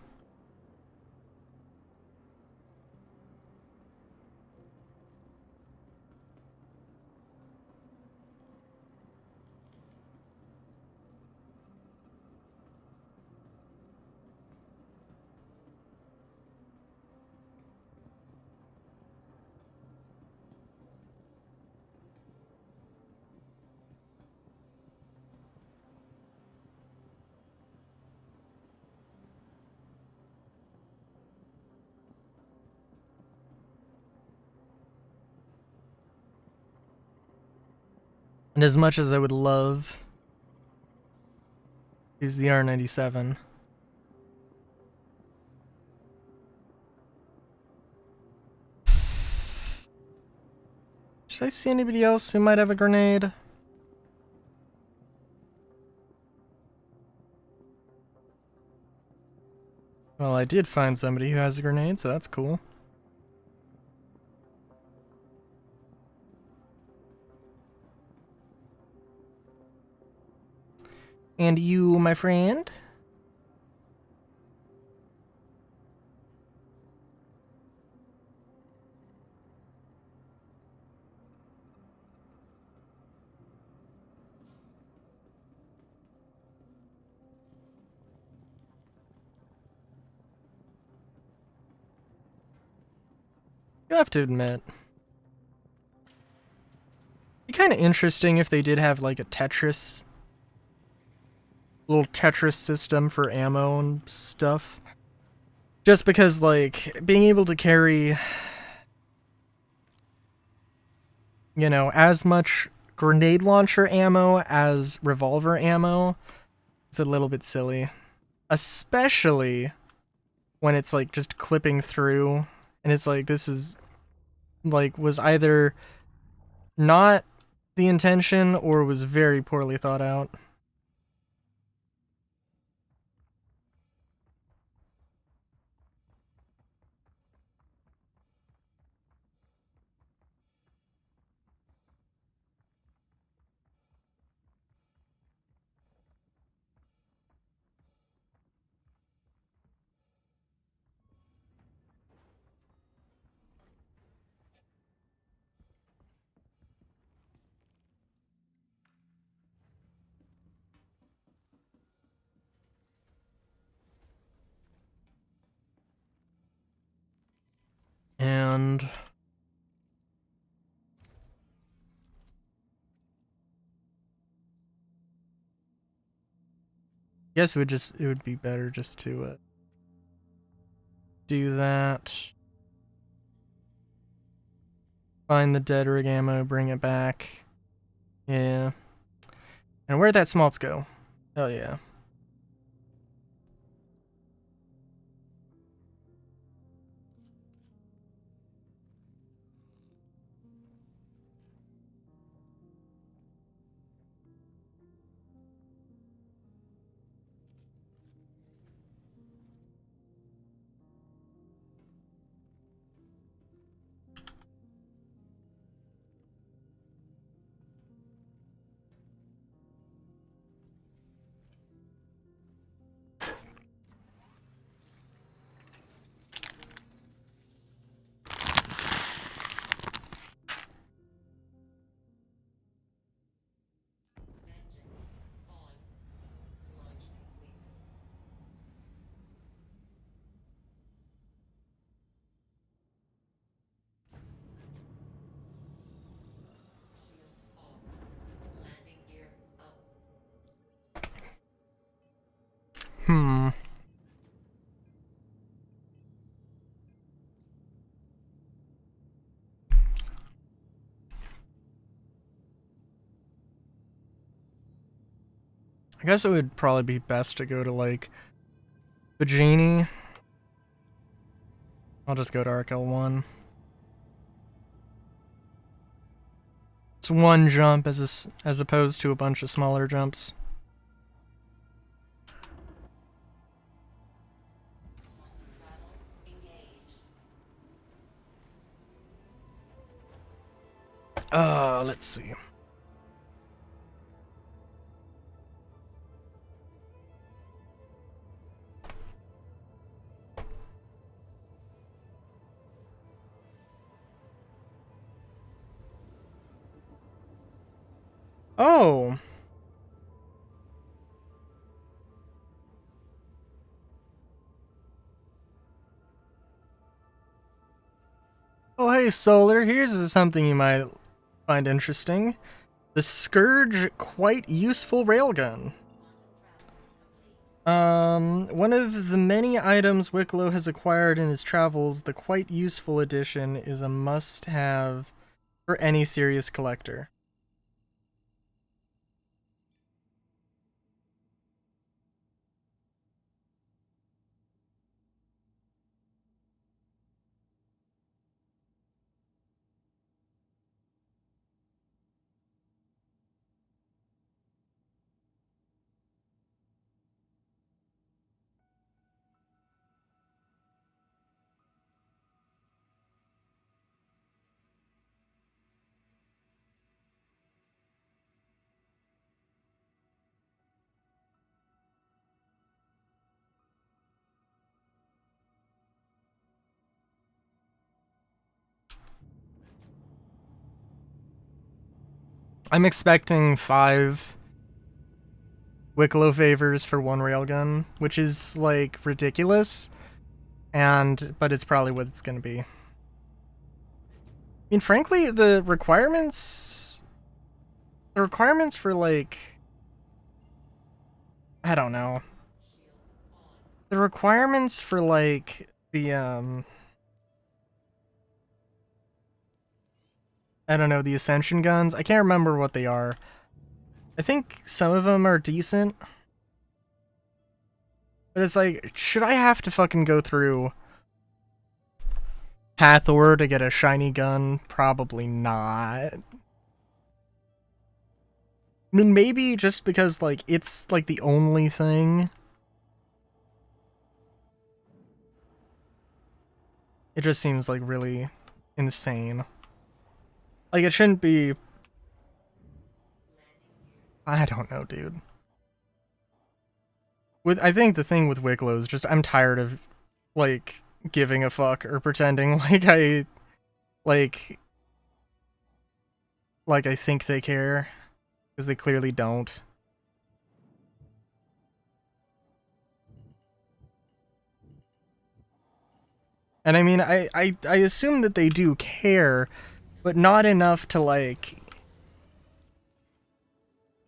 And as much as I would love to use the R97, did I see anybody else who might have a grenade? Well, I did find somebody who has a grenade, so that's cool. And you, my friend? You have to admit. It'd be kind of interesting if they did have like a Tetris. Little Tetris system for ammo and stuff. Just because, like, being able to carry, you know, as much grenade launcher ammo as revolver ammo is a little bit silly. Especially when it's, like, just clipping through. And it's like, this is, like, was either not the intention or was very poorly thought out. And I guess it would be better just to do that. Find the dead rig ammo, bring it back. Yeah. And where'd that smaltz go? Hell yeah. Hmm. I guess it would probably be best to go to, like, the Genie. I'll just go to Arc L1. It's one jump as opposed to a bunch of smaller jumps. Let's see. Oh. Oh, hey, Solar. Here's something you might find interesting. The Scourge Quite Useful Railgun. One of the many items Wicklow has acquired in his travels, the Quite Useful edition is a must-have for any serious collector. I'm expecting 5 Wicklow favors for 1 railgun, which is, like, ridiculous. But it's probably what it's gonna be. I mean, frankly, the requirements for, like, I don't know. The requirements for, like, the, I don't know, the Ascension guns, I can't remember what they are. I think some of them are decent. But it's like, should I have to fucking go through Hathor to get a shiny gun? Probably not. I mean, maybe just because, like, it's, like, the only thing. It just seems, like, really insane. Like, it shouldn't be... I don't know, dude. I think the thing with Wicklow is just I'm tired of, like, giving a fuck or pretending like I think they care, because they clearly don't. And I mean, I assume that they do care, but not enough to, like,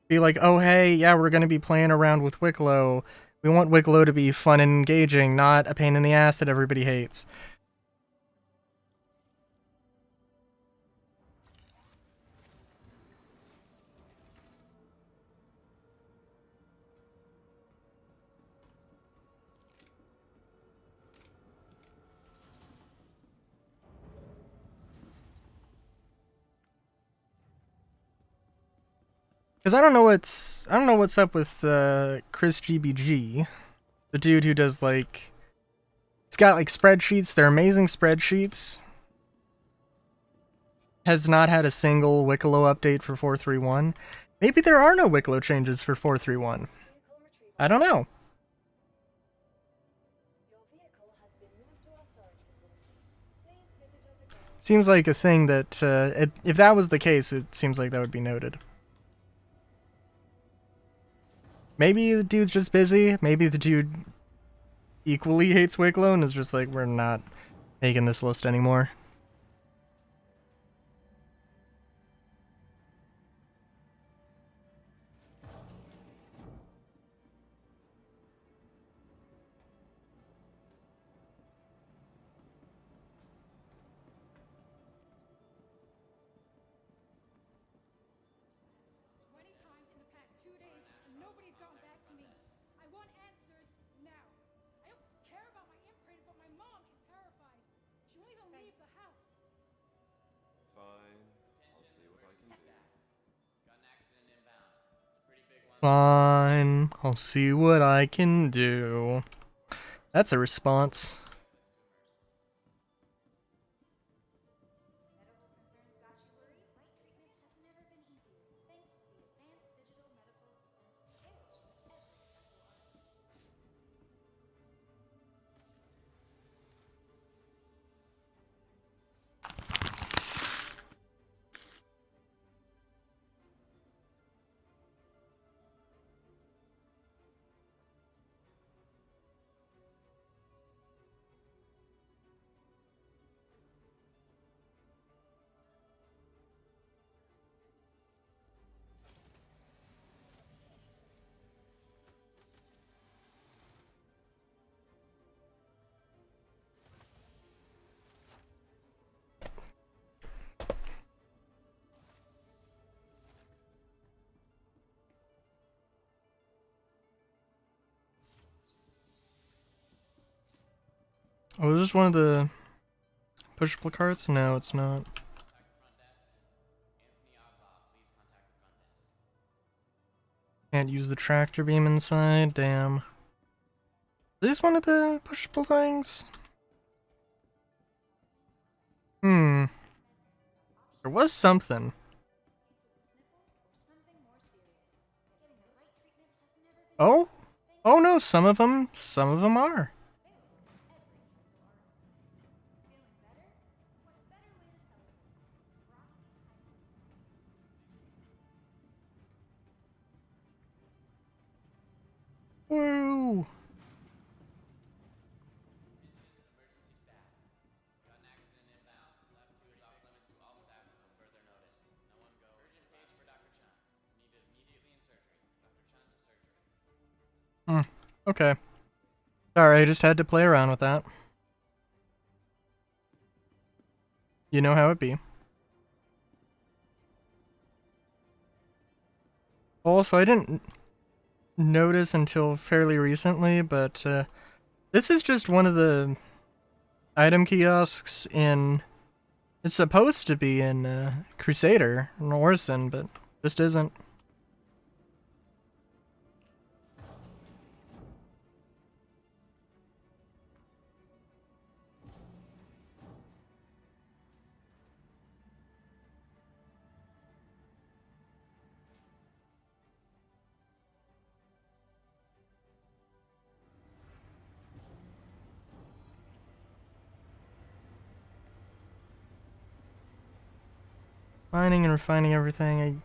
be like, oh hey, yeah, we're gonna be playing around with Wicklow. We want Wicklow to be fun and engaging, not a pain in the ass that everybody hates. Because I don't know what's up with Chris GBG, the dude who does, like, he's got, like, spreadsheets. They're amazing spreadsheets. Has not had a single Wicklow update for 4.3.1. Maybe there are no Wicklow changes for 4.3.1. I don't know. Seems like a thing that, if that was the case, it seems like that would be noted. Maybe the dude's just busy. Maybe the dude equally hates Wicklow and is just like, we're not making this list anymore. Fine, I'll see what I can do. That's a response. Oh, is this one of the pushable carts? No, it's not. Can't use the tractor beam inside, damn. Is this one of the pushable things? There was something. Oh? Oh no, some of them are. Woo! Okay. Sorry, I just had to play around with that. You know how it be. Also, I didn't notice until fairly recently, but this is just one of the item kiosks in... It's supposed to be in Crusader, in Orison, but just isn't. Mining and refining everything,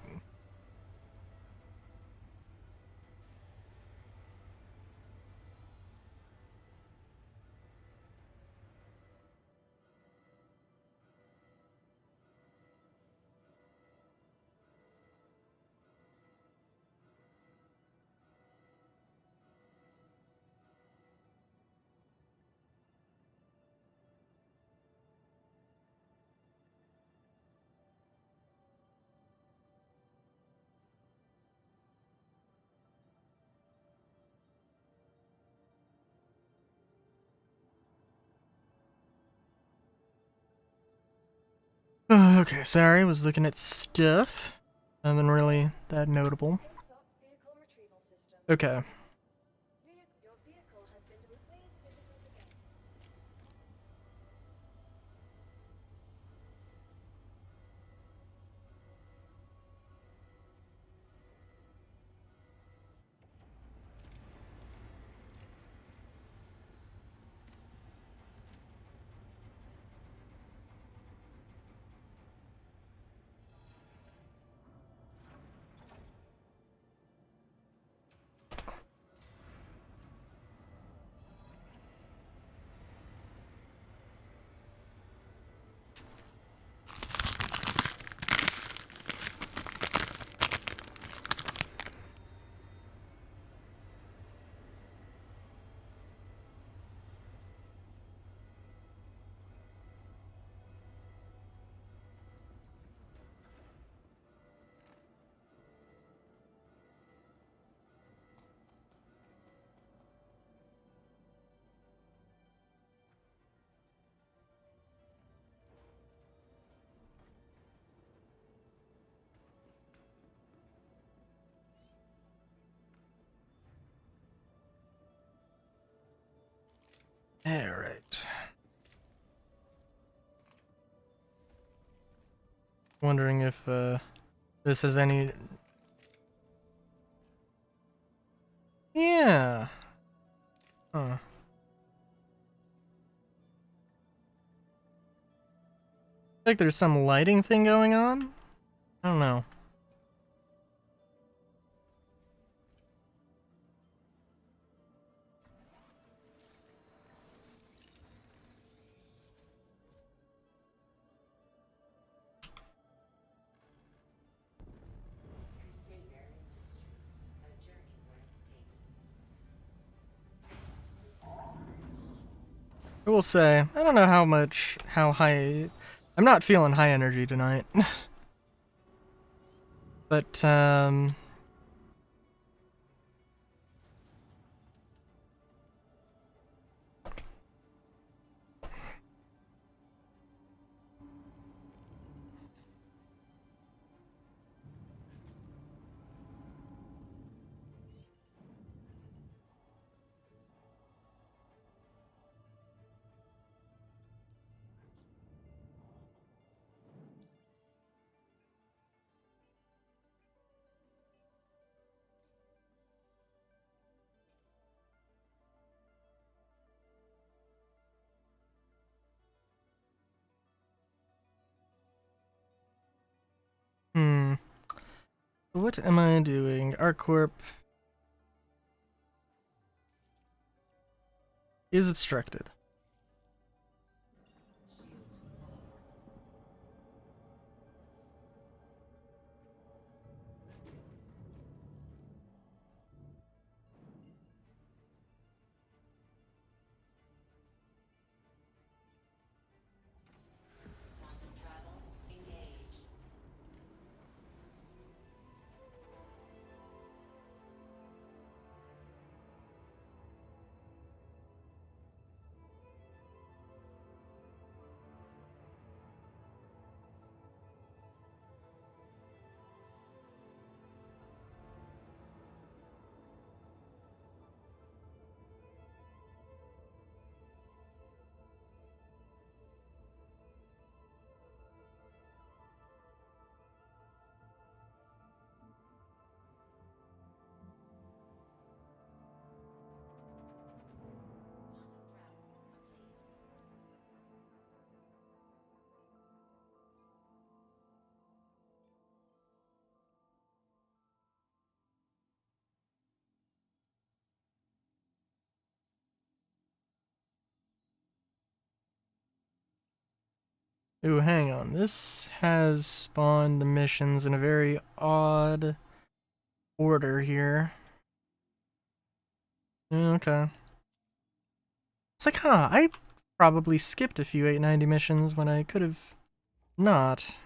okay, sorry, was looking at stuff. Nothing really that notable. Exop vehicle retrieval system. Okay. Your vehicle has been delivered. Please visit us again. Alright. Wondering if this has any... Yeah. Huh. Like there's some lighting thing going on? I don't know. I will say, I don't know how high... I'm not feeling high energy tonight. But, what am I doing? ArcCorp is obstructed. Ooh, hang on. This has spawned the missions in a very odd order here. Okay. It's like, huh, I probably skipped a few 890 missions when I could have not.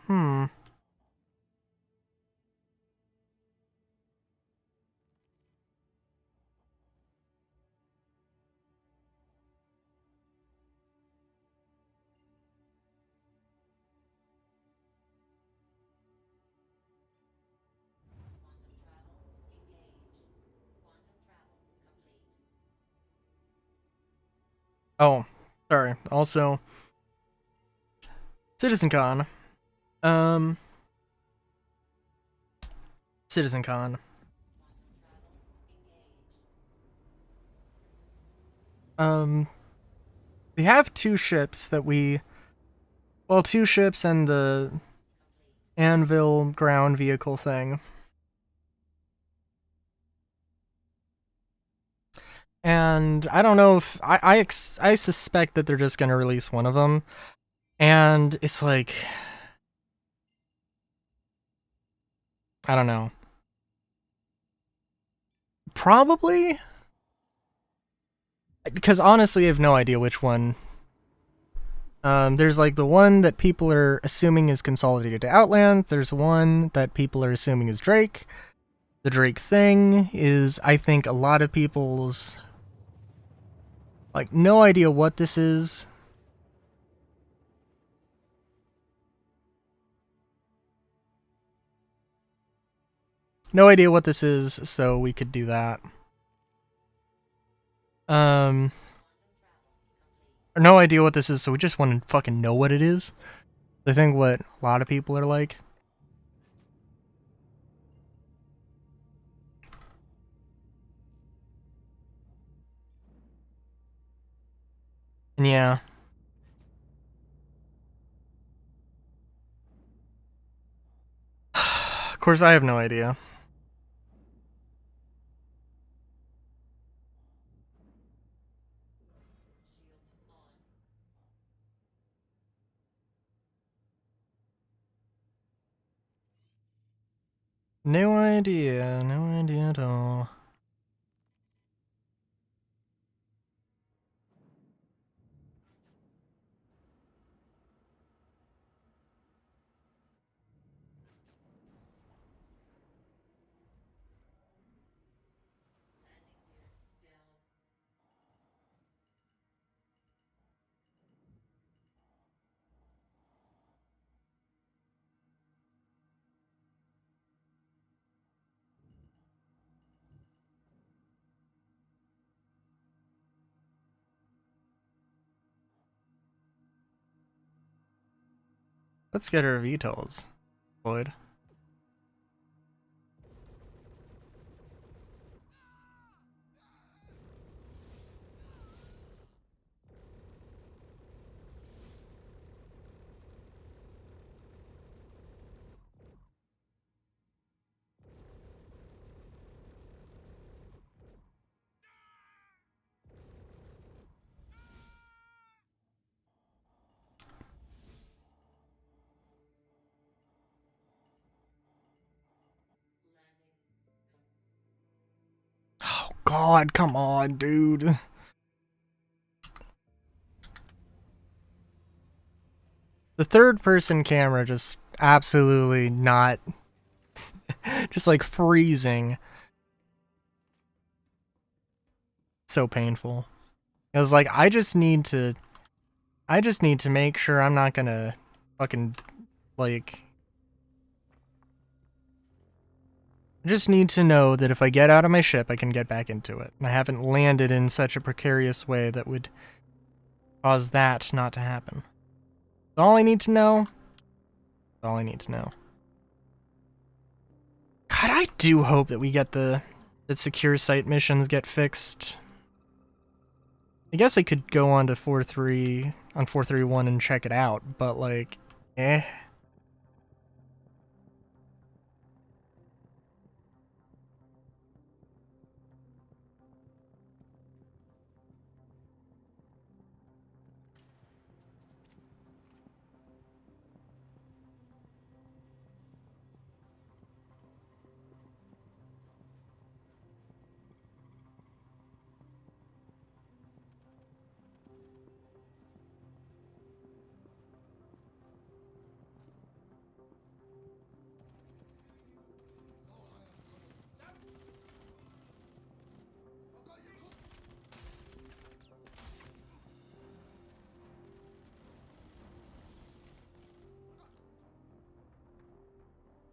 Oh, sorry. Also, CitizenCon. CitizenCon. We have two ships that well, two ships and the Anvil ground vehicle thing. And I don't know if I suspect that they're just gonna release one of them, and it's like, I don't know. Probably, because honestly, I have no idea which one. There's like the one that people are assuming is consolidated to Outland. There's one that people are assuming is Drake. The Drake thing is, I think, a lot of people's, like, no idea what this is. No idea what this is, so we could do that. no idea what this is, so we just want to fucking know what it is. I think what a lot of people are like. And yeah. Of course, I have no idea. No idea at all. Let's get our VTOLs, Floyd. Oh god, come on, dude. The third person camera just absolutely not just like freezing. So painful. It was like I just need to make sure I'm not gonna fucking like I just need to know that if I get out of my ship I can get back into it. And I haven't landed in such a precarious way that would cause that not to happen. That's all I need to know. That's all I need to know. God, I do hope that we get that secure site missions get fixed. I guess I could go on to 431 and check it out, but like, eh.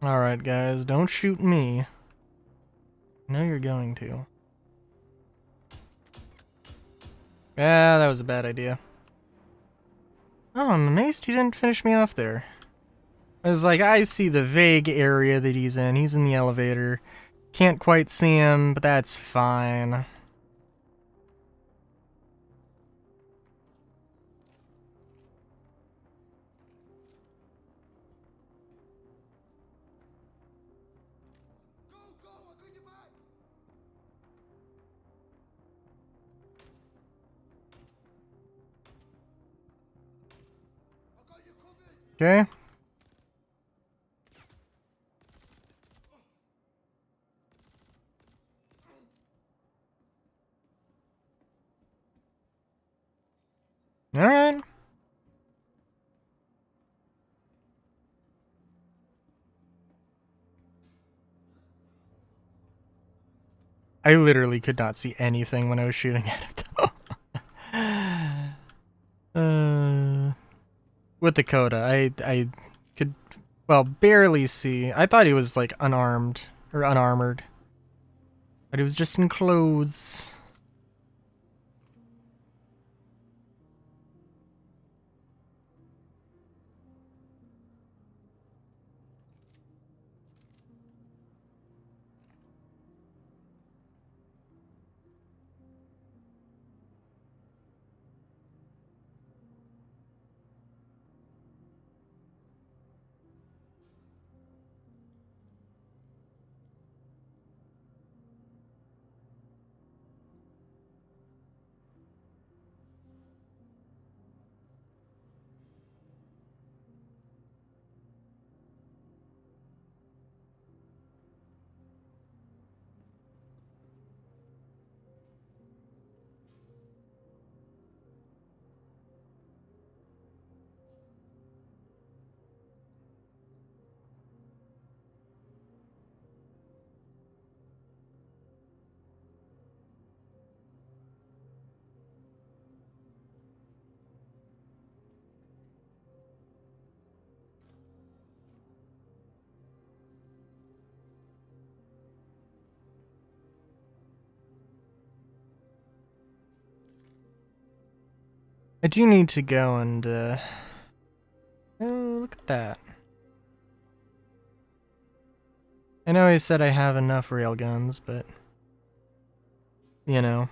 Alright, guys, don't shoot me. I know you're going to. Yeah, that was a bad idea. Oh, I'm amazed he didn't finish me off there. I was like, I see the vague area that he's in. He's in the elevator. Can't quite see him, but that's fine. Okay. Alright. I literally could not see anything when I was shooting at it, though. With the Coda, I could, well, barely see. I thought he was, like, unarmed, or unarmored. But he was just in clothes. I do need to go and, oh, look at that. I know I said I have enough railguns, but, you know.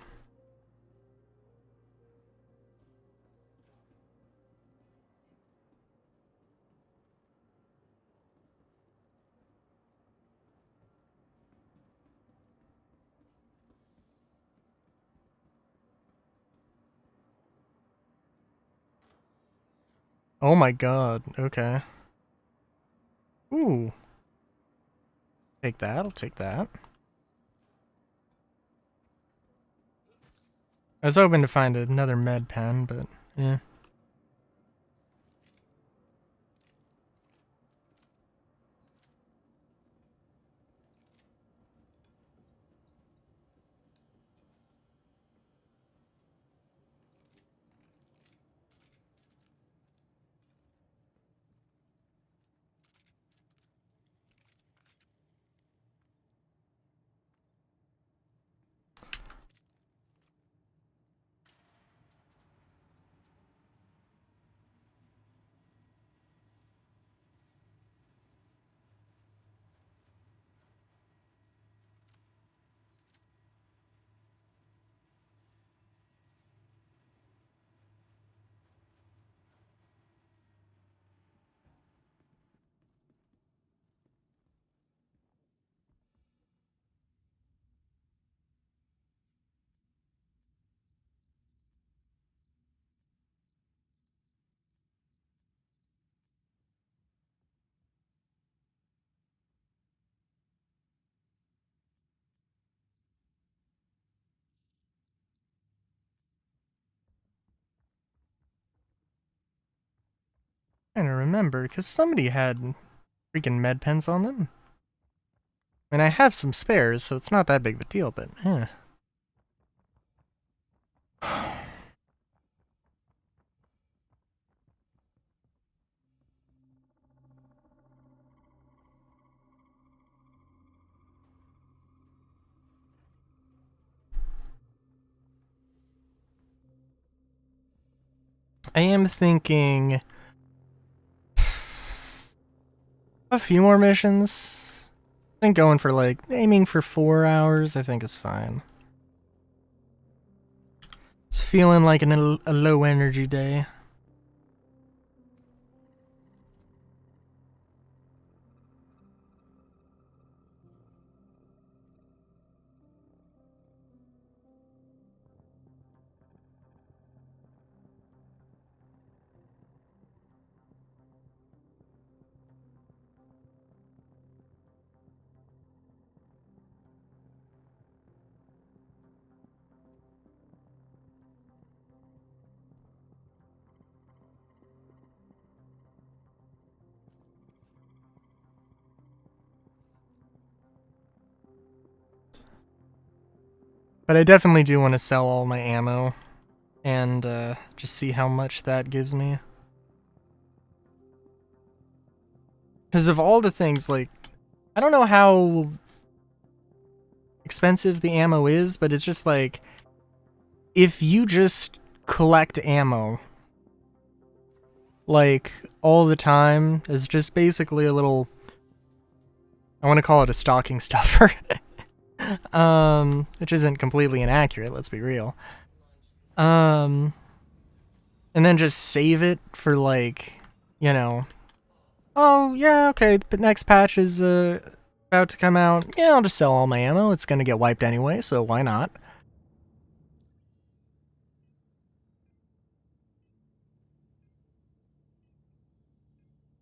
Oh my god, okay. Ooh. Take that, I'll take that. I was hoping to find another med pen, but, yeah. Trying to remember, because somebody had freaking med pens on them. I mean, I have some spares, so it's not that big of a deal, but, eh. I am thinking a few more missions. I think going for, like, aiming for 4 hours, I think is fine. It's feeling like a low energy day. But I definitely do want to sell all my ammo and just see how much that gives me. Because of all the things, like, I don't know how expensive the ammo is, but it's just like, if you just collect ammo, like, all the time, is just basically a little, I want to call it a stocking stuffer. Which isn't completely inaccurate, let's be real. And then just save it for, like, you know, oh, yeah, okay, the next patch is, about to come out. Yeah, I'll just sell all my ammo. It's gonna get wiped anyway, so why not?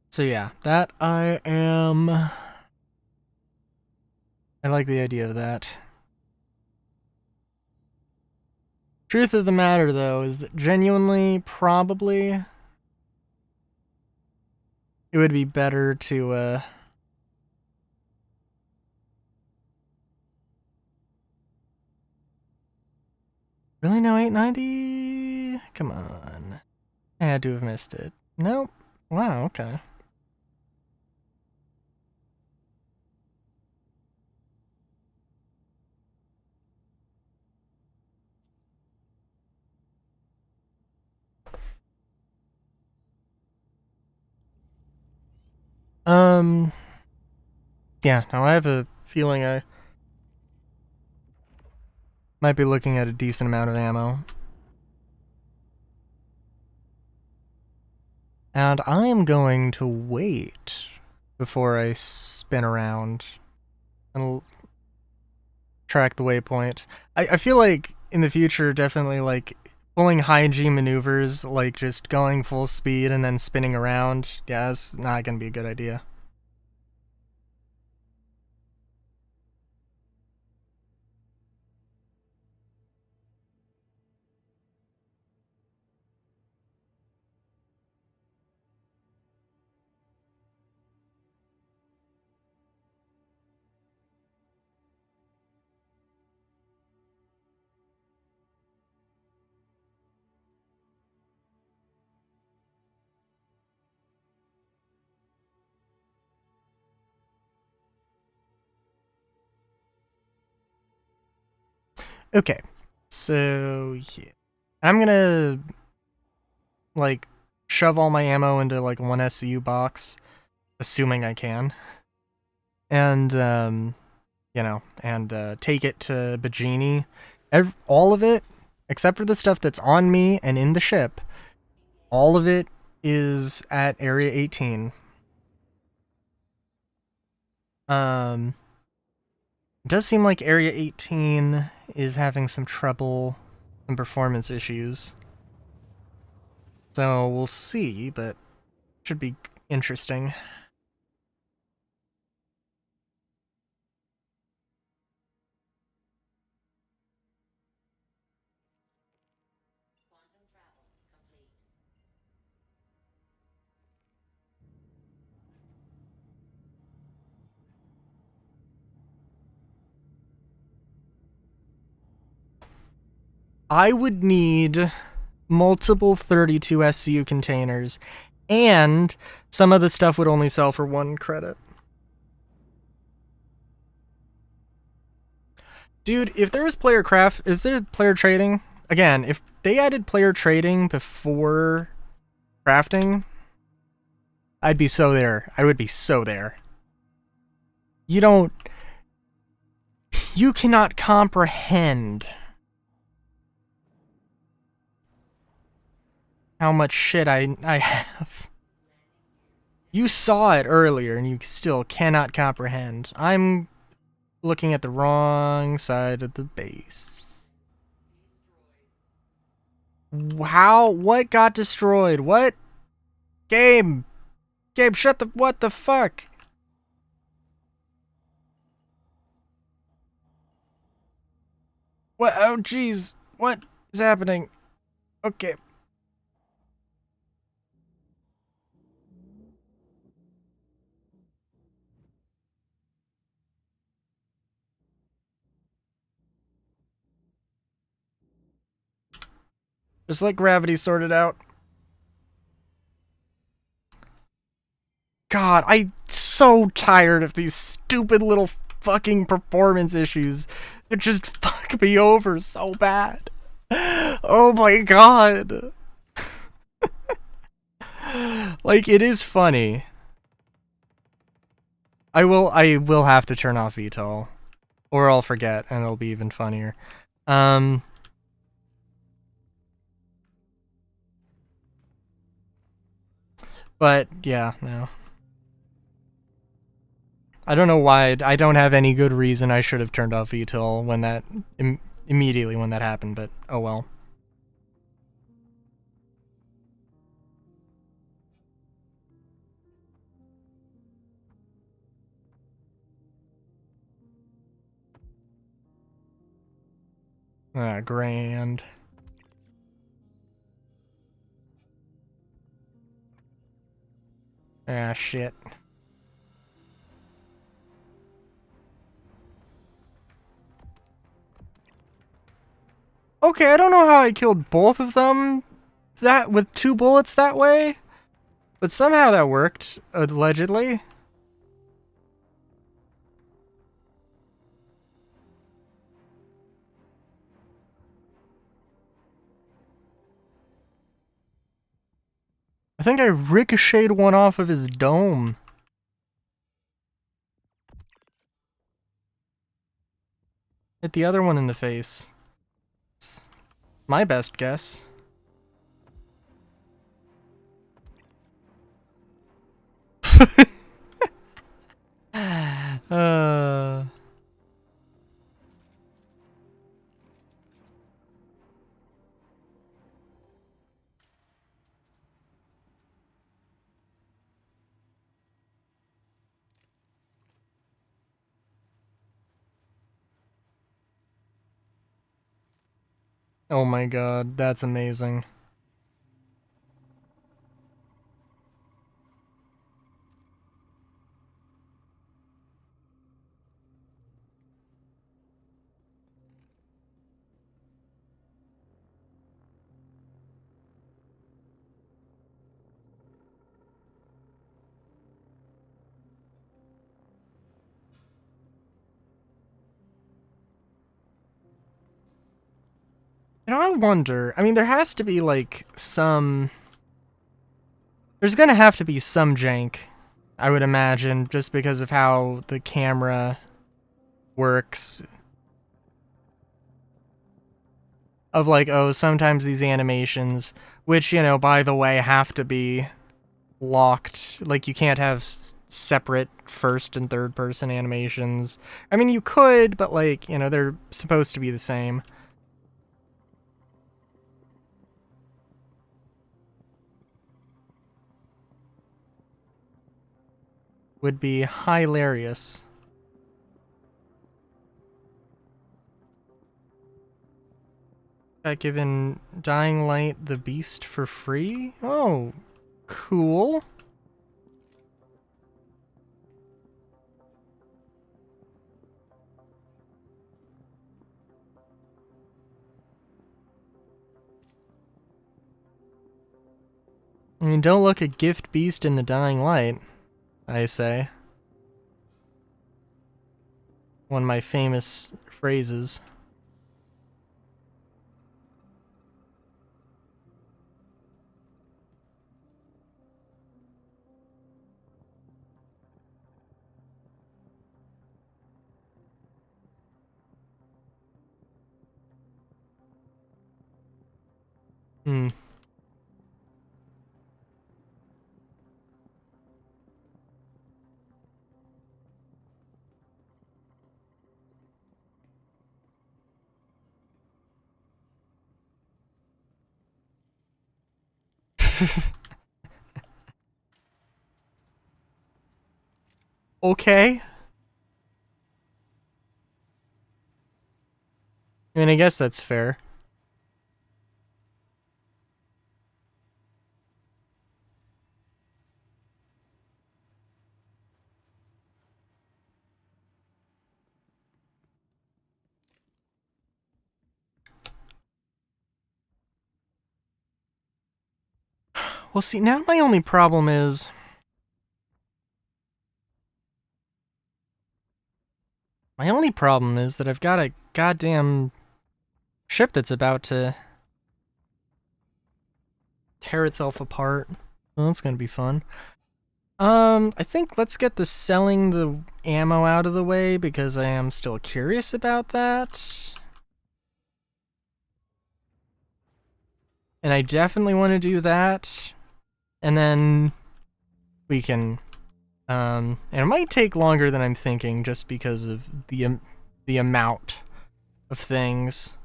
So yeah, that I like the idea of that. Truth of the matter, though, is that genuinely, probably, it would be better to, really, no 890? Come on. I had to have missed it. Nope. Wow, okay. Yeah, now I have a feeling I might be looking at a decent amount of ammo. And I am going to wait before I spin around and track the waypoint. I feel like in the future, definitely like pulling high G maneuvers, like just going full speed and then spinning around, yeah, that's not going to be a good idea. Okay, so yeah. I'm gonna like shove all my ammo into like one SCU box, assuming I can, and take it to Bajini. All of it, except for the stuff that's on me and in the ship, all of it is at Area 18. It does seem like Area 18 is having some trouble and performance issues. So we'll see, but should be interesting. I would need multiple 32 SCU containers, and some of the stuff would only sell for 1 credit. Dude, if there was is there player trading? Again, if they added player trading before crafting, I'd be so there. I would be so there. You cannot comprehend how much shit I have. You saw it earlier and you still cannot comprehend. I'm looking at the wrong side of the base. How? What got destroyed? What? Game, shut the. What the fuck? What? Oh, jeez. What is happening? Okay. Just let gravity sort it out. God, I'm so tired of these stupid little fucking performance issues. It just fuck me over so bad. Oh my god. Like, it is funny. I will have to turn off VTOL. Or I'll forget and it'll be even funnier. But yeah, no. I don't know why. I don't have any good reason I should have turned off VTOL when that immediately when that happened, but oh well. Ah, grand. Ah, shit. Okay, I don't know how I killed both of them that with 2 bullets that way, but somehow that worked, allegedly. I think I ricocheted one off of his dome. Hit the other one in the face. It's my best guess. uh... Oh my god, that's amazing. You know, I wonder, I mean, there has to be, like, there's gonna have to be some jank, I would imagine, just because of how the camera works. Of, like, oh, sometimes these animations, which, you know, by the way, have to be locked. Like, you can't have separate first and third person animations. I mean, you could, but, like, you know, they're supposed to be the same. Would be hilarious. Got given Dying Light the Beast for free? Oh, cool. I mean, don't look a gift beast in the Dying Light, I say. One of my famous phrases. Hmm. Okay. I mean, I guess that's fair. Well, see, now my only problem is... My only problem is that I've got a goddamn ship that's about to tear itself apart. Well, that's gonna be fun. I think let's get the selling the ammo out of the way because I am still curious about that. And I definitely want to do that. And then we can and it might take longer than I'm thinking just because of the amount of things.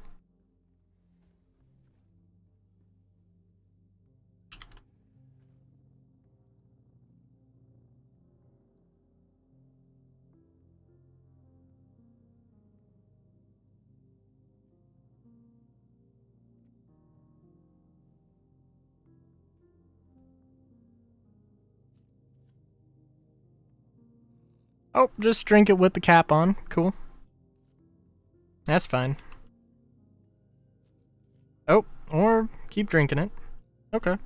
Oh, just drink it with the cap on. Cool. That's fine. Oh, or keep drinking it. Okay.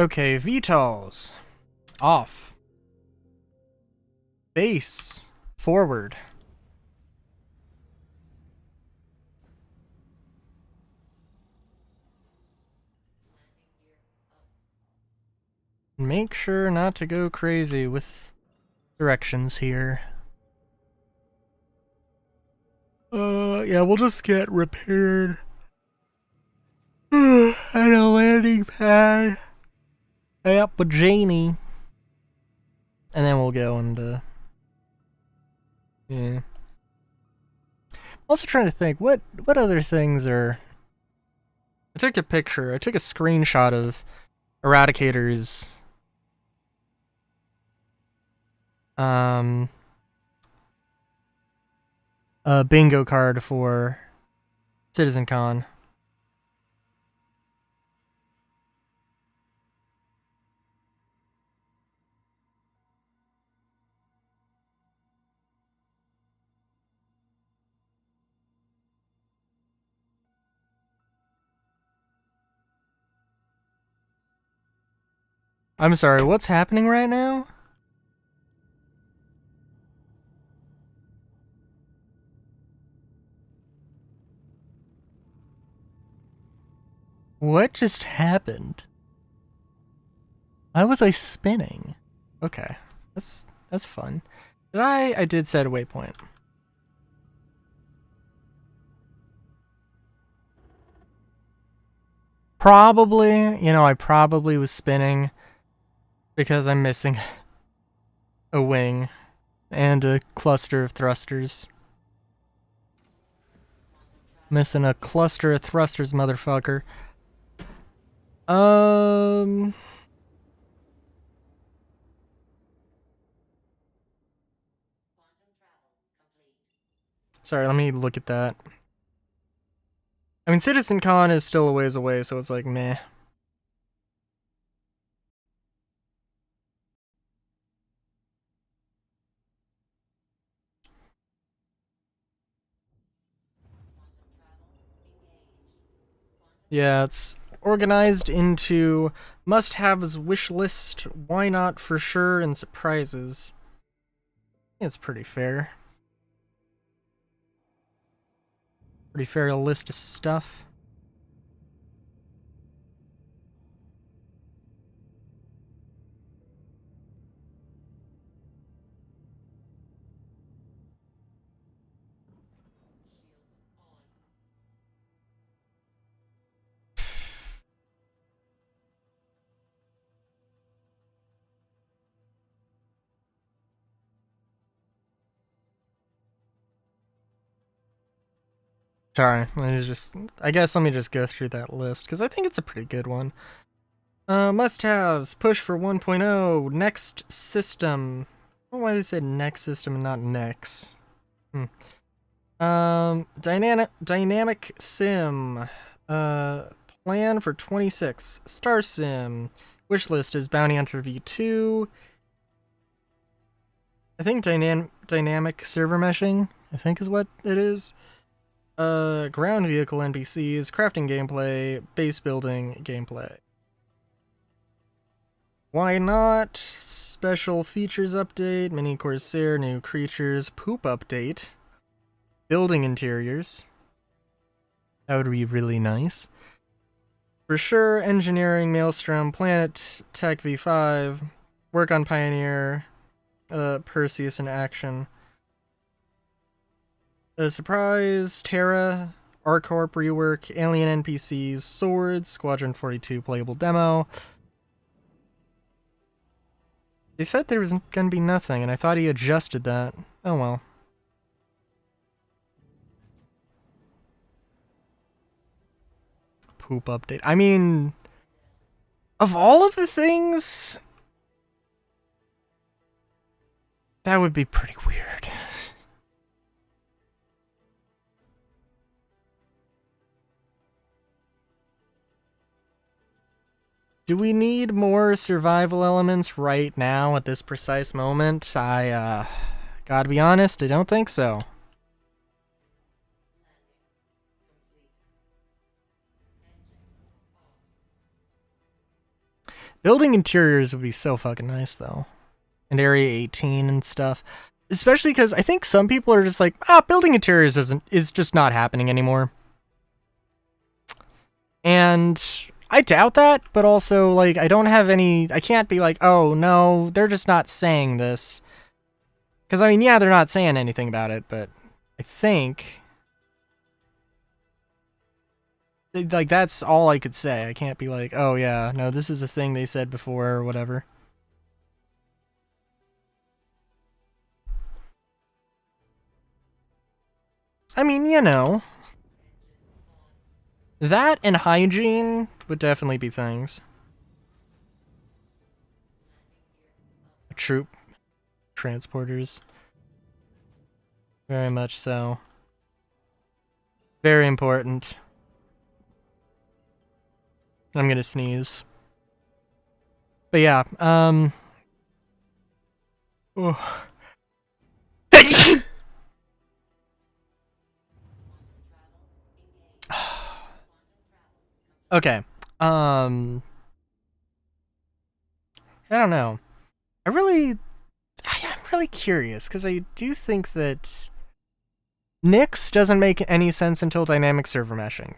Okay, VTOLs. Off. Base. Forward. Make sure not to go crazy with directions here. Yeah, we'll just get repaired. At a landing pad. Yep, with Janie. And then we'll go and, yeah. Also trying to think, what other things are... I took a picture, I took a screenshot of Eradicator's bingo card for CitizenCon. I'm sorry, what's happening right now? What just happened? Why was I spinning? Okay, that's fun. I did set a waypoint. Probably, I probably was spinning because I'm missing a wing and a cluster of thrusters. Missing a cluster of thrusters, motherfucker. Sorry, let me look at that. I mean, CitizenCon is still a ways away, so it's like, meh. Yeah, it's organized into must-haves, wish list, why not for sure, and surprises. It's pretty fair. Pretty fair list of stuff. Sorry, I guess let me just go through that list, because I think it's a pretty good one. Must-haves, push for 1.0, next system. I don't know why they said next system and not next. Dynamic sim. Plan for 26. Star Sim. Wishlist is Bounty Hunter V2. I think dynamic server meshing, I think is what it is. Ground vehicle NPCs, crafting gameplay, base building gameplay. Why not? Special features update, mini Corsair, new creatures, poop update, building interiors. That would be really nice. For sure, engineering, Maelstrom, Planet Tech V5, work on Pioneer, Perseus in action. Surprise, Terra, ArcCorp rework, Alien NPCs, Swords, Squadron 42 playable demo. They said there was gonna be nothing, and I thought he adjusted that. Oh well. Poop update. I mean, of all of the things, that would be pretty weird. Do we need more survival elements right now at this precise moment? I, gotta be honest, I don't think so. Building interiors would be so fucking nice, though. And Area 18 and stuff. Especially because I think some people are just like, building interiors is just not happening anymore. And I doubt that, but also, like, I can't be like, oh, no, they're just not saying this. Because, I mean, yeah, they're not saying anything about it, but I think, like, that's all I could say. I can't be like, oh, yeah, no, this is a thing they said before or whatever. I mean, you know, that and hygiene would definitely be things. Troop transporters. Very much so. Very important. I'm gonna sneeze. But yeah, oh. Okay. I don't know. I'm really curious because I do think that Nix doesn't make any sense until dynamic server meshing.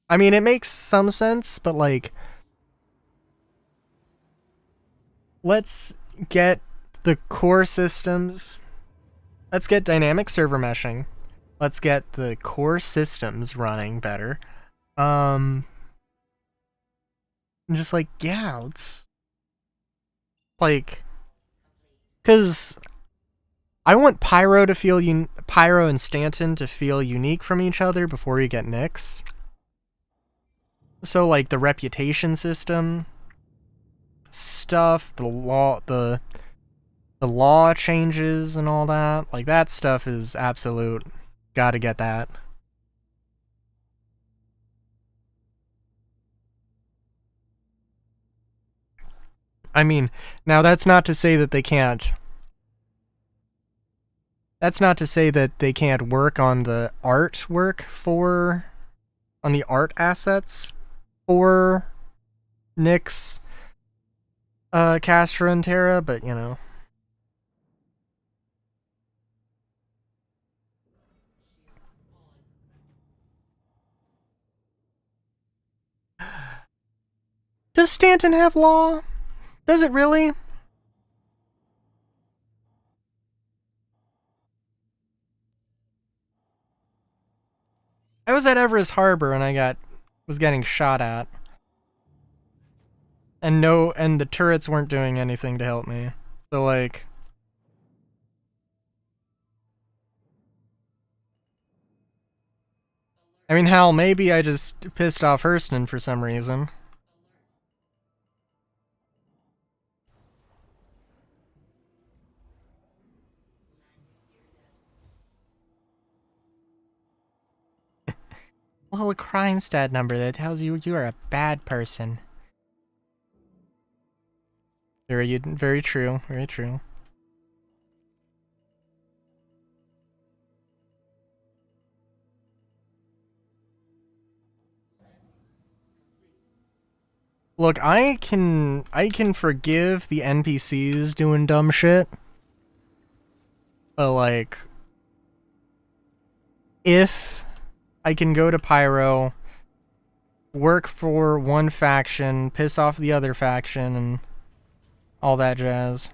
I mean, it makes some sense, but like, let's get the core systems. Let's get dynamic server meshing. Let's get the core systems running better. I'm just like, yeah, let's like, because I want Pyro to feel Pyro and Stanton to feel unique from each other before we get Nyx. So like the reputation system stuff, the law changes and all that, like that stuff is absolute. Gotta get that. I mean, now that's not to say that they can't. That's not to say that they can't work on the artwork on the art assets for Nyx, Castra, and Terra, but you know. Does Stanton have law? Does it really? I was at Everest Harbor and I was getting shot at. And the turrets weren't doing anything to help me. So like, I mean, hell, maybe I just pissed off Hurston for some reason. Well, a crime stat number that tells you you are a bad person. Very true. Very true. Look, I can forgive the NPCs doing dumb shit. But like, if I can go to Pyro, work for one faction, piss off the other faction, and all that jazz.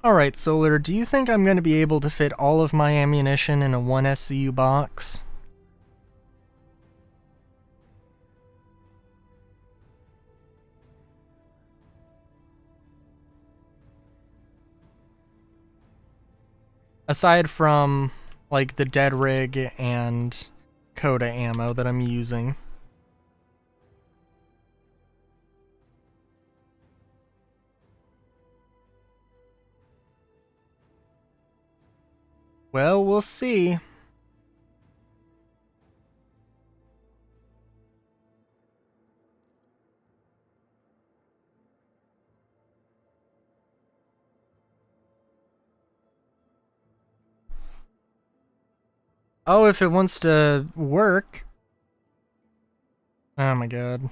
Alright, Solar, do you think I'm going to be able to fit all of my ammunition in a 1 SCU box? Aside from, like, the dead rig and Coda ammo that I'm using. Well, we'll see. Oh, if it wants to work. Oh my god.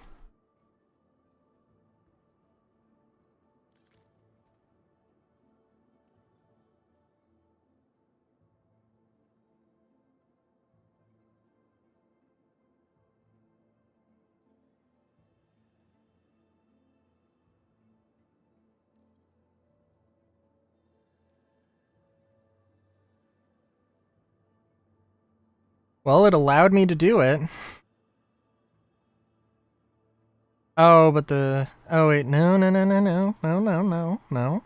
Well, it allowed me to do it. Oh, but the... Oh, wait. No, no, no, no, no. No, no, no, no.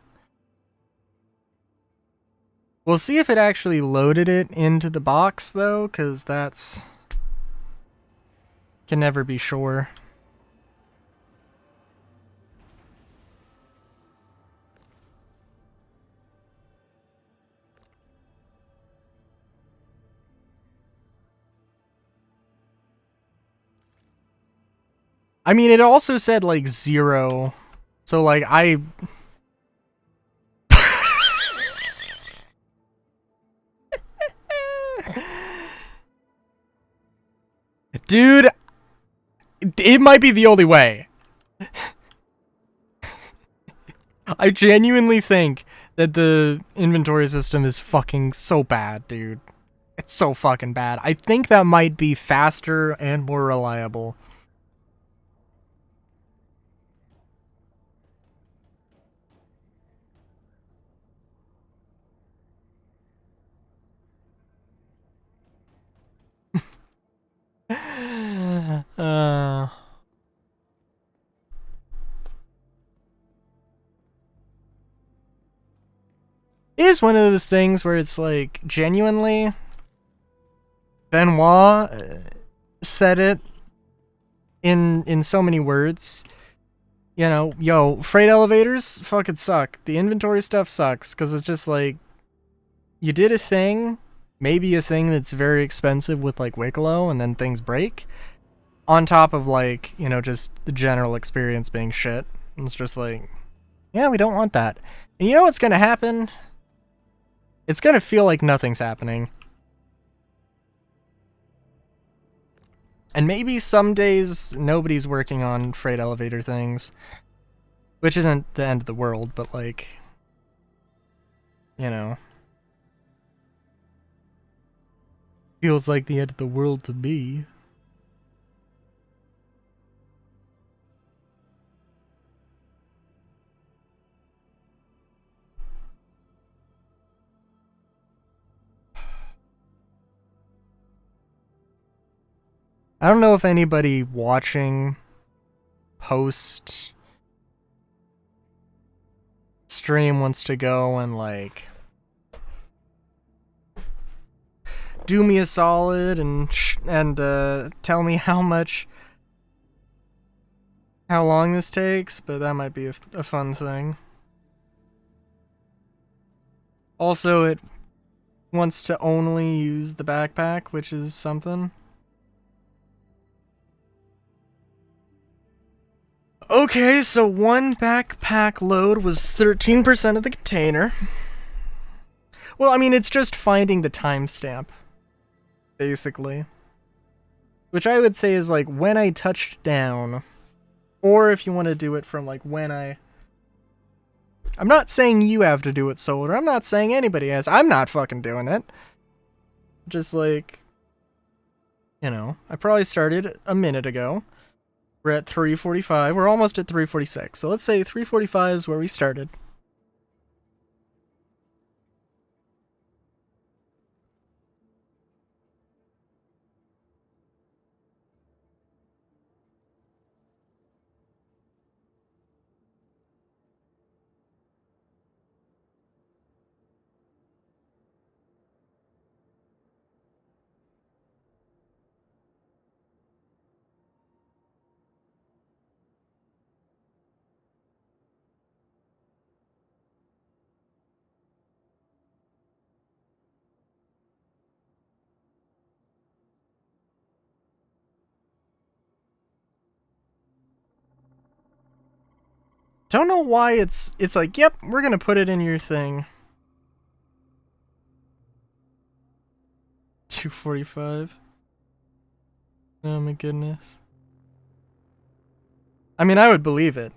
We'll see if it actually loaded it into the box, though, because that's... Can never be sure. I mean, it also said, like, 0. So, like, I... Dude, it might be the only way. I genuinely think that the inventory system is fucking so bad, dude. It's so fucking bad. I think that might be faster and more reliable. It is one of those things where it's like, genuinely, Benoit said it in so many words. You know, yo, freight elevators fucking suck. The inventory stuff sucks, because it's just like, you did a thing, maybe a thing that's very expensive with like Wicklow, and then things break, on top of like, you know, just the general experience being shit. And it's just like, yeah, we don't want that. And you know what's gonna happen? It's gonna feel like nothing's happening. And maybe some days nobody's working on freight elevator things, which isn't the end of the world, but like, you know, feels like the end of the world to me. I don't know if anybody watching post stream wants to go and like do me a solid and tell me how long this takes, but that might be a fun thing. Also, it wants to only use the backpack, which is something. Okay, so one backpack load was 13% of the container. Well, I mean, it's just finding the timestamp, basically. Which I would say is like when I touched down, or if you want to do it from like when I'm not saying you have to do it, Solar. I'm not saying anybody has. I'm not fucking doing it. Just like, you know, I probably started a minute ago. We're at 3:45. We're almost at 3:46. So let's say 3:45 is where we started. Don't know why it's like, yep, we're gonna put it in your thing. 245. Oh my goodness. I mean, I would believe it.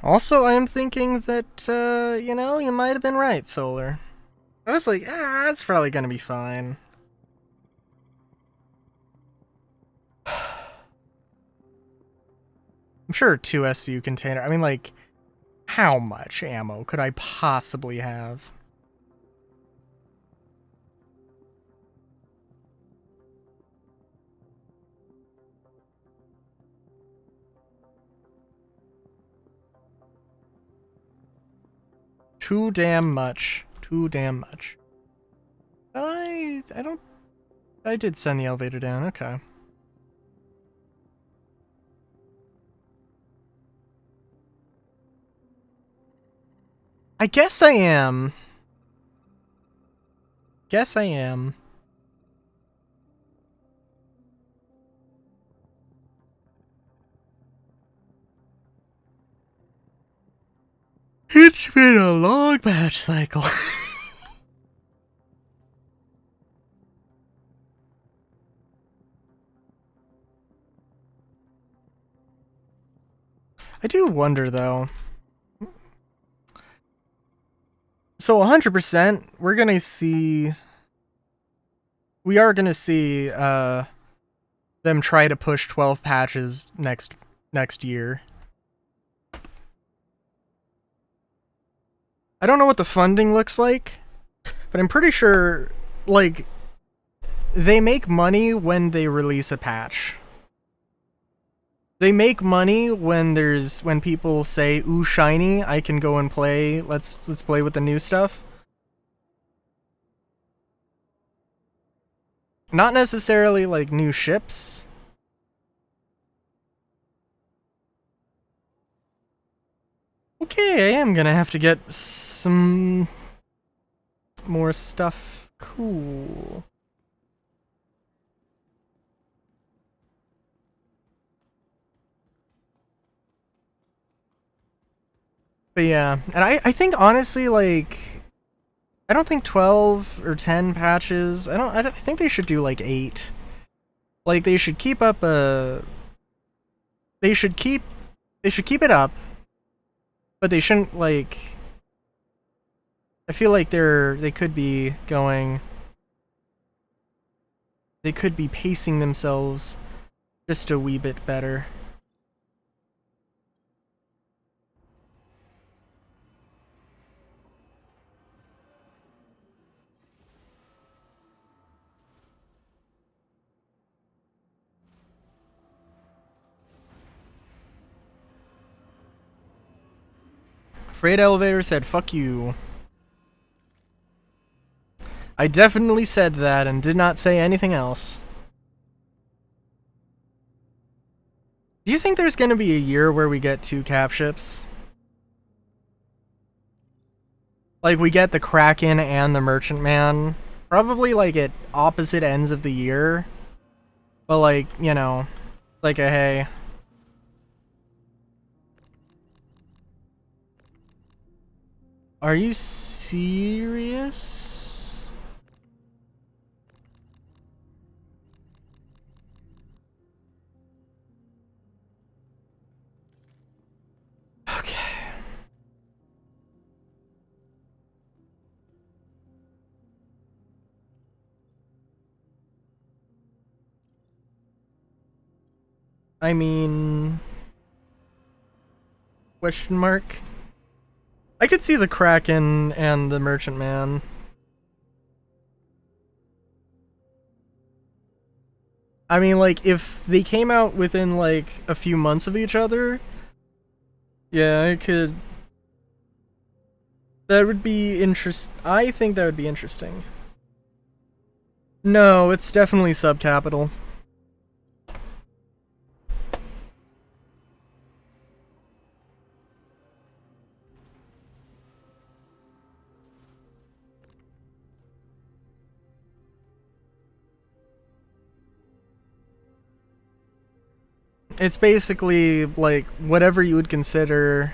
Also, I am thinking that, you know, you might have been right, Solar. I was like, that's probably gonna be fine. I'm sure a 2 SU container. I mean, like, how much ammo could I possibly have? Too damn much. Too damn much. But I did send the elevator down, okay. I guess I am. Guess I am. It's been a long batch cycle. I do wonder, though. So 100%, we're gonna see... We are gonna see, them try to push 12 patches next year. I don't know what the funding looks like, but I'm pretty sure, like, they make money when they release a patch. They make money when people say, "Ooh, shiny, I can go and play. Let's play with the new stuff." Not necessarily like new ships. Okay, I am gonna have to get some more stuff. Cool. But yeah, and I think honestly, like, I don't think 12 or 10 patches. I think they should do like 8. Like, they should keep up they should keep it up, but they shouldn't, like, I feel like they could be pacing themselves just a wee bit better. Freight elevator said, "Fuck you." I definitely said that and did not say anything else. Do you think there's gonna be a year where we get 2 cap ships? Like, we get the Kraken and the Merchantman. Probably, like, at opposite ends of the year. But, like, you know, like a hey. Are you serious? Okay. I mean... Question mark? I could see the Kraken and the Merchantman. I mean, like, if they came out within, like, a few months of each other, yeah, I could That would be I think that would be interesting. No, it's definitely subcapital. It's basically like whatever you would consider.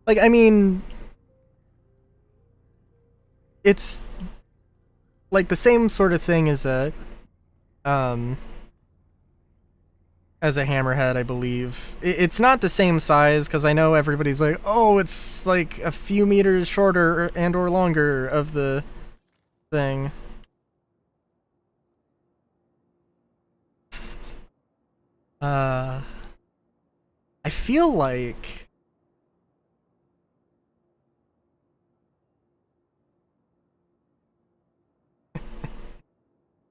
Like, I mean, it's like the same sort of thing as a hammerhead, I believe. It's not the same size, because I know everybody's like, oh, it's like a few meters shorter and or longer of the thing. I feel like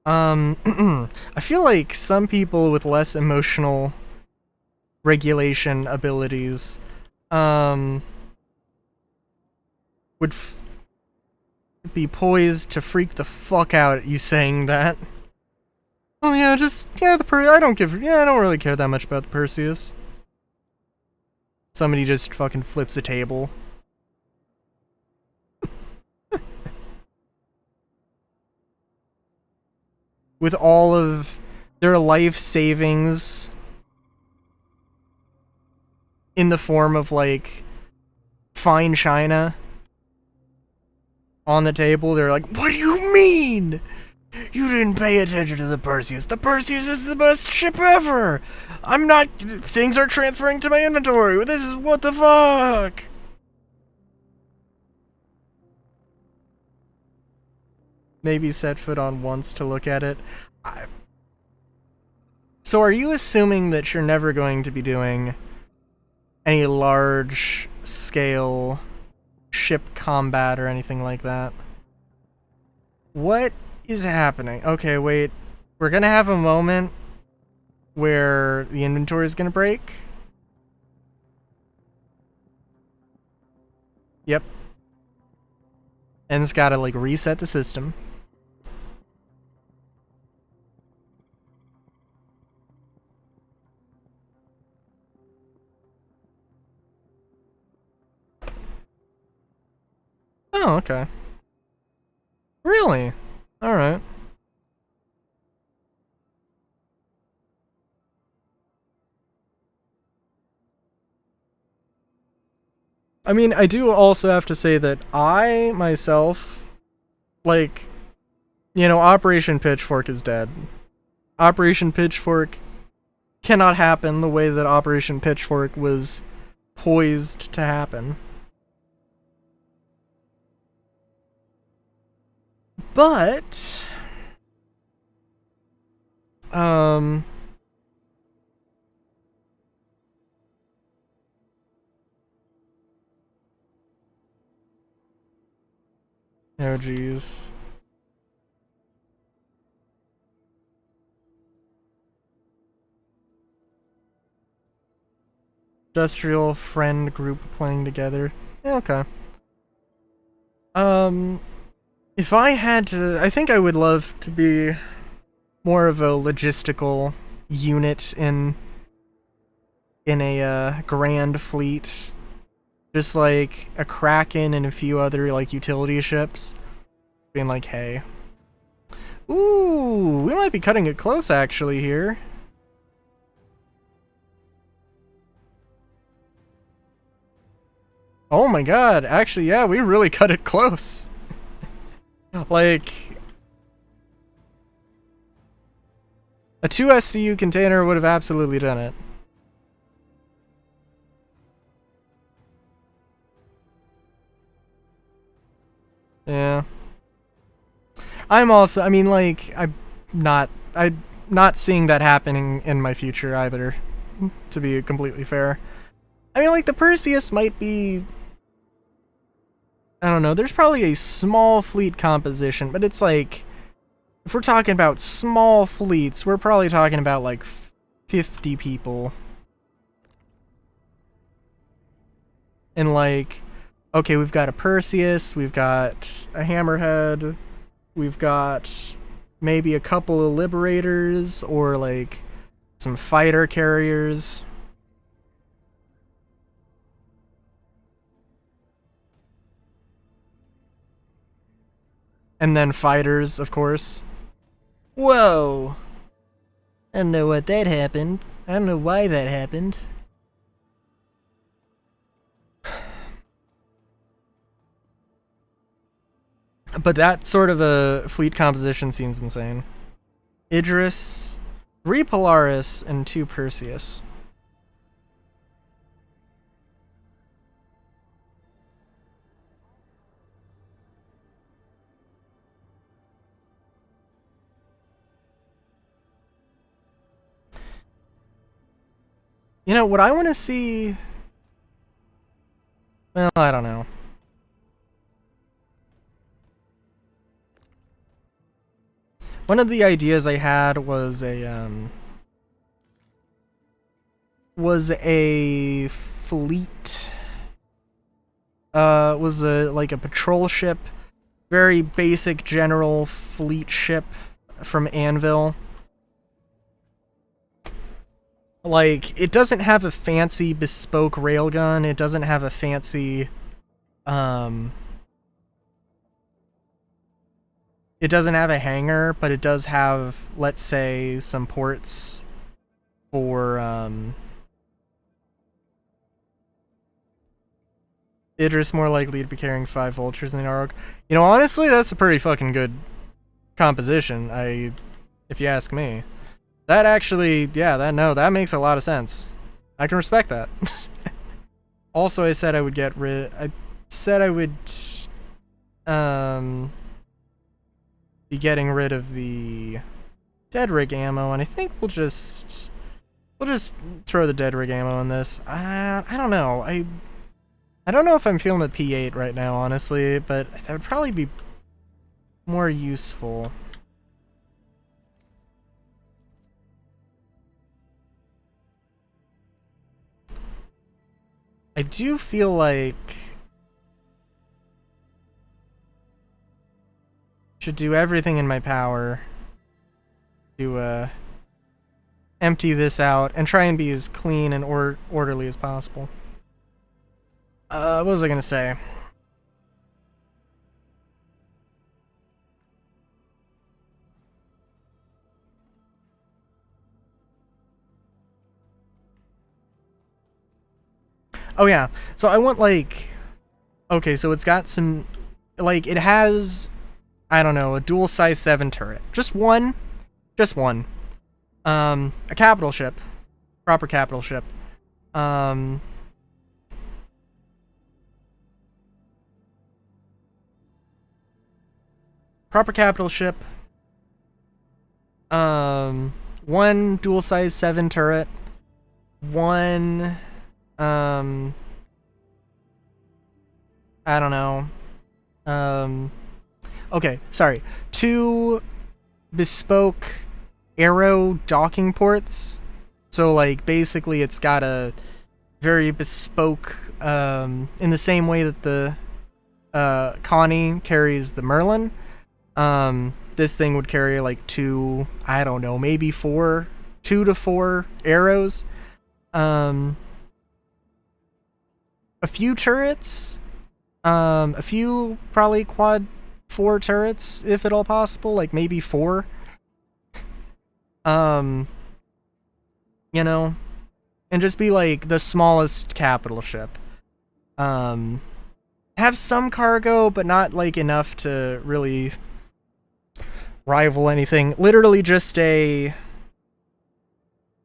I feel like some people with less emotional regulation abilities would be poised to freak the fuck out at you saying that. Oh yeah, I don't really care that much about the Perseus. Somebody just fucking flips a table. With all of their life savings in the form of, like, fine china on the table, they're like, what do you mean? You didn't pay attention to the Perseus. The Perseus is the best ship ever! Things are transferring to my inventory. This is what the fuck? Maybe set foot on once to look at it. So are you assuming that you're never going to be doing any large scale ship combat or anything like that? What is happening? Okay, wait. We're gonna have a moment where the inventory is gonna break. Yep. And it's gotta, like, reset the system. Oh, okay. Really? Alright. I mean, I do also have to say that I, myself, like, you know, Operation Pitchfork is dead. Operation Pitchfork cannot happen the way that Operation Pitchfork was poised to happen. But oh geez. Industrial friend group playing together. Yeah, okay. If I had to, I think I would love to be more of a logistical unit in a grand fleet. Just like a Kraken and a few other, like, utility ships. Being like, hey. Ooh, we might be cutting it close actually here. Oh my god, actually, yeah, we really cut it close. Like, a 2 SCU container would have absolutely done it. Yeah. I'm not seeing that happening in my future either, to be completely fair. I mean, like, the Perseus might be, I don't know, there's probably a small fleet composition, but it's like, if we're talking about small fleets, we're probably talking about, like, 50 people. And, like, Okay, we've got a Perseus, we've got a Hammerhead, we've got maybe a couple of Liberators, or like some fighter carriers. And then fighters, of course. Whoa! I don't know what that happened. I don't know why that happened. But that sort of a fleet composition seems insane. Idris, 3 Polaris, and 2 Perseus. You know, what I want to see... Well, I don't know. One of the ideas I had was a fleet. Was like a patrol ship, very basic general fleet ship from Anvil. Like, it doesn't have a fancy bespoke railgun. It doesn't have a fancy, it doesn't have a hangar, but it does have, let's say, some ports for, Idris more likely to be carrying 5 vultures in the Ark. You know, honestly, that's a pretty fucking good composition, if you ask me. That actually, yeah, that makes a lot of sense. I can respect that. Also, I said I would get rid... I said I would... be getting rid of the dead rig ammo, and I think we'll just throw the dead rig ammo in this. I don't know. I don't know if I'm feeling the P8 right now, honestly, but that would probably be more useful. I do feel like should do everything in my power to empty this out and try and be as clean and orderly as possible. What was I gonna say? Oh yeah, so I want like... Okay, so it's got some... Like, it has... I don't know, a dual size 7 turret. Just one. Just one. A capital ship. Proper capital ship. Proper capital ship. One dual size 7 turret. One... I don't know. Okay, sorry. 2 bespoke arrow docking ports. So, like, basically it's got a very bespoke, in the same way that the, Connie carries the Merlin. This thing would carry, like, 2, I don't know, maybe 4, 2 to 4 arrows. A few turrets. A few probably quad 4 turrets, if at all possible, like maybe 4. You know, and just be like the smallest capital ship. Have some cargo, but not like enough to really rival anything. Literally just a,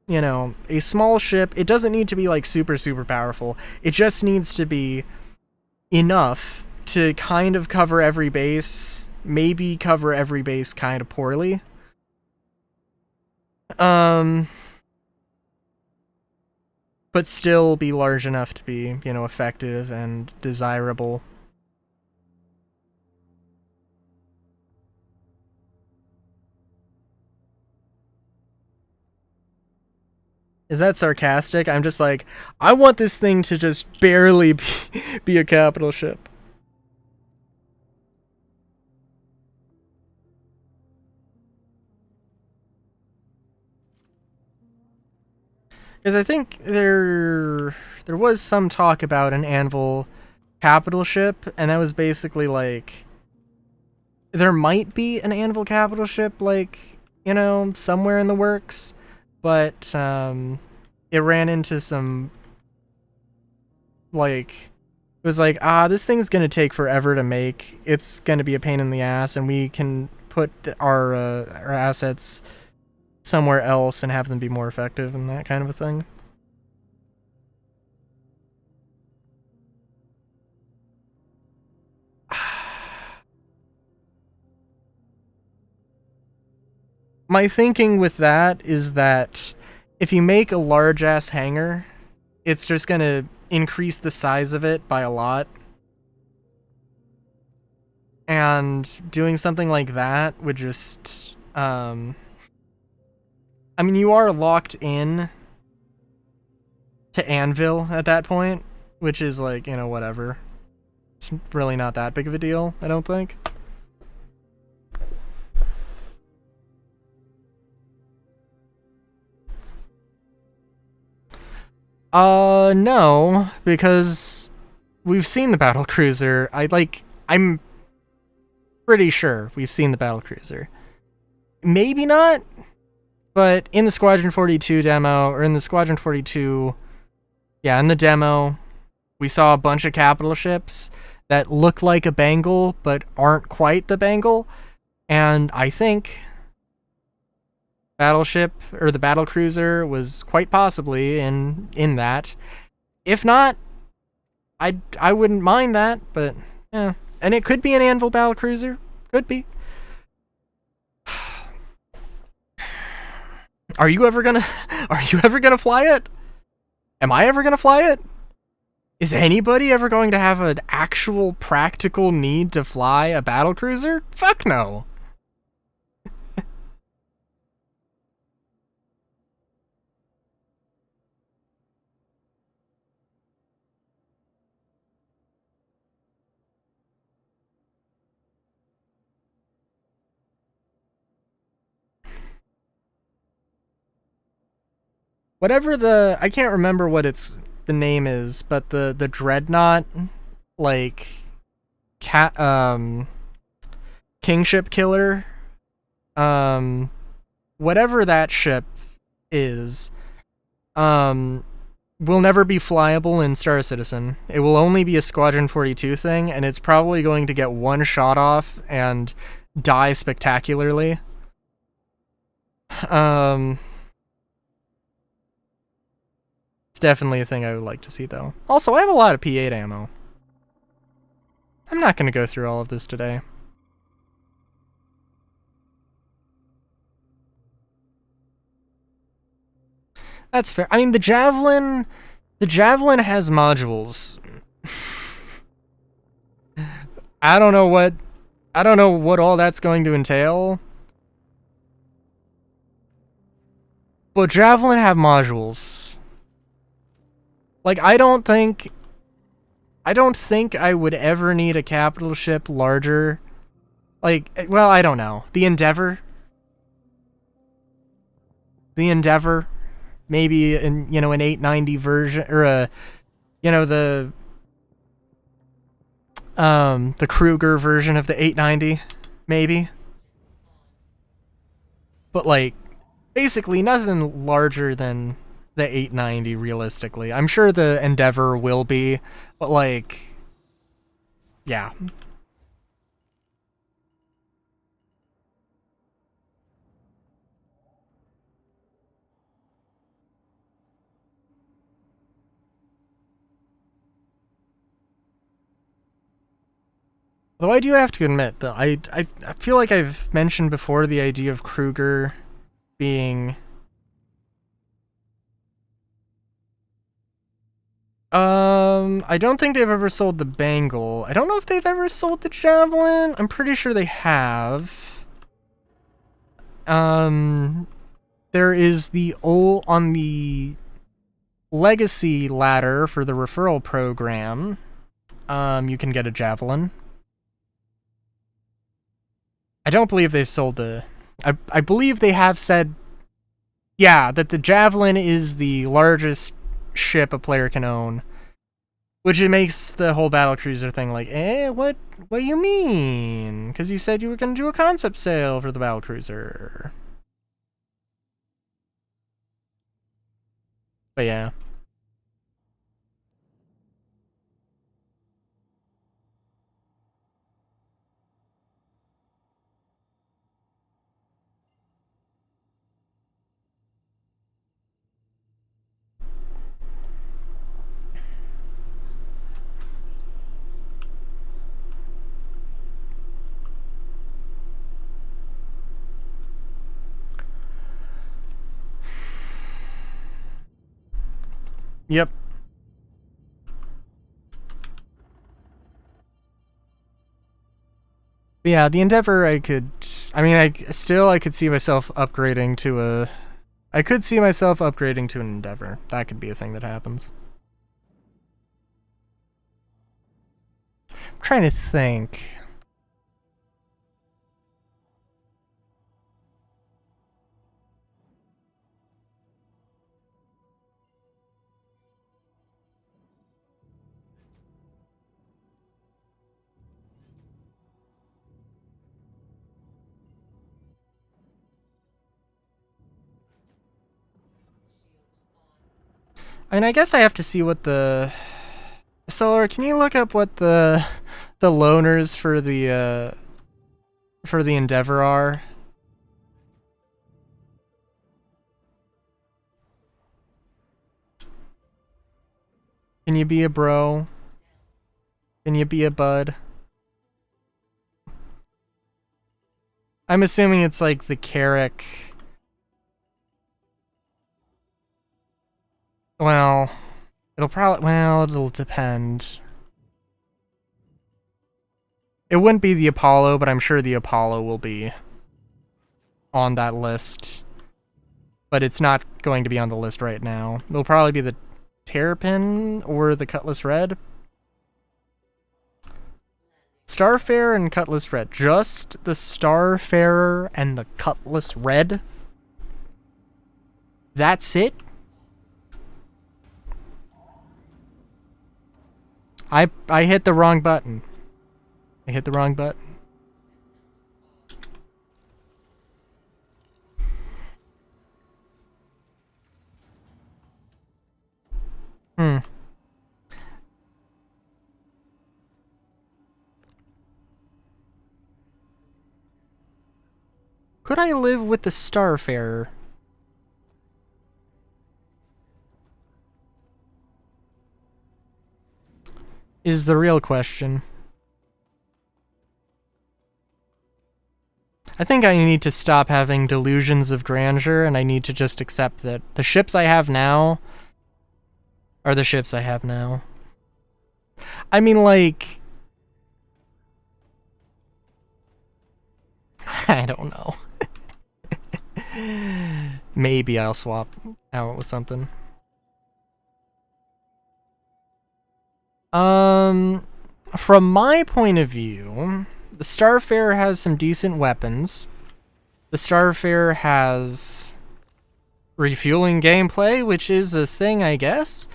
you know, a small ship. It doesn't need to be like super powerful. It just needs to be enough to kind of cover every base, maybe cover every base kind of poorly. But still be large enough to be, you know, effective and desirable. Is that sarcastic? I'm just like, I want this thing to just barely be a capital ship. Because I think there was some talk about an Anvil capital ship, and that was basically like, there might be an Anvil capital ship, like, you know, somewhere in the works, but it ran into some, like, it was like, this thing's gonna take forever to make, it's gonna be a pain in the ass, and we can put our assets somewhere else and have them be more effective and that kind of a thing. My thinking with that is that if you make a large ass hangar, it's just gonna increase the size of it by a lot. And doing something like that would just, I mean, you are locked in to Anvil at that point, which is like, you know, whatever. It's really not that big of a deal, I don't think. No, because we've seen the battlecruiser. I'm pretty sure we've seen the battlecruiser. Maybe not, but in the Squadron 42 demo, or in the Squadron 42, yeah, in the demo, we saw a bunch of capital ships that look like a Bengal, but aren't quite the Bengal, and I think battleship, or the battlecruiser, was quite possibly in that. If not, I wouldn't mind that, but yeah. And it could be an Anvil battlecruiser. Could be. Are you ever gonna fly it? Am I ever gonna fly it? Is anybody ever going to have an actual practical need to fly a battlecruiser? Fuck no. Whatever I can't remember what the name is, but the dreadnought, like, kingship killer, whatever that ship is, will never be flyable in Star Citizen. It will only be a Squadron 42 thing, and it's probably going to get one shot off and die spectacularly. It's definitely a thing I would like to see, though. Also, I have a lot of P8 ammo. I'm not going to go through all of this today. That's fair. I mean, the Javelin has modules. I don't know what all that's going to entail. But Javelin have modules. Like, I don't think I would ever need a capital ship larger. Like, well, I don't know. The Endeavor, maybe an 890 version, or the Kruger version of the 890, maybe. But like, basically nothing larger than the 890 realistically. I'm sure the Endeavor will be, but like, yeah. Though I do have to admit, though, I feel like I've mentioned before the idea of Kruger being I don't think they've ever sold the Bengal. I don't know if they've ever sold the Javelin. I'm pretty sure they have. There is the on the legacy ladder for the referral program, you can get a javelin. I don't believe they've sold the... I believe they have said, yeah, that the javelin is the largest ship a player can own. Which it makes the whole battlecruiser thing like, what do you mean? Because you said you were going to do a concept sale for the battlecruiser. But yeah. Yep. Yeah, the Endeavor I could see myself upgrading to a... I could see myself upgrading to an Endeavor. That could be a thing that happens. I'm trying to think. I mean, I guess I have to see what the... Solar, can you look up what the loaners for the Endeavor are? Can you be a bro? Can you be a bud? I'm assuming it's like the Carrack... Well, it'll depend. It wouldn't be the Apollo, but I'm sure the Apollo will be on that list. But it's not going to be on the list right now. It'll probably be the Terrapin or the Cutlass Red. Starfarer and Cutlass Red. Just the Starfarer and the Cutlass Red? That's it? I hit the wrong button. I hit the wrong button. Could I live with the Starfarer? Is the real question. I think I need to stop having delusions of grandeur, and I need to just accept that the ships I have now are the ships I have now. I mean, like... I don't know. Maybe I'll swap out with something. From my point of view, the Starfarer has some decent weapons. The Starfarer has refueling gameplay, which is a thing, I guess.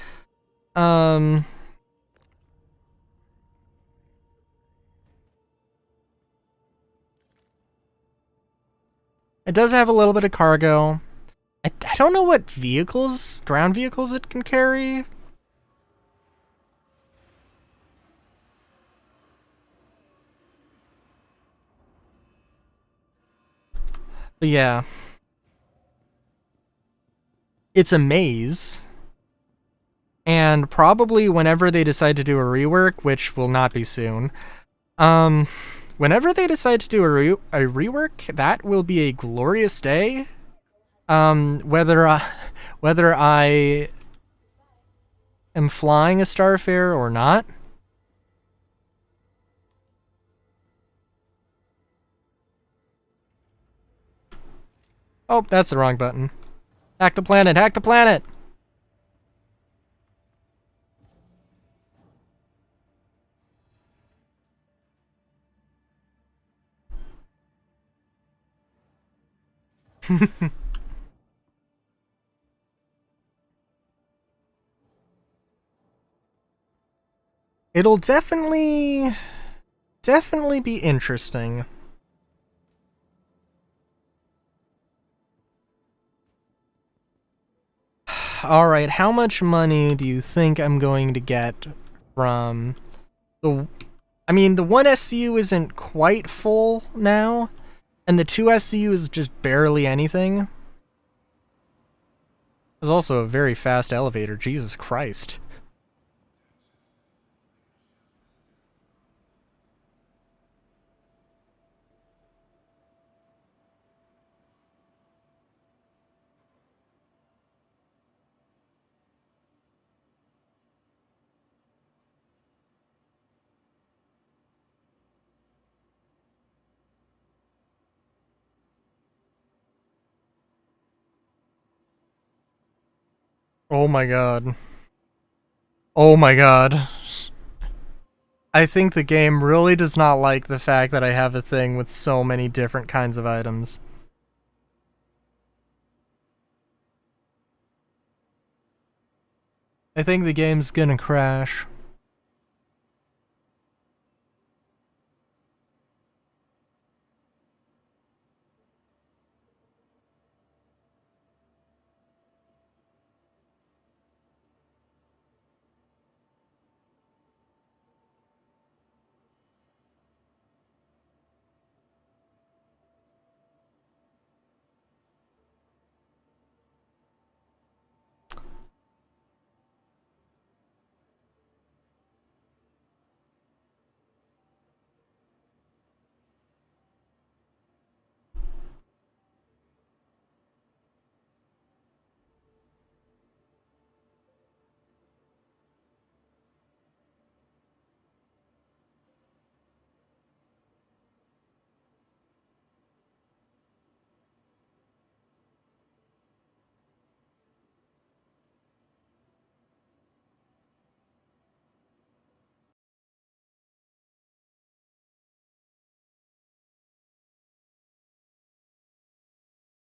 It does have a little bit of cargo. I don't know what vehicles, ground vehicles it can carry. But yeah. It's a maze. And probably whenever they decide to do a rework, which will not be soon, whenever they decide to do a rework, that will be a glorious day. Whether I am flying a Starfarer or not. Oh, that's the wrong button. Hack the planet! Hack the planet! It'll definitely be interesting. Alright, how much money do you think I'm going to get from the... I mean, the 1 SCU isn't quite full now, and the 2 SCU is just barely anything. There's also a very fast elevator, Jesus Christ. Oh my god. Oh my god. I think the game really does not like the fact that I have a thing with so many different kinds of items. I think the game's gonna crash.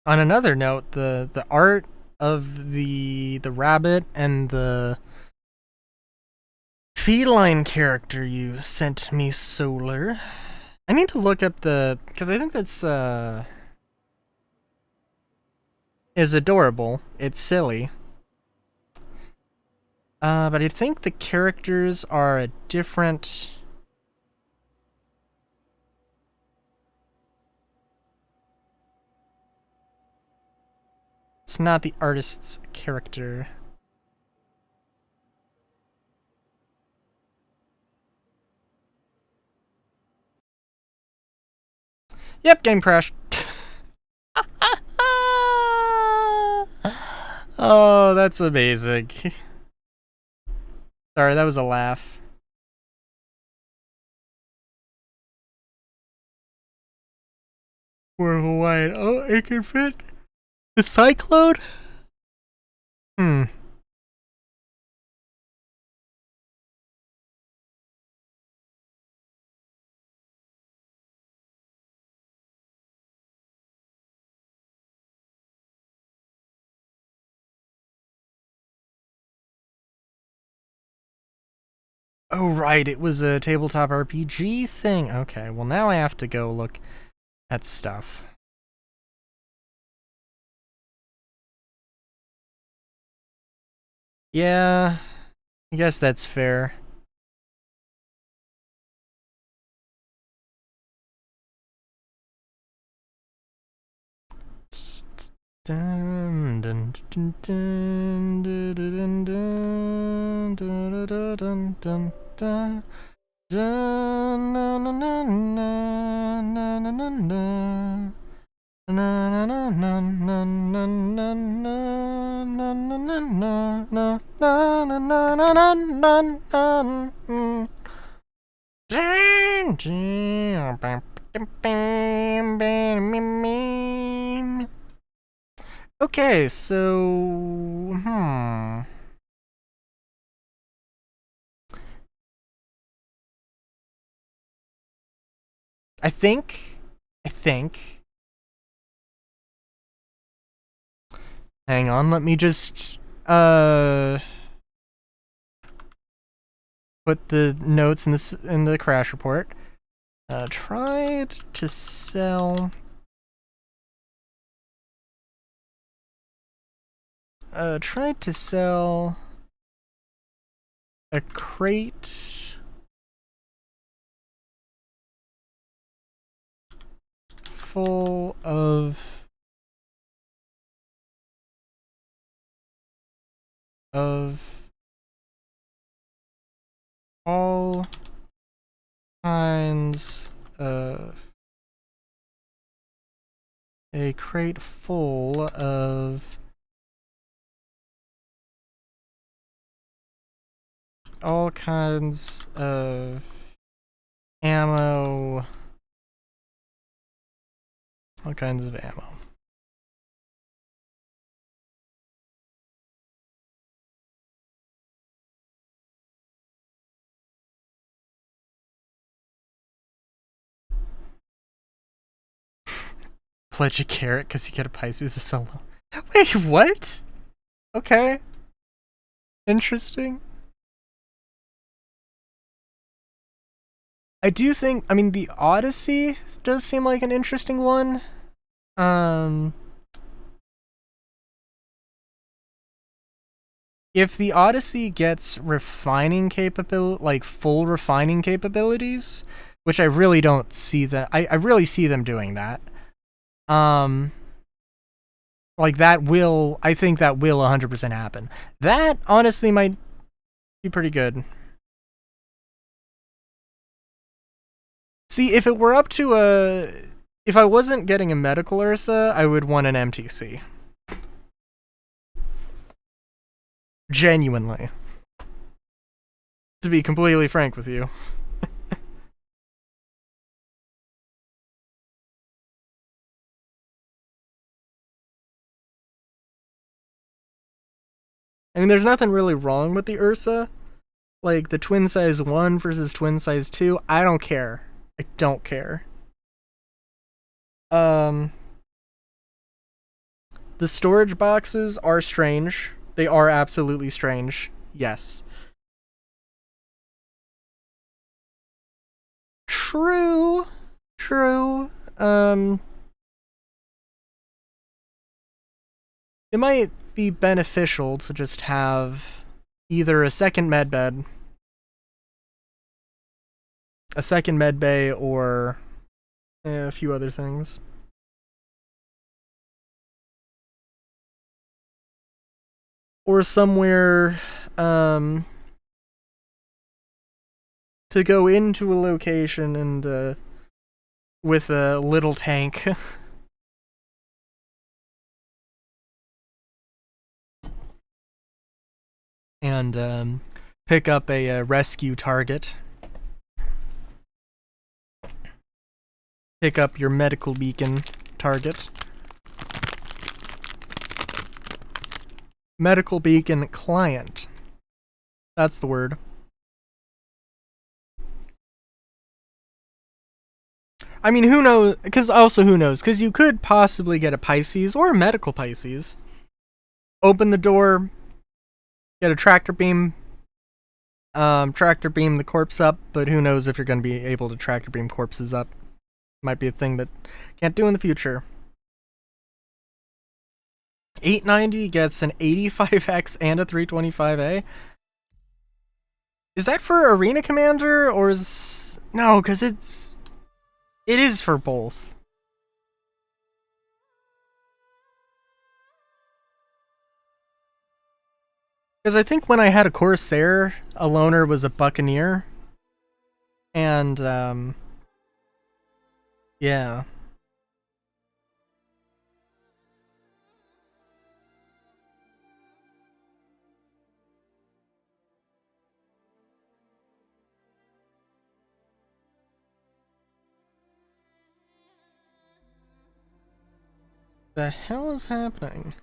On another note, the art of the rabbit and the feline character you sent me, Solar. I need to look up the, because I think that's is adorable. It's silly. But I think the characters are a different... It's not the artist's character. Yep, game crashed. Oh, that's amazing. Sorry, that was a laugh. More of a wide. Oh, it can fit the Cyclone? Hmm. Oh, right, it was a tabletop RPG thing. Okay, well, now I have to go look at stuff. Yeah, I guess that's fair. Dun, dun, dun, dun, dun, dun, dun, dun, dun, dun, dun, dun. Dun, na, na, na, na, na, na, na, na. Na na na na na na na na na na na na na na na na. Okay, so I think Hang on, let me just put the notes in the crash report. Tried to sell a crate full of all kinds of a crate full of all kinds of ammo. All kinds of ammo. Pledge a carrot because you get a Pisces a solo. Wait, what? Okay. Interesting. I do think, I mean, the Odyssey does seem like an interesting one. If the Odyssey gets refining capability, like full refining capabilities, which I really don't see that, I really see them doing that. Like that will, I think that will 100% happen. That honestly might be pretty good. See, if it were up to if I wasn't getting a medical Ursa, I would want an MTC. Genuinely. To be completely frank with you. I mean, there's nothing really wrong with the Ursa. Like, the twin size 1 versus twin size 2, I don't care. I don't care. The storage boxes are strange. They are absolutely strange. Yes. True. It might be beneficial to just have either a second medbed, a second medbay, or a few other things. Or somewhere to go into a location and with a little tank. And pick up a rescue target. Pick up your medical beacon target. Medical beacon client. That's the word. I mean, who knows? Because who knows? Because you could possibly get a Pisces or a medical Pisces. Open the door, get a tractor beam the corpse up, but who knows if you're going to be able to tractor beam corpses up. Might be a thing that can't do in the future. 890 gets an 85X and a 325A. Is that for Arena Commander, or is... No, because it is for both. Because I think when I had a Corsair, a loner was a Buccaneer. And, yeah. The hell is happening?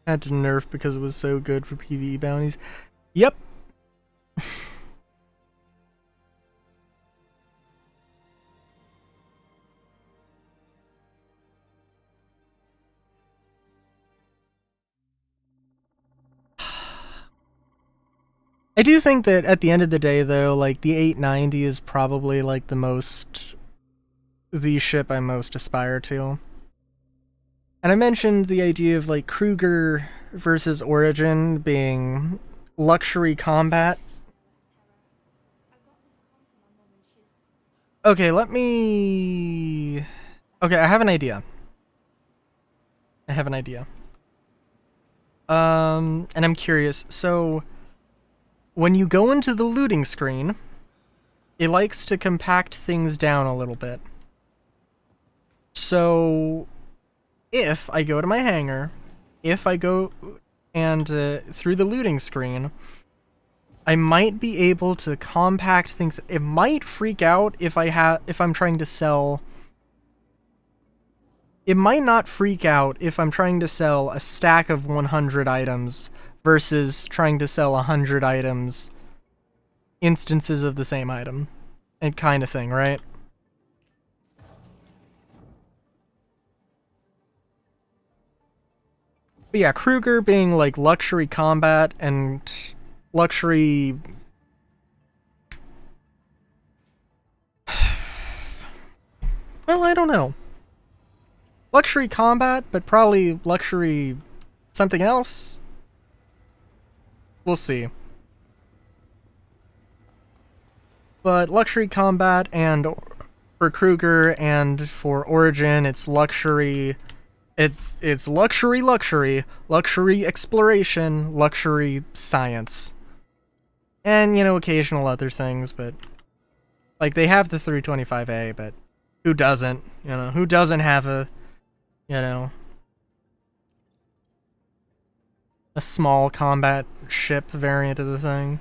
Had to nerf because it was so good for PvE bounties. Yep. I do think that at the end of the day, though, like, the 890 is probably, like, the ship I most aspire to. And I mentioned the idea of, like, Kruger versus Origin being luxury combat. Okay, okay, I have an idea. And I'm curious, so when you go into the looting screen, it likes to compact things down a little bit. So if I go to my hangar, if I go and through the looting screen, I might be able to compact things. It might freak out if I'm trying to sell. It might not freak out if I'm trying to sell a stack of 100 items versus trying to sell 100 items, instances of the same item, and kind of thing, right? But yeah, Kruger being like luxury combat and luxury. Well, I don't know. Luxury combat, but probably luxury something else? We'll see. But luxury combat, and for Kruger and for Origin, it's luxury. It's luxury exploration, luxury science. And, you know, occasional other things, but like they have the 325A, but who doesn't? You know, who doesn't have a, you know, a small combat ship variant of the thing?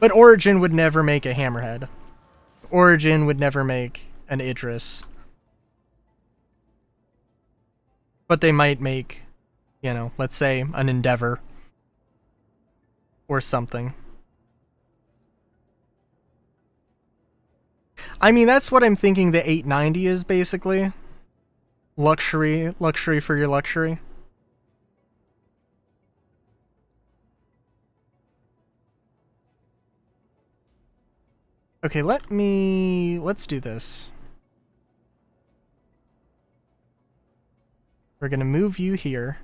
But Origin would never make a Hammerhead. Origin would never make an Idris. But they might make, you know, let's say an Endeavor. Or something. I mean, that's what I'm thinking the 890 is, basically. Luxury for your luxury. Okay, let's do this. We're gonna move you here.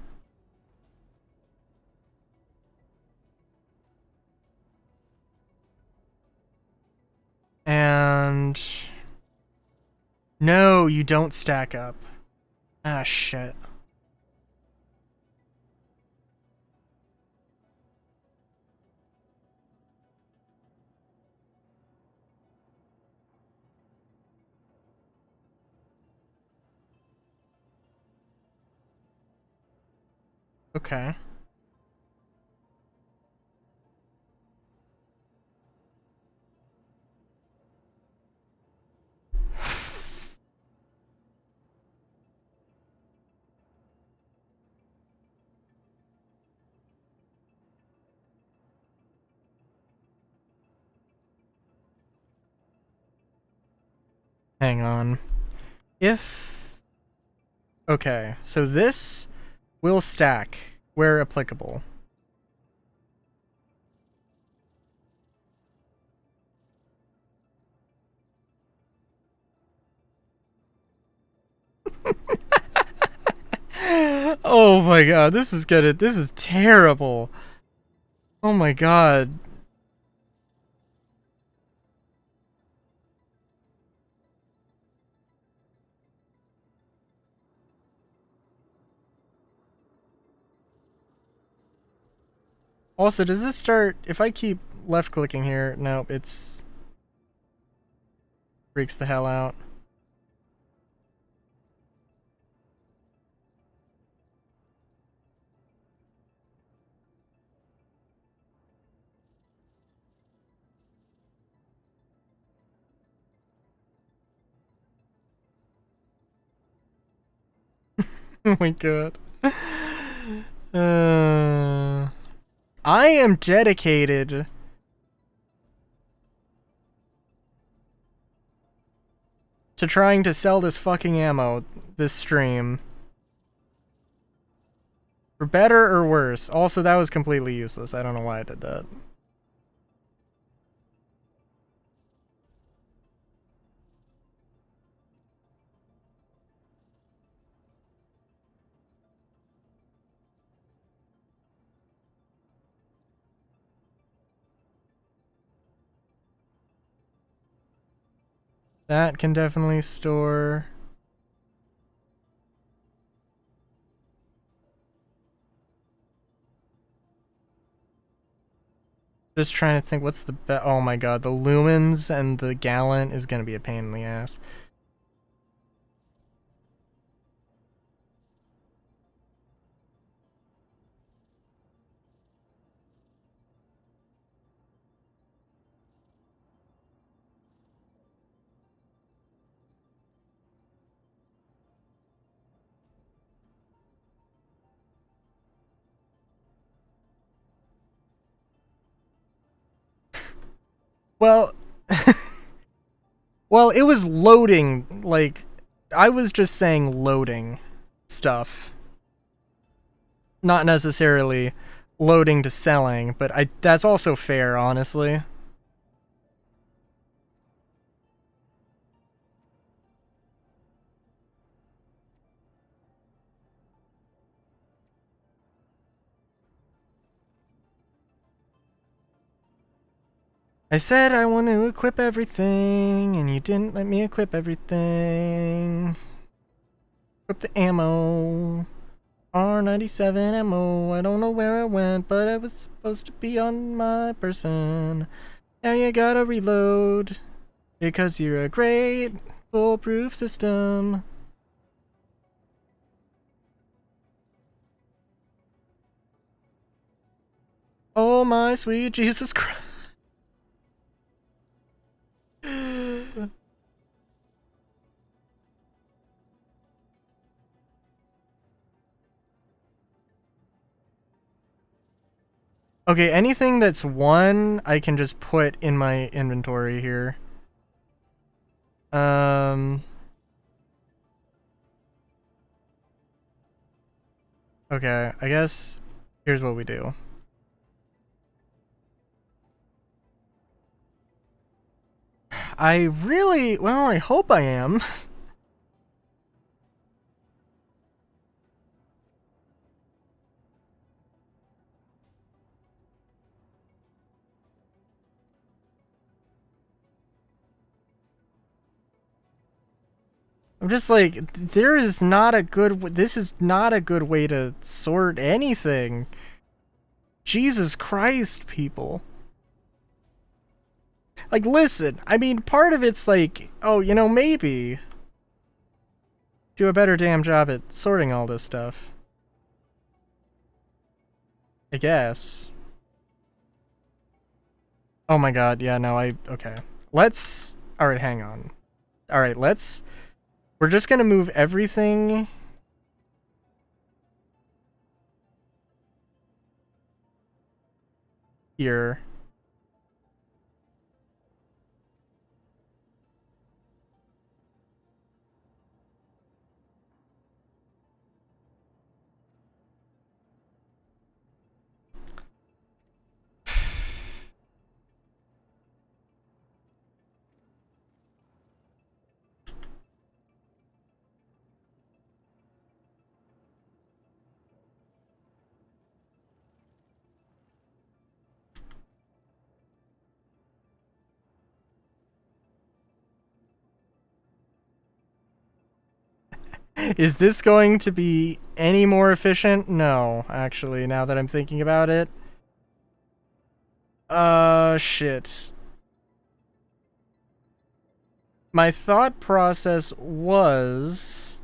And no, you don't stack up. Ah, shit. Okay. Hang on. Okay, so this will stack where applicable. Oh my god, this is terrible. Oh my god. Also, does this start, if I keep left clicking here, nope, it's freaks the hell out. Oh my god. I am dedicated to trying to sell this fucking ammo this stream. For better or worse. Also, that was completely useless. I don't know why I did that. That can definitely store. Just trying to think what's the best. Oh my god, the lumens and the gallant is gonna be a pain in the ass. Well, well, it was loading, like, I was just saying loading stuff. Not necessarily loading to selling, but that's also fair, honestly. I said I want to equip everything, and you didn't let me equip everything. Equip the ammo. R97 ammo. I don't know where it went, but it was supposed to be on my person. Now you gotta reload, because you're a great foolproof system. Oh my sweet Jesus Christ. Okay, anything that's one, I can just put in my inventory here. Okay, I guess here's what we do. I really, well, I hope I am. I'm just like, there is not a good, this is not a good way to sort anything. Jesus Christ, people. Like, listen, I mean, part of it's like, oh, you know, maybe do a better damn job at sorting all this stuff. I guess. Oh my god, yeah, no, okay. Let's, alright, hang on. Alright, we're just gonna move everything here. Is this going to be any more efficient? No, actually, now that I'm thinking about it. Shit. My thought process was...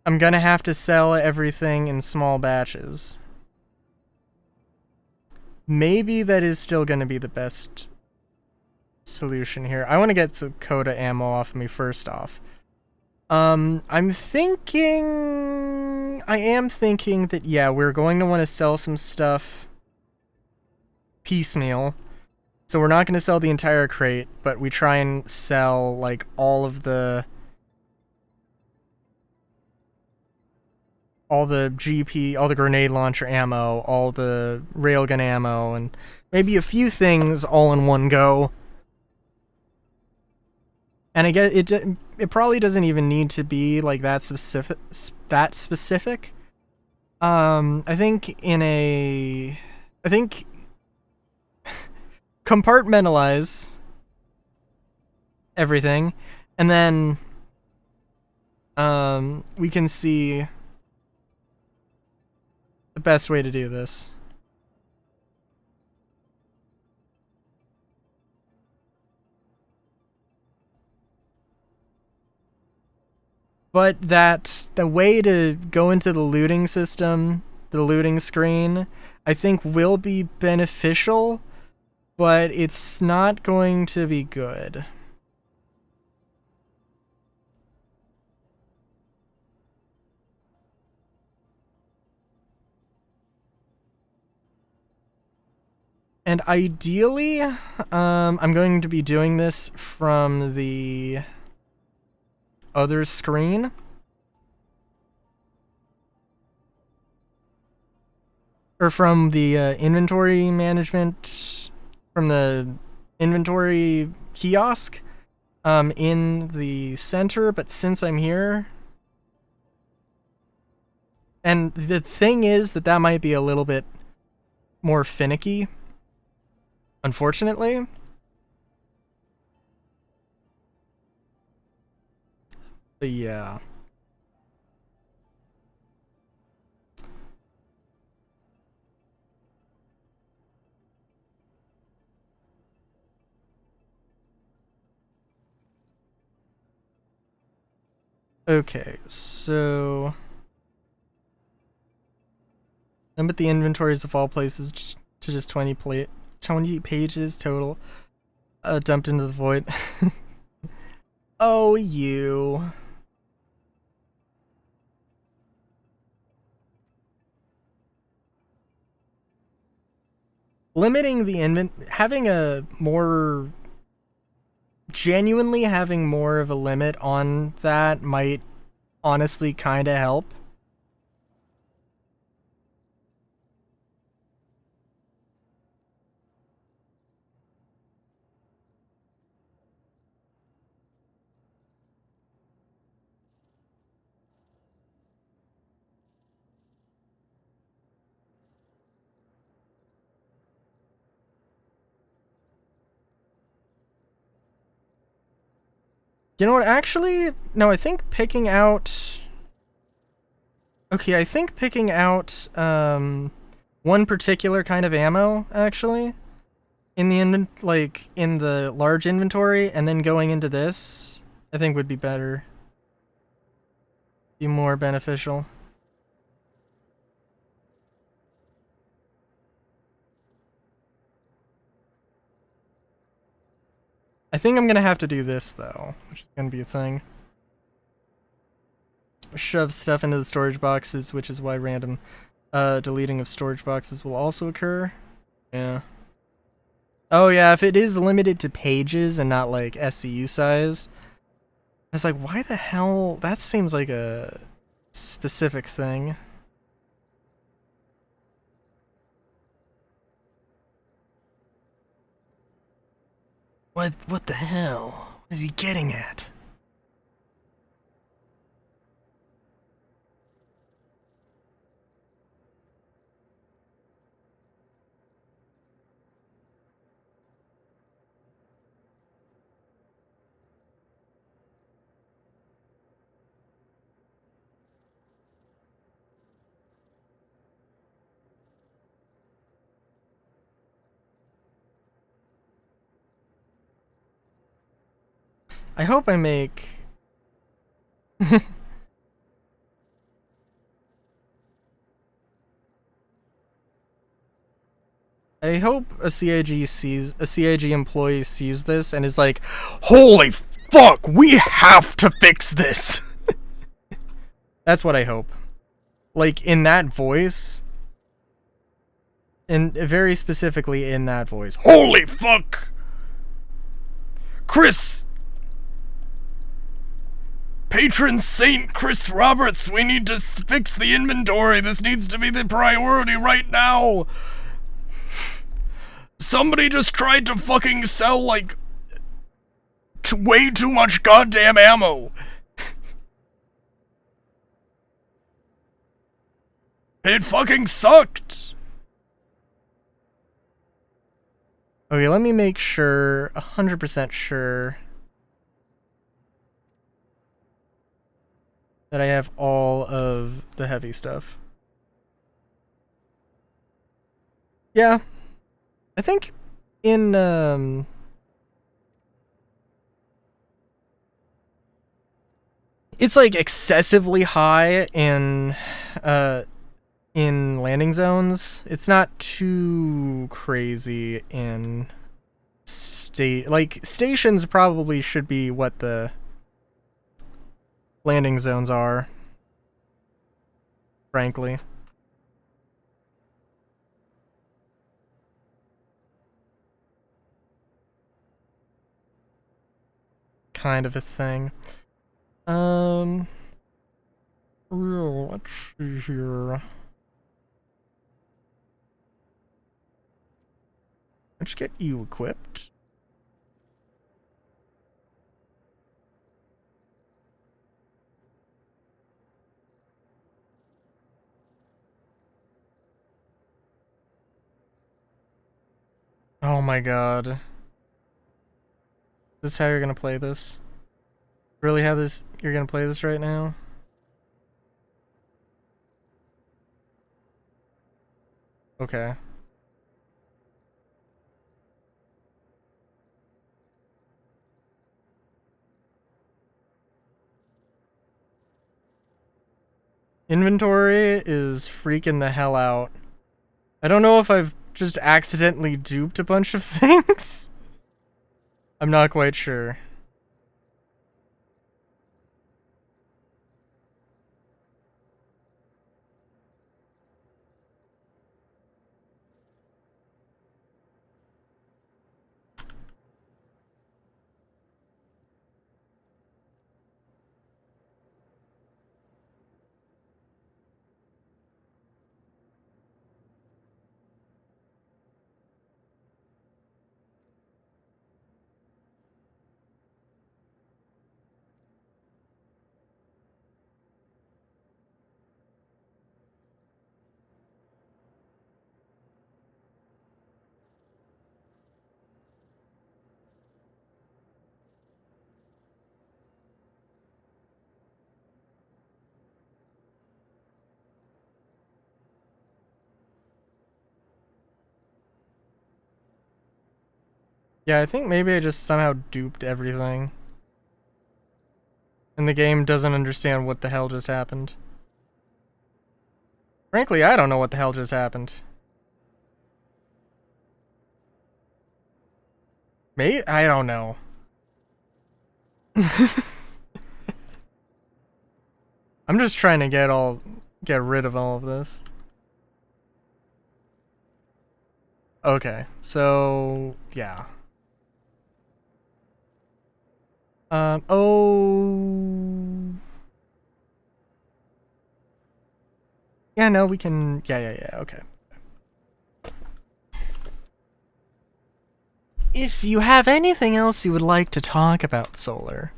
I'm gonna have to sell everything in small batches. Maybe that is still gonna be the best solution here. I want to get some Coda ammo off of me first off. I am thinking that, yeah, we're going to want to sell some stuff piecemeal. So we're not going to sell the entire crate, but we try and sell, like, all the GP, all the grenade launcher ammo, all the railgun ammo, and maybe a few things all in one go. And I guess it probably doesn't even need to be like that specific. I think compartmentalize everything, and then we can see the best way to do this. But the way to go into the looting system, the looting screen, I think will be beneficial, but it's not going to be good. And ideally, I'm going to be doing this from the other screen. Or from the inventory management, from the inventory kiosk in the center, but since I'm here, and the thing is that might be a little bit more finicky, unfortunately. But yeah. Okay, so limit the inventories of all places to just 20 pages total. Dumped into the void. Oh, you. Limiting the genuinely having more of a limit on that might honestly kind of help. You know what, actually, no, I think picking out... Okay, I think picking out, one particular kind of ammo, actually, in the in the large inventory, and then going into this, I think would be better. Be more beneficial. I think I'm gonna have to do this, though, which is gonna be a thing. Shove stuff into the storage boxes, which is why random deleting of storage boxes will also occur. Yeah. Oh yeah, if it is limited to pages and not like SCU size. I was like, why the hell? That seems like a specific thing. What the hell? What is he getting at? I hope I make... I hope a CIG employee sees this and is like, holy fuck, we have to fix this. That's what I hope. Like, in that voice, and very specifically in that voice. Holy fuck! Chris! Patron Saint Chris Roberts, we need to fix the inventory. This needs to be the priority right now. Somebody just tried to fucking sell, like, way too much goddamn ammo. It fucking sucked. Okay, let me make sure, 100% sure, that I have all of the heavy stuff. Yeah. I think in, it's like excessively high in landing zones. It's not too crazy in stations probably should be what the landing zones are, frankly. Kind of a thing. Let's see here. Let's get you equipped. Oh my god. Is this how you're gonna play this? Really how this you're gonna play this right now? Okay. Inventory is freaking the hell out. I don't know if I've just accidentally duped a bunch of things. I'm not quite sure. Yeah, I think maybe I just somehow duped everything. And the game doesn't understand what the hell just happened. Frankly, I don't know what the hell just happened. Mate? I don't know. I'm just trying to get rid of all of this. Okay, so yeah. Oh. Yeah, no, we can. Yeah, okay. If you have anything else you would like to talk about, Solar.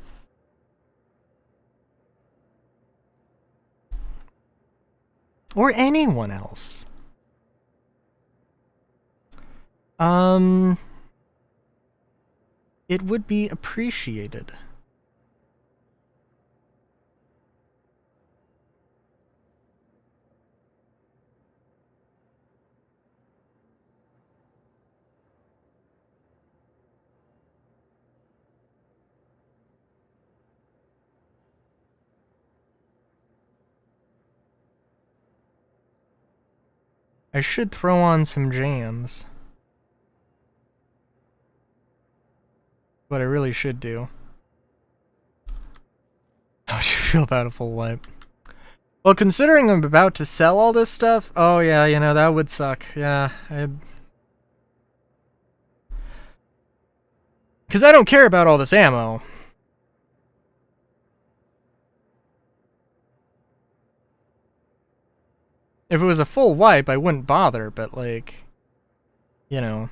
Or anyone else. It would be appreciated. I should throw on some jams. what I really should do. How would you feel about a full wipe? Well, considering I'm about to sell all this stuff, oh yeah, you know, that would suck. Yeah, because I don't care about all this ammo. If it was a full wipe, I wouldn't bother, but like, you know.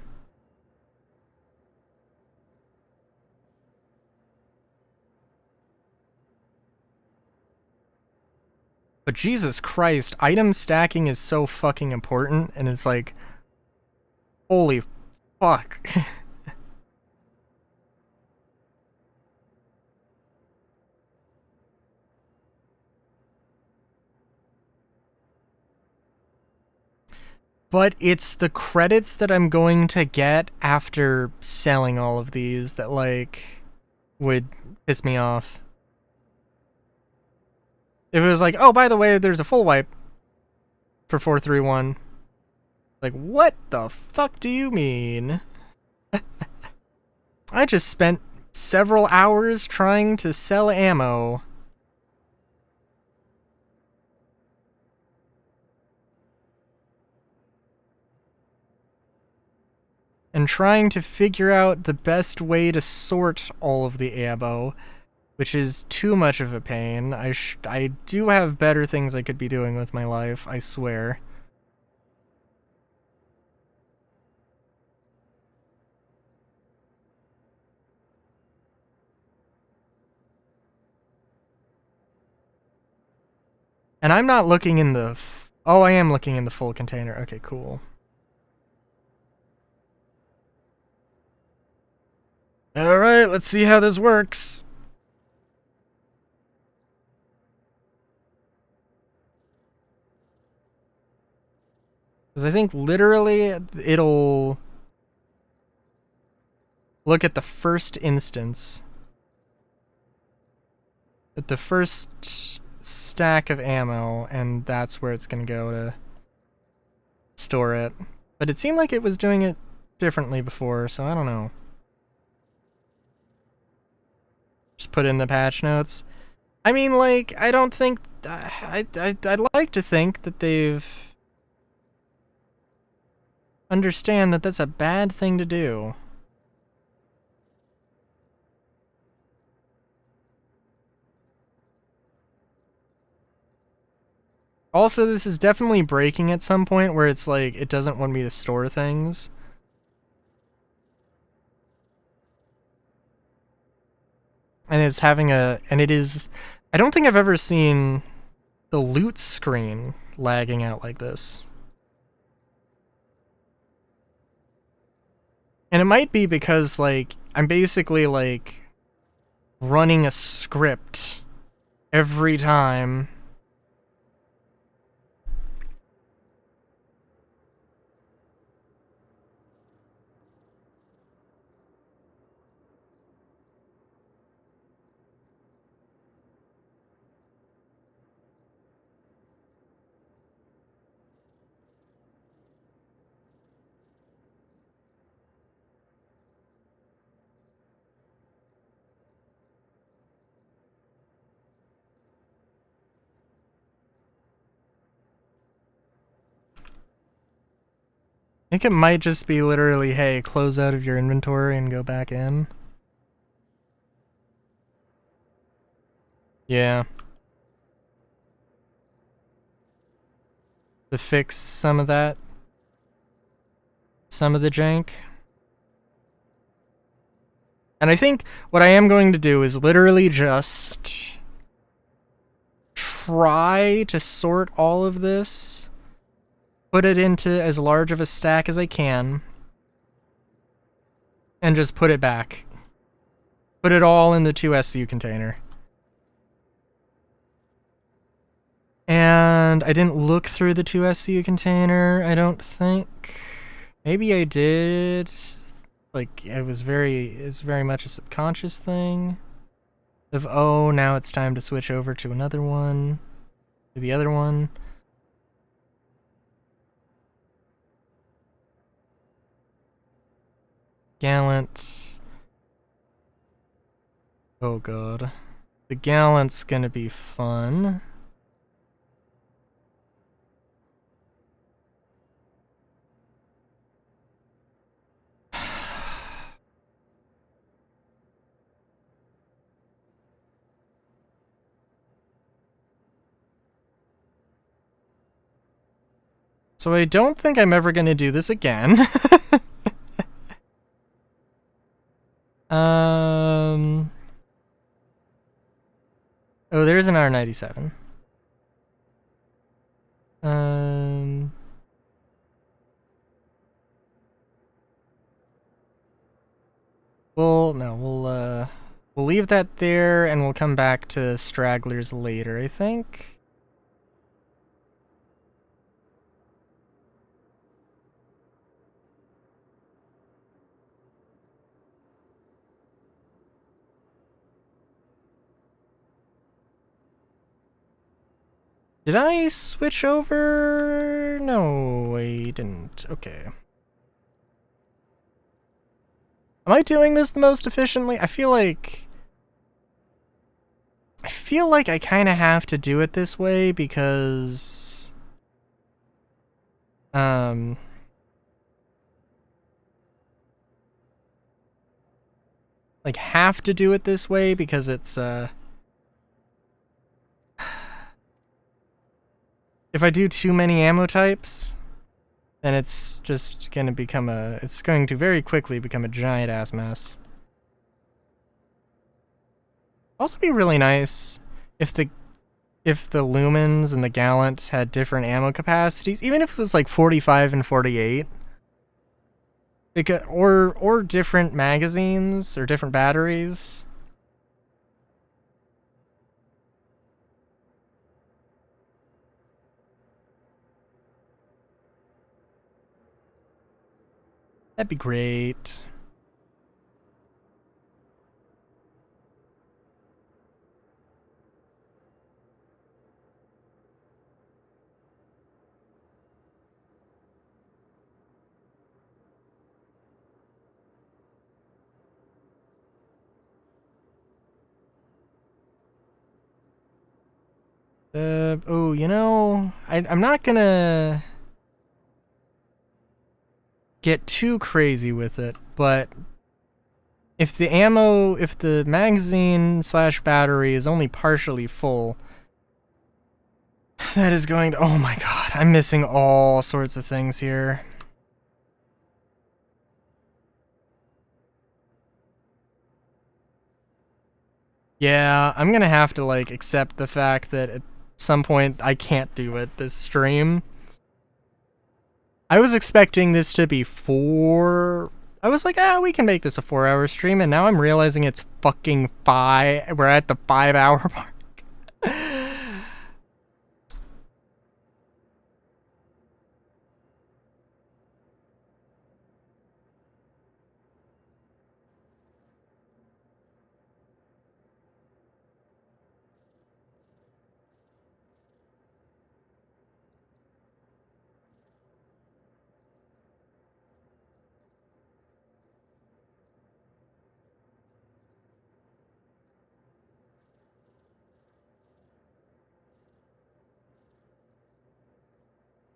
But Jesus Christ, item stacking is so fucking important, and it's like, holy fuck. But it's the credits that I'm going to get after selling all of these that, like, would piss me off. If it was like, oh, by the way, there's a full wipe for 431. Like, what the fuck do you mean? I just spent several hours trying to sell ammo. And trying to figure out the best way to sort all of the ammo, which is too much of a pain. I do have better things I could be doing with my life, I swear. And I'm not looking in the... Oh, I am looking in the full container. Okay, cool. Alright, let's see how this works. Because I think literally it'll look at the first instance. At the first stack of ammo, and that's where it's going to go to store it. But it seemed like it was doing it differently before, so I don't know. Just put in the patch notes. I mean, like, I don't think... I'd like to think that they've... understand that that's a bad thing to do. Also, this is definitely breaking at some point where it's like, it doesn't want me to store things. And it's having a... And it is... I don't think I've ever seen the loot screen lagging out like this. And it might be because, like, I'm basically, like, running a script every time. I think it might just be literally, hey, close out of your inventory and go back in. Yeah. To fix some of that. Some of the jank. And I think what I am going to do is literally just try to sort all of this, put it into as large of a stack as I can, and just put it back. Put it all in the 2SU container. And I didn't look through the 2SU container, I don't think. Maybe I did. Like, it was very much a subconscious thing. Of, oh, now it's time to switch over to another one. To the other one. Gallant. Oh god. The Gallant's gonna be fun. So I don't think I'm ever gonna do this again. Oh, there's an R97. We'll leave that there, and we'll come back to stragglers later, I think. Did I switch over? No, I didn't. Okay. Am I doing this the most efficiently? I feel like I kind of have to do it this way because like have to do it this way because it's if I do too many ammo types, then it's just gonna become it's going to very quickly become a giant ass mess. Also be really nice if the lumens and the Gallant had different ammo capacities, even if it was like 45 and 48. Or different magazines or different batteries. That'd be great. Oh, you know, I'm not gonna get too crazy with it, but if the magazine / battery is only partially full, that is going to, oh my god, I'm missing all sorts of things here. Yeah, I'm gonna have to, like, accept the fact that at some point I can't do it this stream. I was expecting this to be I was like, we can make this a 4-hour stream, and now I'm realizing it's fucking 5. We're at the 5-hour mark.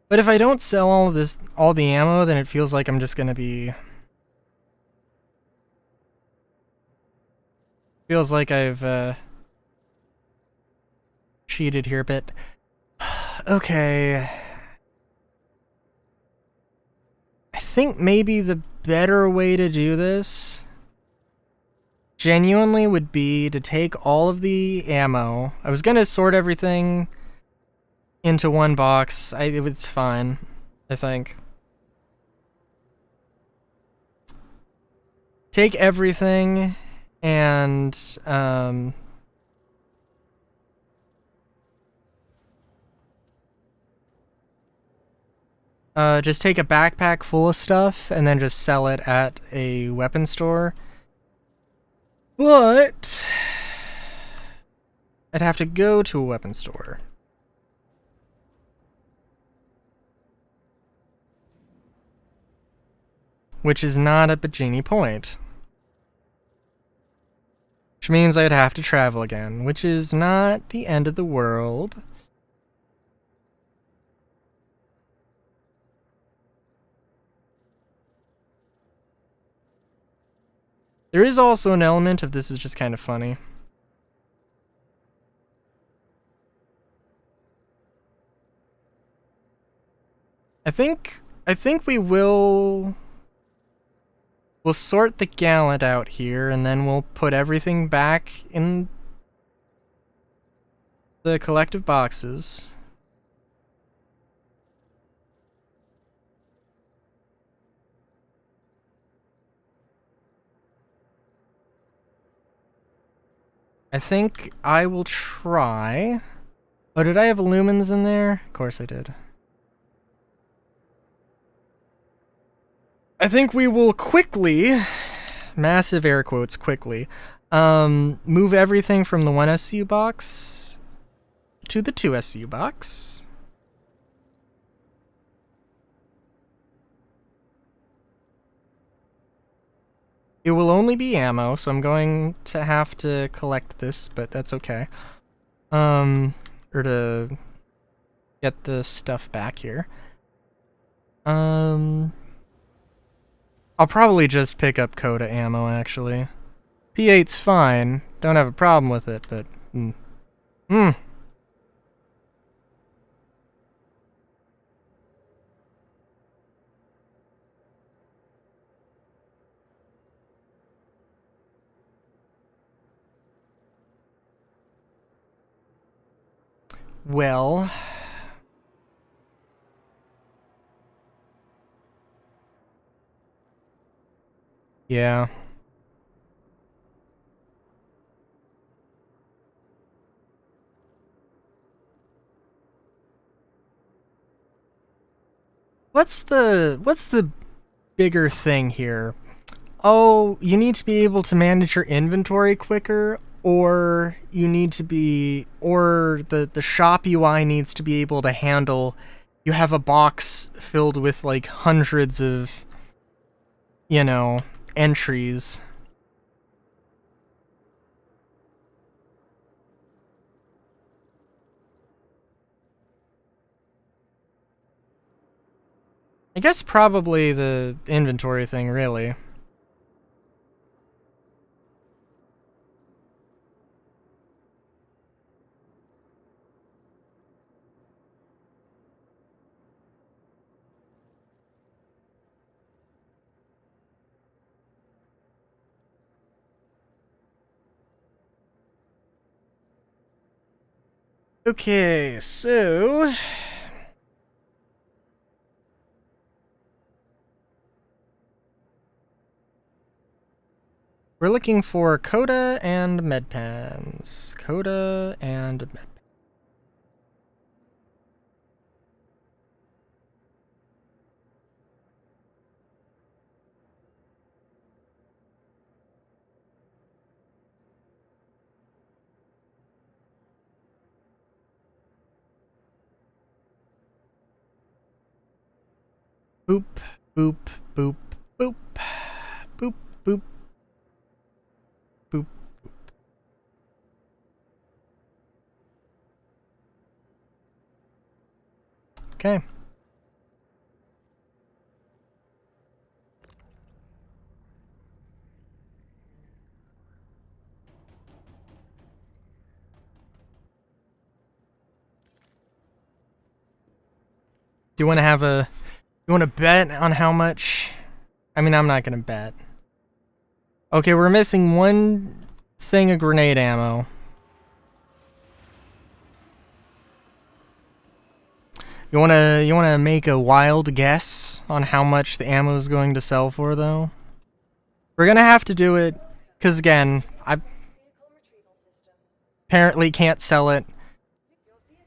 But if I don't sell all the ammo, then it feels like I'm just gonna be... Feels like I've, cheated here a bit. Okay. I think maybe the better way to do this genuinely would be to take all of the ammo. I was gonna sort everything into one box. It's fine, I think. Take everything and just take a backpack full of stuff and then just sell it at a weapon store. But I'd have to go to a weapon store. Which is not at Bajini Point. Which means I'd have to travel again, which is not the end of the world. There is also an element of this is just kind of funny. I think we'll sort the gallant out here, and then we'll put everything back in the collective boxes. I think I will try. Oh, did I have lumens in there? Of course I did. I think we will quickly, massive air quotes, quickly, move everything from the 1 SU box to the 2 SU box. It will only be ammo, so I'm going to have to collect this, but that's okay. Or to get the stuff back here. I'll probably just pick up Coda ammo, actually. P8's fine. Don't have a problem with it, but... Well... Yeah. What's the bigger thing here? Oh, you need to be able to manage your inventory quicker, or you need to be, or the shop UI needs to be able to handle, you have a box filled with like hundreds of, you know, entries. I guess probably the inventory thing, really. Okay, so... we're looking for Coda and Medpans. Coda and Medpans. Boop, boop, boop, boop, boop, boop, boop. Okay. Do you want to have a... you want to bet on how much? I mean, I'm not going to bet. Okay, we're missing one thing of grenade ammo. You wanna make a wild guess on how much the ammo is going to sell for, though? We're gonna have to do it, because again, I apparently can't sell it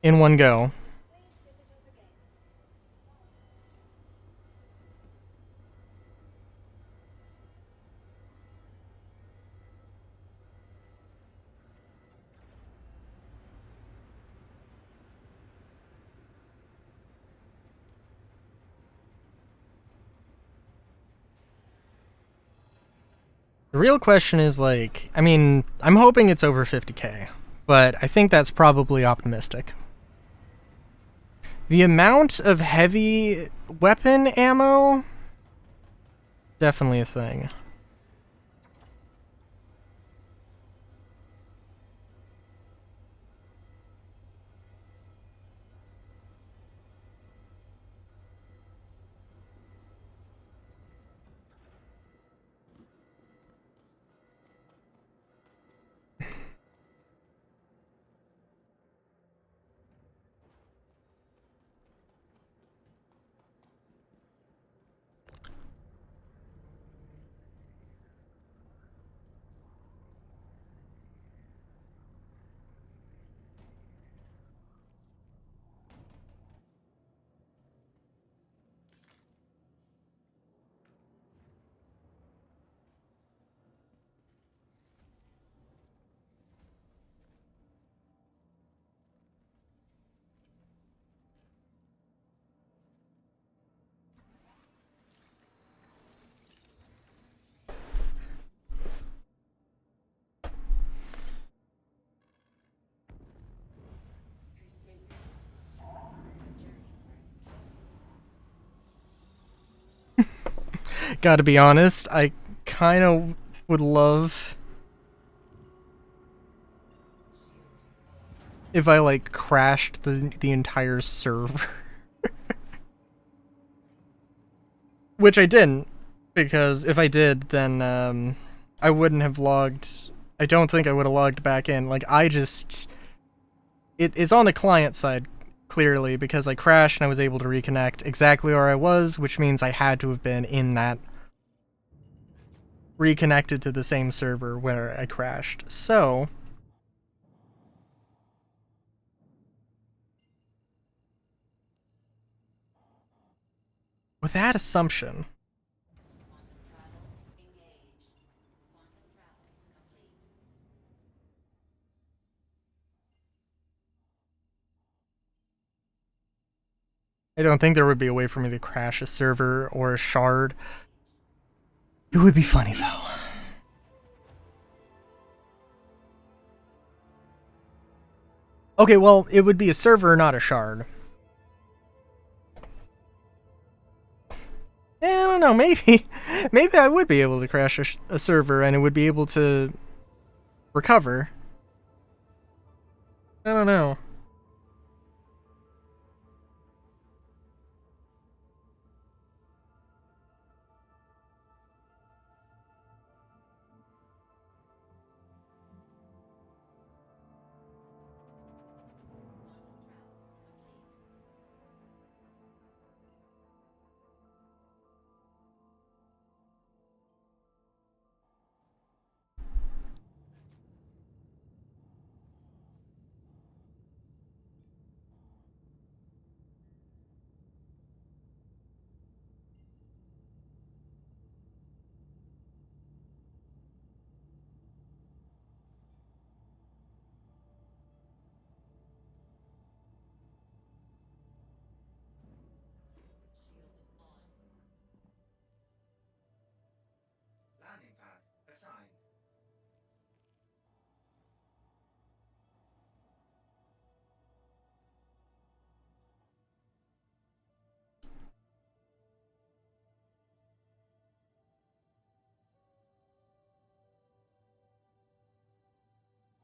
in one go. The real question is, like, I mean, I'm hoping it's over 50k, but I think that's probably optimistic. The amount of heavy weapon ammo, definitely a thing. Gotta be honest, I kind of would love if I, like, crashed the entire server. Which I didn't, because if I did, then I wouldn't have logged. I don't think I would have logged back in. Like, I just... It's on the client side, clearly, because I crashed and I was able to reconnect exactly where I was, which means I had to have been in that... reconnected to the same server where I crashed. So... with that assumption... I don't think there would be a way for me to crash a server or a shard. It would be funny, though. Okay, well, it would be a server, not a shard. I don't know, maybe I would be able to crash a server and it would be able to recover. I don't know.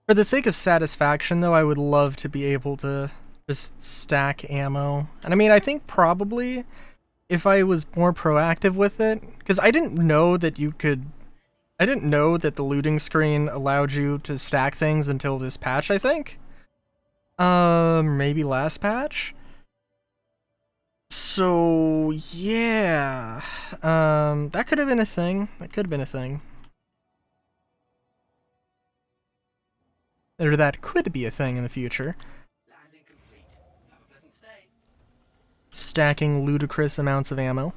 For the sake of satisfaction, though, I would love to be able to just stack ammo. And I mean, I think probably if I was more proactive with it, because I didn't know that you could... I didn't know that the looting screen allowed you to stack things until this patch, I think. Maybe last patch? So, yeah. That could have been a thing. That could have been a thing. Or that could be a thing in the future. Landing complete. Have a pleasant stay. Stacking ludicrous amounts of ammo.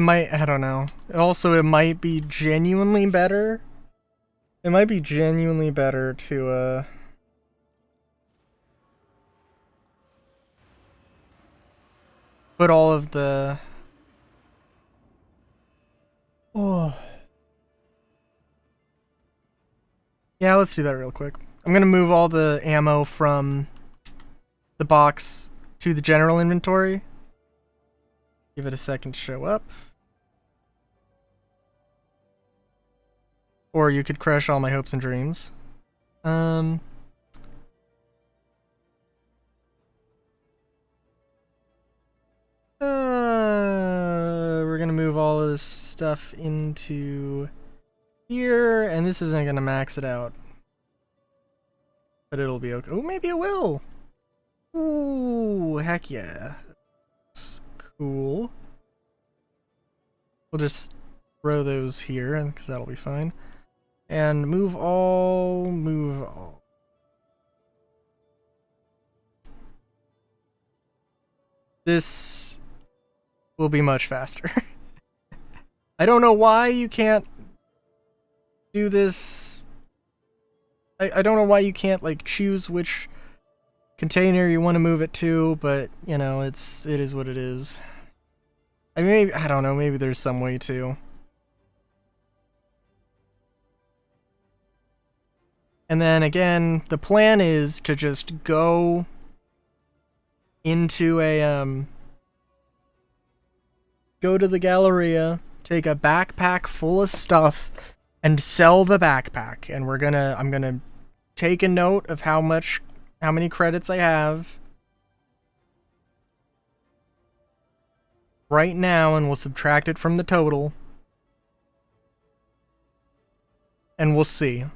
It might, I don't know. Also, it might be genuinely better. It might be genuinely better to, put all of the... Oh. Yeah, let's do that real quick. I'm gonna move all the ammo from the box to the general inventory. Give it a second to show up. Or you could crush all my hopes and dreams. We're gonna move all of this stuff into here, and this isn't gonna max it out. But it'll be okay. Oh, maybe it will! Ooh, heck yeah. That's cool. We'll just throw those here, because that'll be fine. And move all. This will be much faster. I don't know why you can't do this. I don't know why you can't, like, choose which container you want to move it to, but, you know, it is what it is. I mean, I don't know, maybe there's some way to. And then again, the plan is to just go into a, go to the Galleria, take a backpack full of stuff, and sell the backpack. And I'm gonna take a note of how many credits I have right now, and we'll subtract it from the total. And we'll see.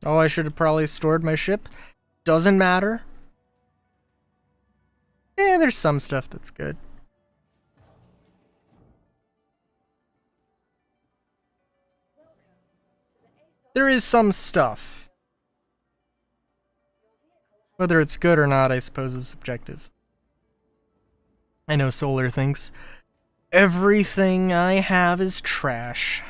Oh, I should have probably stored my ship. Doesn't matter. There's some stuff that's good. There is some stuff. Whether it's good or not, I suppose, is subjective. I know Solar thinks everything I have is trash.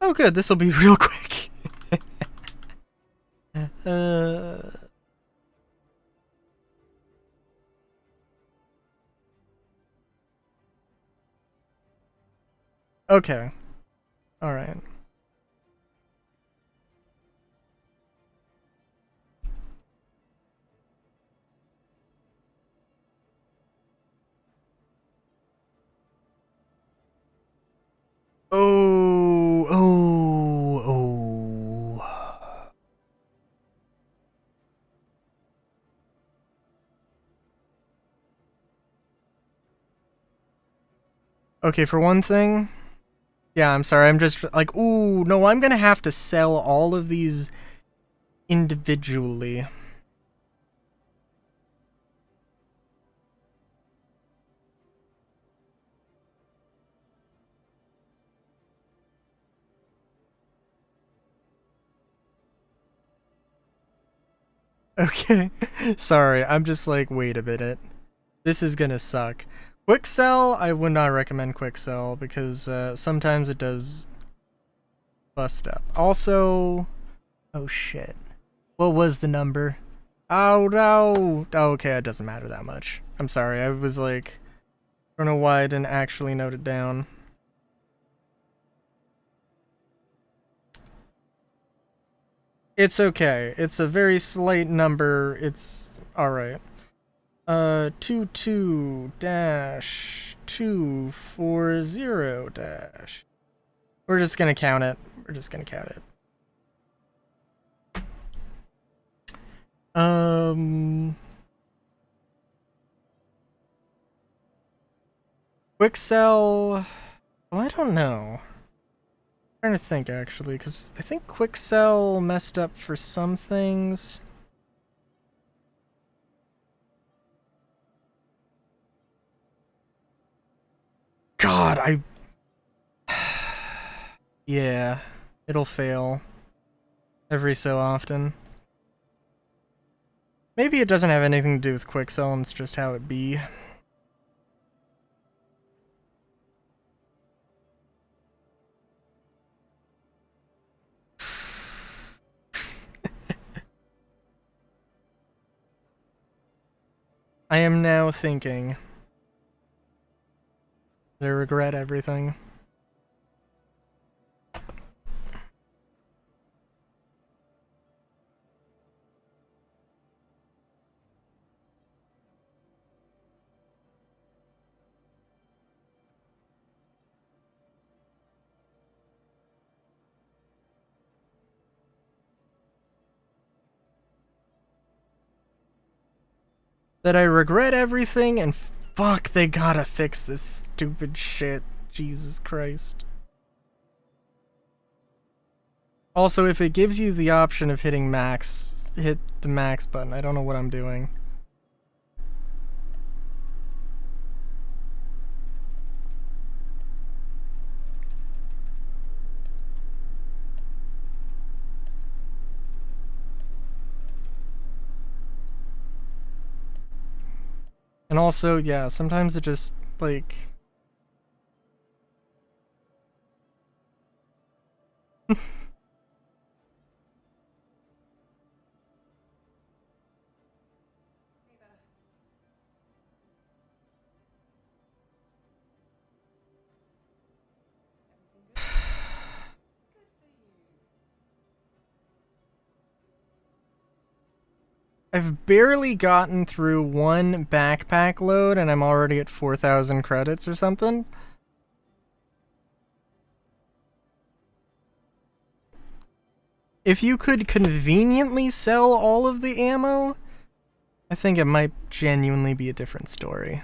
Oh good, this'll be real quick. Okay. Alright. Oh. Okay, for one thing, yeah, I'm sorry, I'm just like, ooh, no, I'm gonna have to sell all of these individually. Okay, sorry, I'm just like, wait a minute. This is gonna suck. Quick sell, I would not recommend quick sell because sometimes it does bust up. Also, oh shit. What was the number? Oh no! Oh, okay, it doesn't matter that much. I'm sorry, I was like, I don't know why I didn't actually note it down. It's okay. It's a very slight number. It's alright. 22-240 dash. We're just gonna count it. Quick sell. Well, I don't know. I'm trying to think, actually, because I think Quicksell messed up for some things. God, yeah, it'll fail every so often. Maybe it doesn't have anything to do with Quicksell and it's just how it be. I am now thinking that I regret everything. That I regret everything and fuck, they gotta fix this stupid shit. Jesus Christ. Also, if it gives you the option of hitting max, hit the max button. I don't know what I'm doing. And also, yeah, sometimes it just, like... I've barely gotten through one backpack load and I'm already at 4,000 credits or something. If you could conveniently sell all of the ammo, I think it might genuinely be a different story.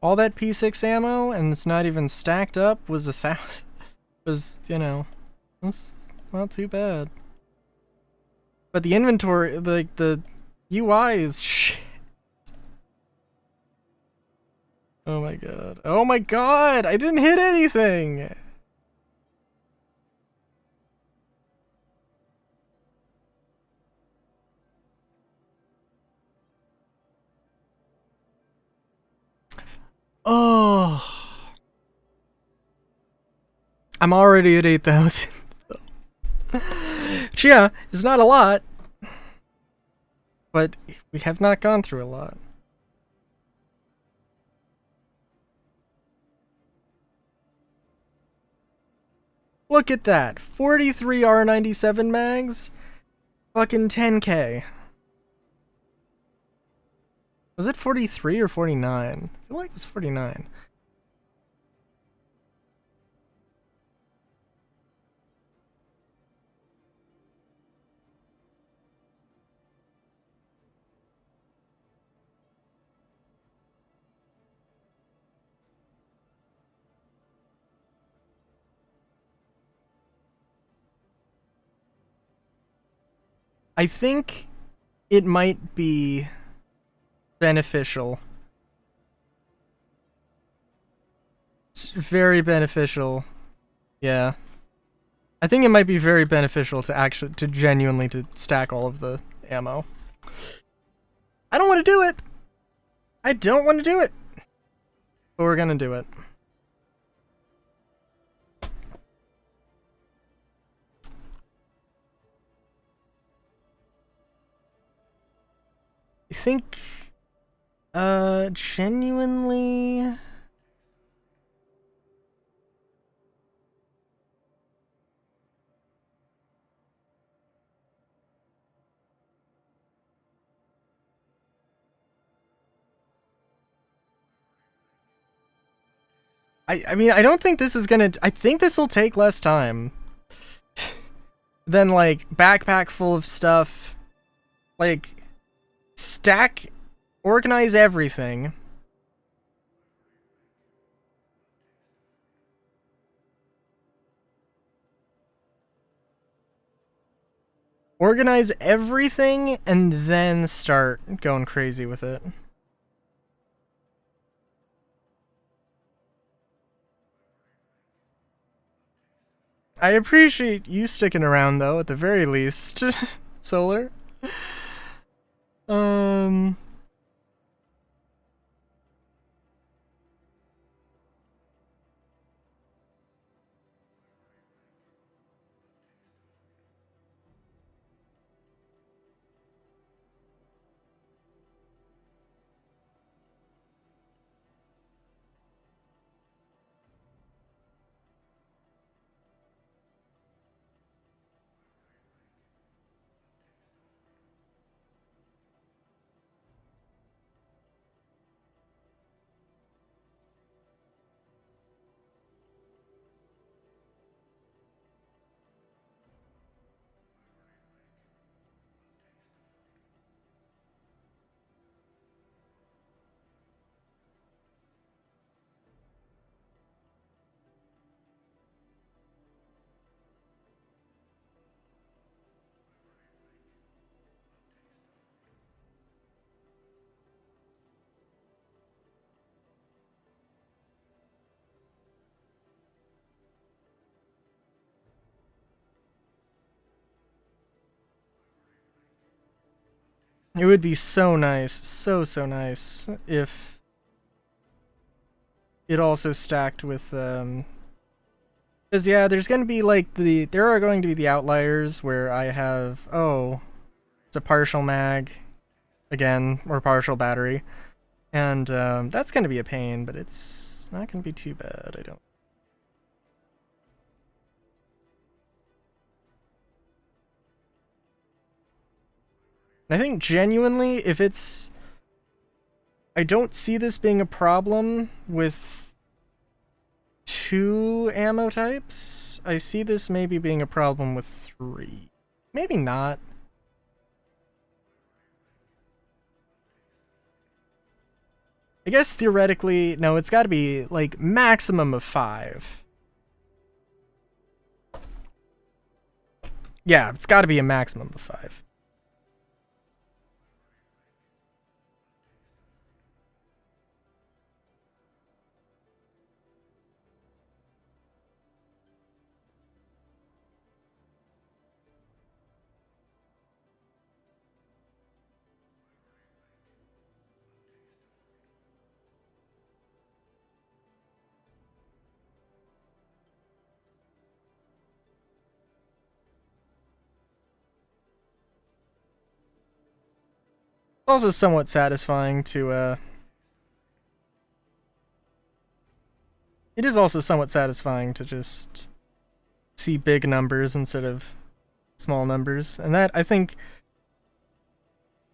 All that P6 ammo, and it's not even stacked up, was 1,000. Was, you know, it's not too bad. But the inventory, like, the UI is shit. Oh my god. Oh my god! I didn't hit anything! Oh. I'm already at 8,000. Which, yeah, it's not a lot. But we have not gone through a lot. Look at that. 43 R97 mags. Fucking 10k. Was it 43 or 49? I feel like it was 49. I think it might be beneficial. It's very beneficial. Yeah. I think it might be very beneficial to genuinely to stack all of the ammo. I don't want to do it. I don't want to do it. But we're gonna do it. I think, genuinely... I mean, I don't think this is gonna... I think this will take less time than, like, backpack full of stuff. Like... stack, organize everything. Organize everything and then start going crazy with it. I appreciate you sticking around though, at the very least, Solar. It would be so nice, so nice, if it also stacked with, because yeah, there's going to be like there are going to be the outliers where I have, oh, it's a partial mag, again, or partial battery, and that's going to be a pain, but it's not going to be too bad, I don't. I think genuinely, if it's... I don't see this being a problem with 2 ammo types. I see this maybe being a problem with 3. Maybe not. I guess theoretically, no, it's got to be like maximum of 5. Yeah, it's got to be a maximum of 5. Also somewhat satisfying to, it is also somewhat satisfying to just see big numbers instead of small numbers. And that, I think,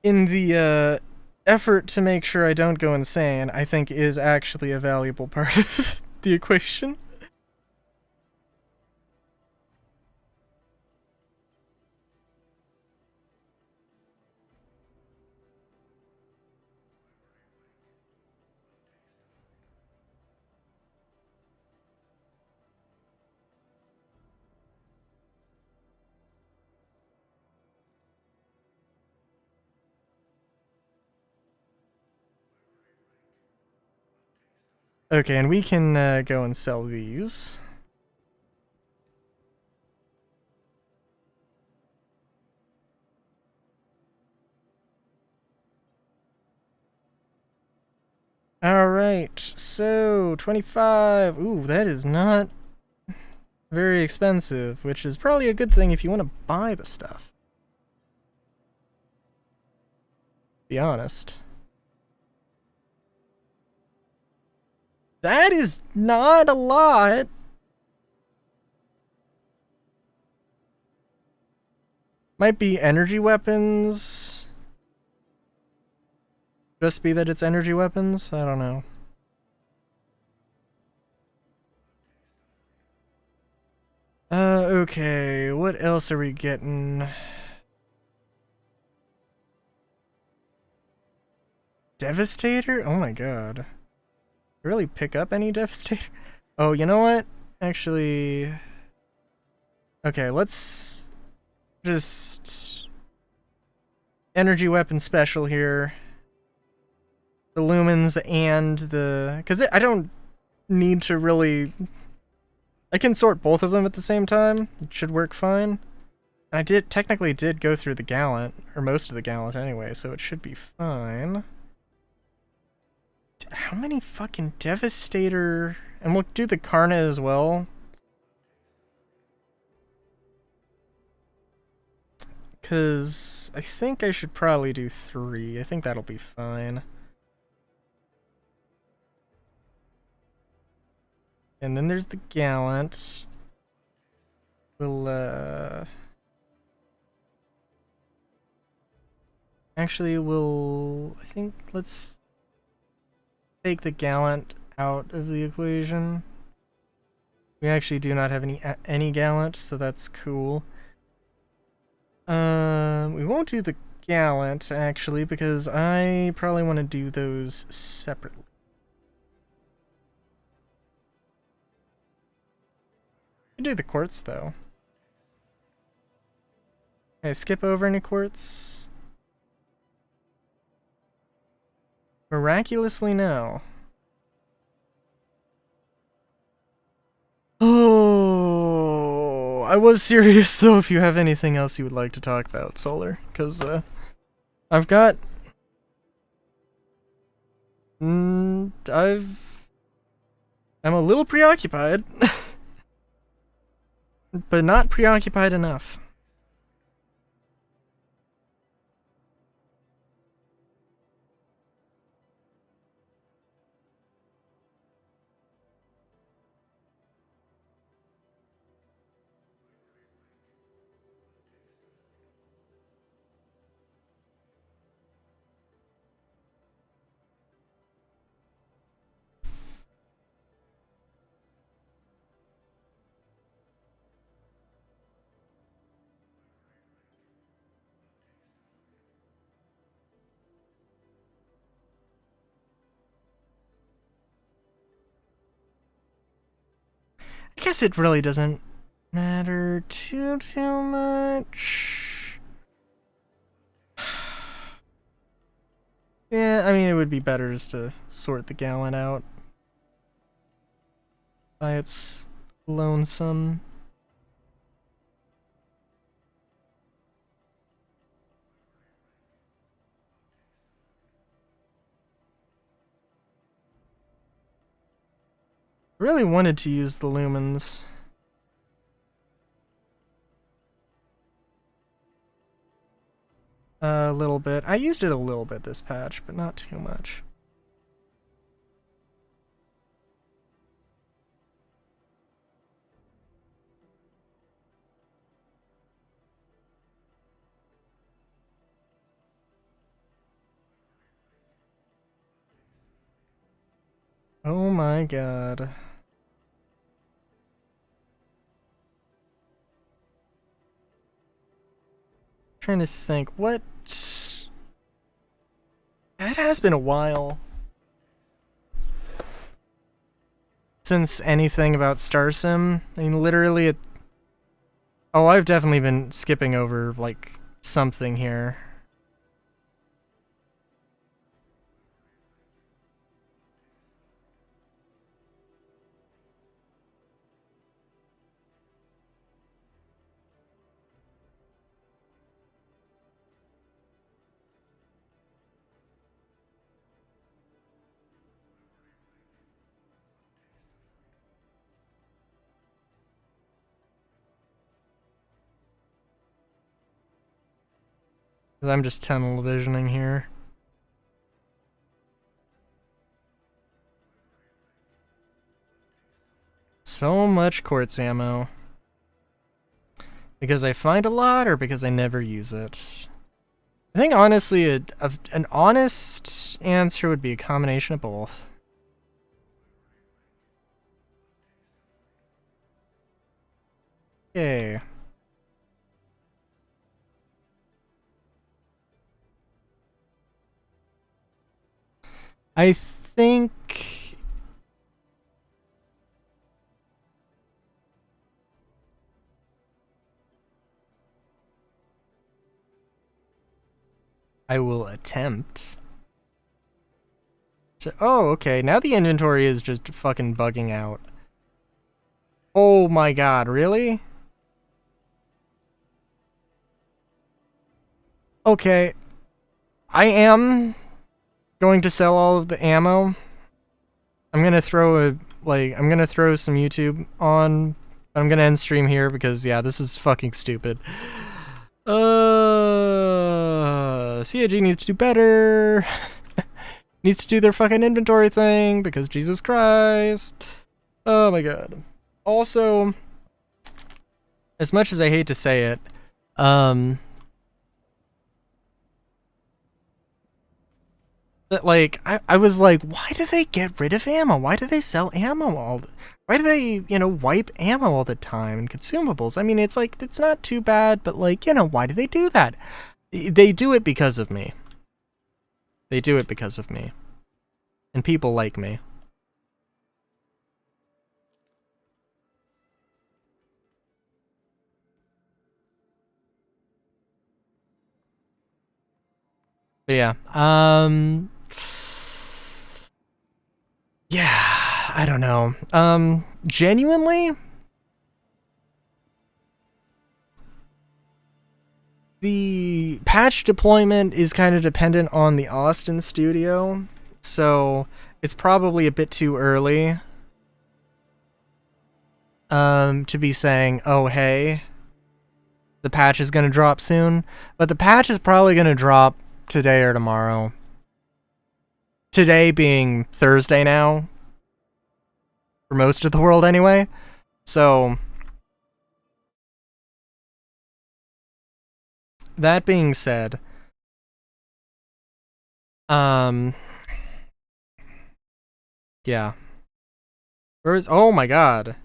in the, effort to make sure I don't go insane, I think is actually a valuable part of the equation. Okay, and we can go and sell these. Alright, so 25. Ooh, that is not very expensive, which is probably a good thing if you want to buy the stuff. Be honest. That is not a lot. Might be energy weapons. Just be that it's energy weapons? I don't know. Okay, what else are we getting? Devastator? Oh my god. Really pick up any Devastator? Oh, you know what? Actually... Okay, let's just... Energy weapon special here. The lumens and the... Because I don't need to really... I can sort both of them at the same time. It should work fine. And I technically did go through the Gallant, or most of the Gallant anyway, so it should be fine. How many fucking Devastator... And we'll do the Karna as well. Because I think I should probably do 3. I think that'll be fine. And then there's the Gallant. We'll, Actually, I think, let's take the Gallant out of the equation. We actually do not have any Gallant, so that's cool. We won't do the Gallant, actually, because I probably want to do those separately. I do the quartz, though. Okay, skip over any quartz. Miraculously, no. Oh, I was serious though if you have anything else you would like to talk about, Solar, because I'm a little preoccupied, but not preoccupied enough. I guess it really doesn't matter too much. Yeah, I mean, it would be better just to sort the Gallant out by its lonesome. I really wanted to use the lumens. A little bit. I used it a little bit this patch, but not too much. Oh my god. Trying to think, what... It has been a while since anything about StarSim. I mean, literally Oh, I've definitely been skipping over, like, something here. I'm just tunnel visioning here. So much quartz ammo. Because I find a lot, or because I never use it? I think honestly, an honest answer would be a combination of both. Okay. I think... I will attempt. So, oh, okay. Now the inventory is just fucking bugging out. Oh my god, really? Okay. I am going to sell all of the ammo. I'm gonna throw some YouTube on. I'm gonna end stream here because, yeah, this is fucking stupid. CIG needs to do better. Needs to do their fucking inventory thing because Jesus Christ. Oh my god. Also, as much as I hate to say it, that, like, I was like, why do they get rid of ammo? Why do they sell ammo why do they, wipe ammo all the time and consumables? I mean, it's like, it's not too bad, but like, why do they do that? They do it because of me. They do it because of me. And people like me. But yeah, yeah, I don't know. Genuinely, the patch deployment is kind of dependent on the Austin studio, so it's probably a bit too early to be saying, oh hey, the patch is gonna drop soon. But the patch is probably gonna drop today or tomorrow. Today being Thursday now, for most of the world anyway. So, that being said, yeah. Oh my god.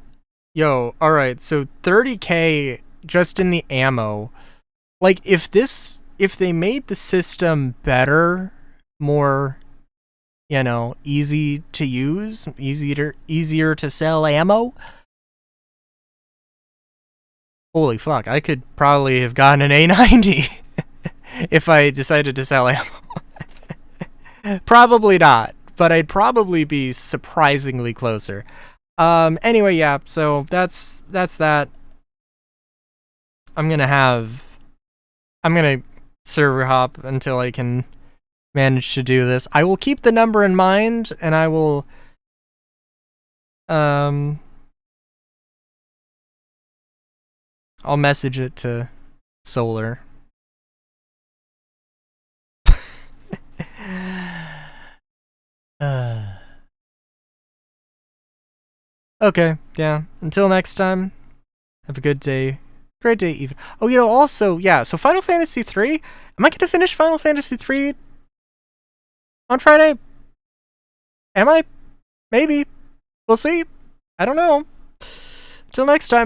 Yo, alright, so 30k just in the ammo. Like, if they made the system better, more, easy to use, easier to sell ammo, holy fuck, I could probably have gotten an A90 if I decided to sell ammo. Probably not, but I'd probably be surprisingly closer. Anyway, yeah, so that's that. I'm gonna server hop until I can manage to do this. I will keep the number in mind, and I will I'll message it to Solar. Okay, yeah. Until next time, have a good day. Great day, even. Oh, also, yeah, so Final Fantasy 3? Am I gonna finish Final Fantasy 3 on Friday? Am I? Maybe. We'll see. I don't know. Till next time.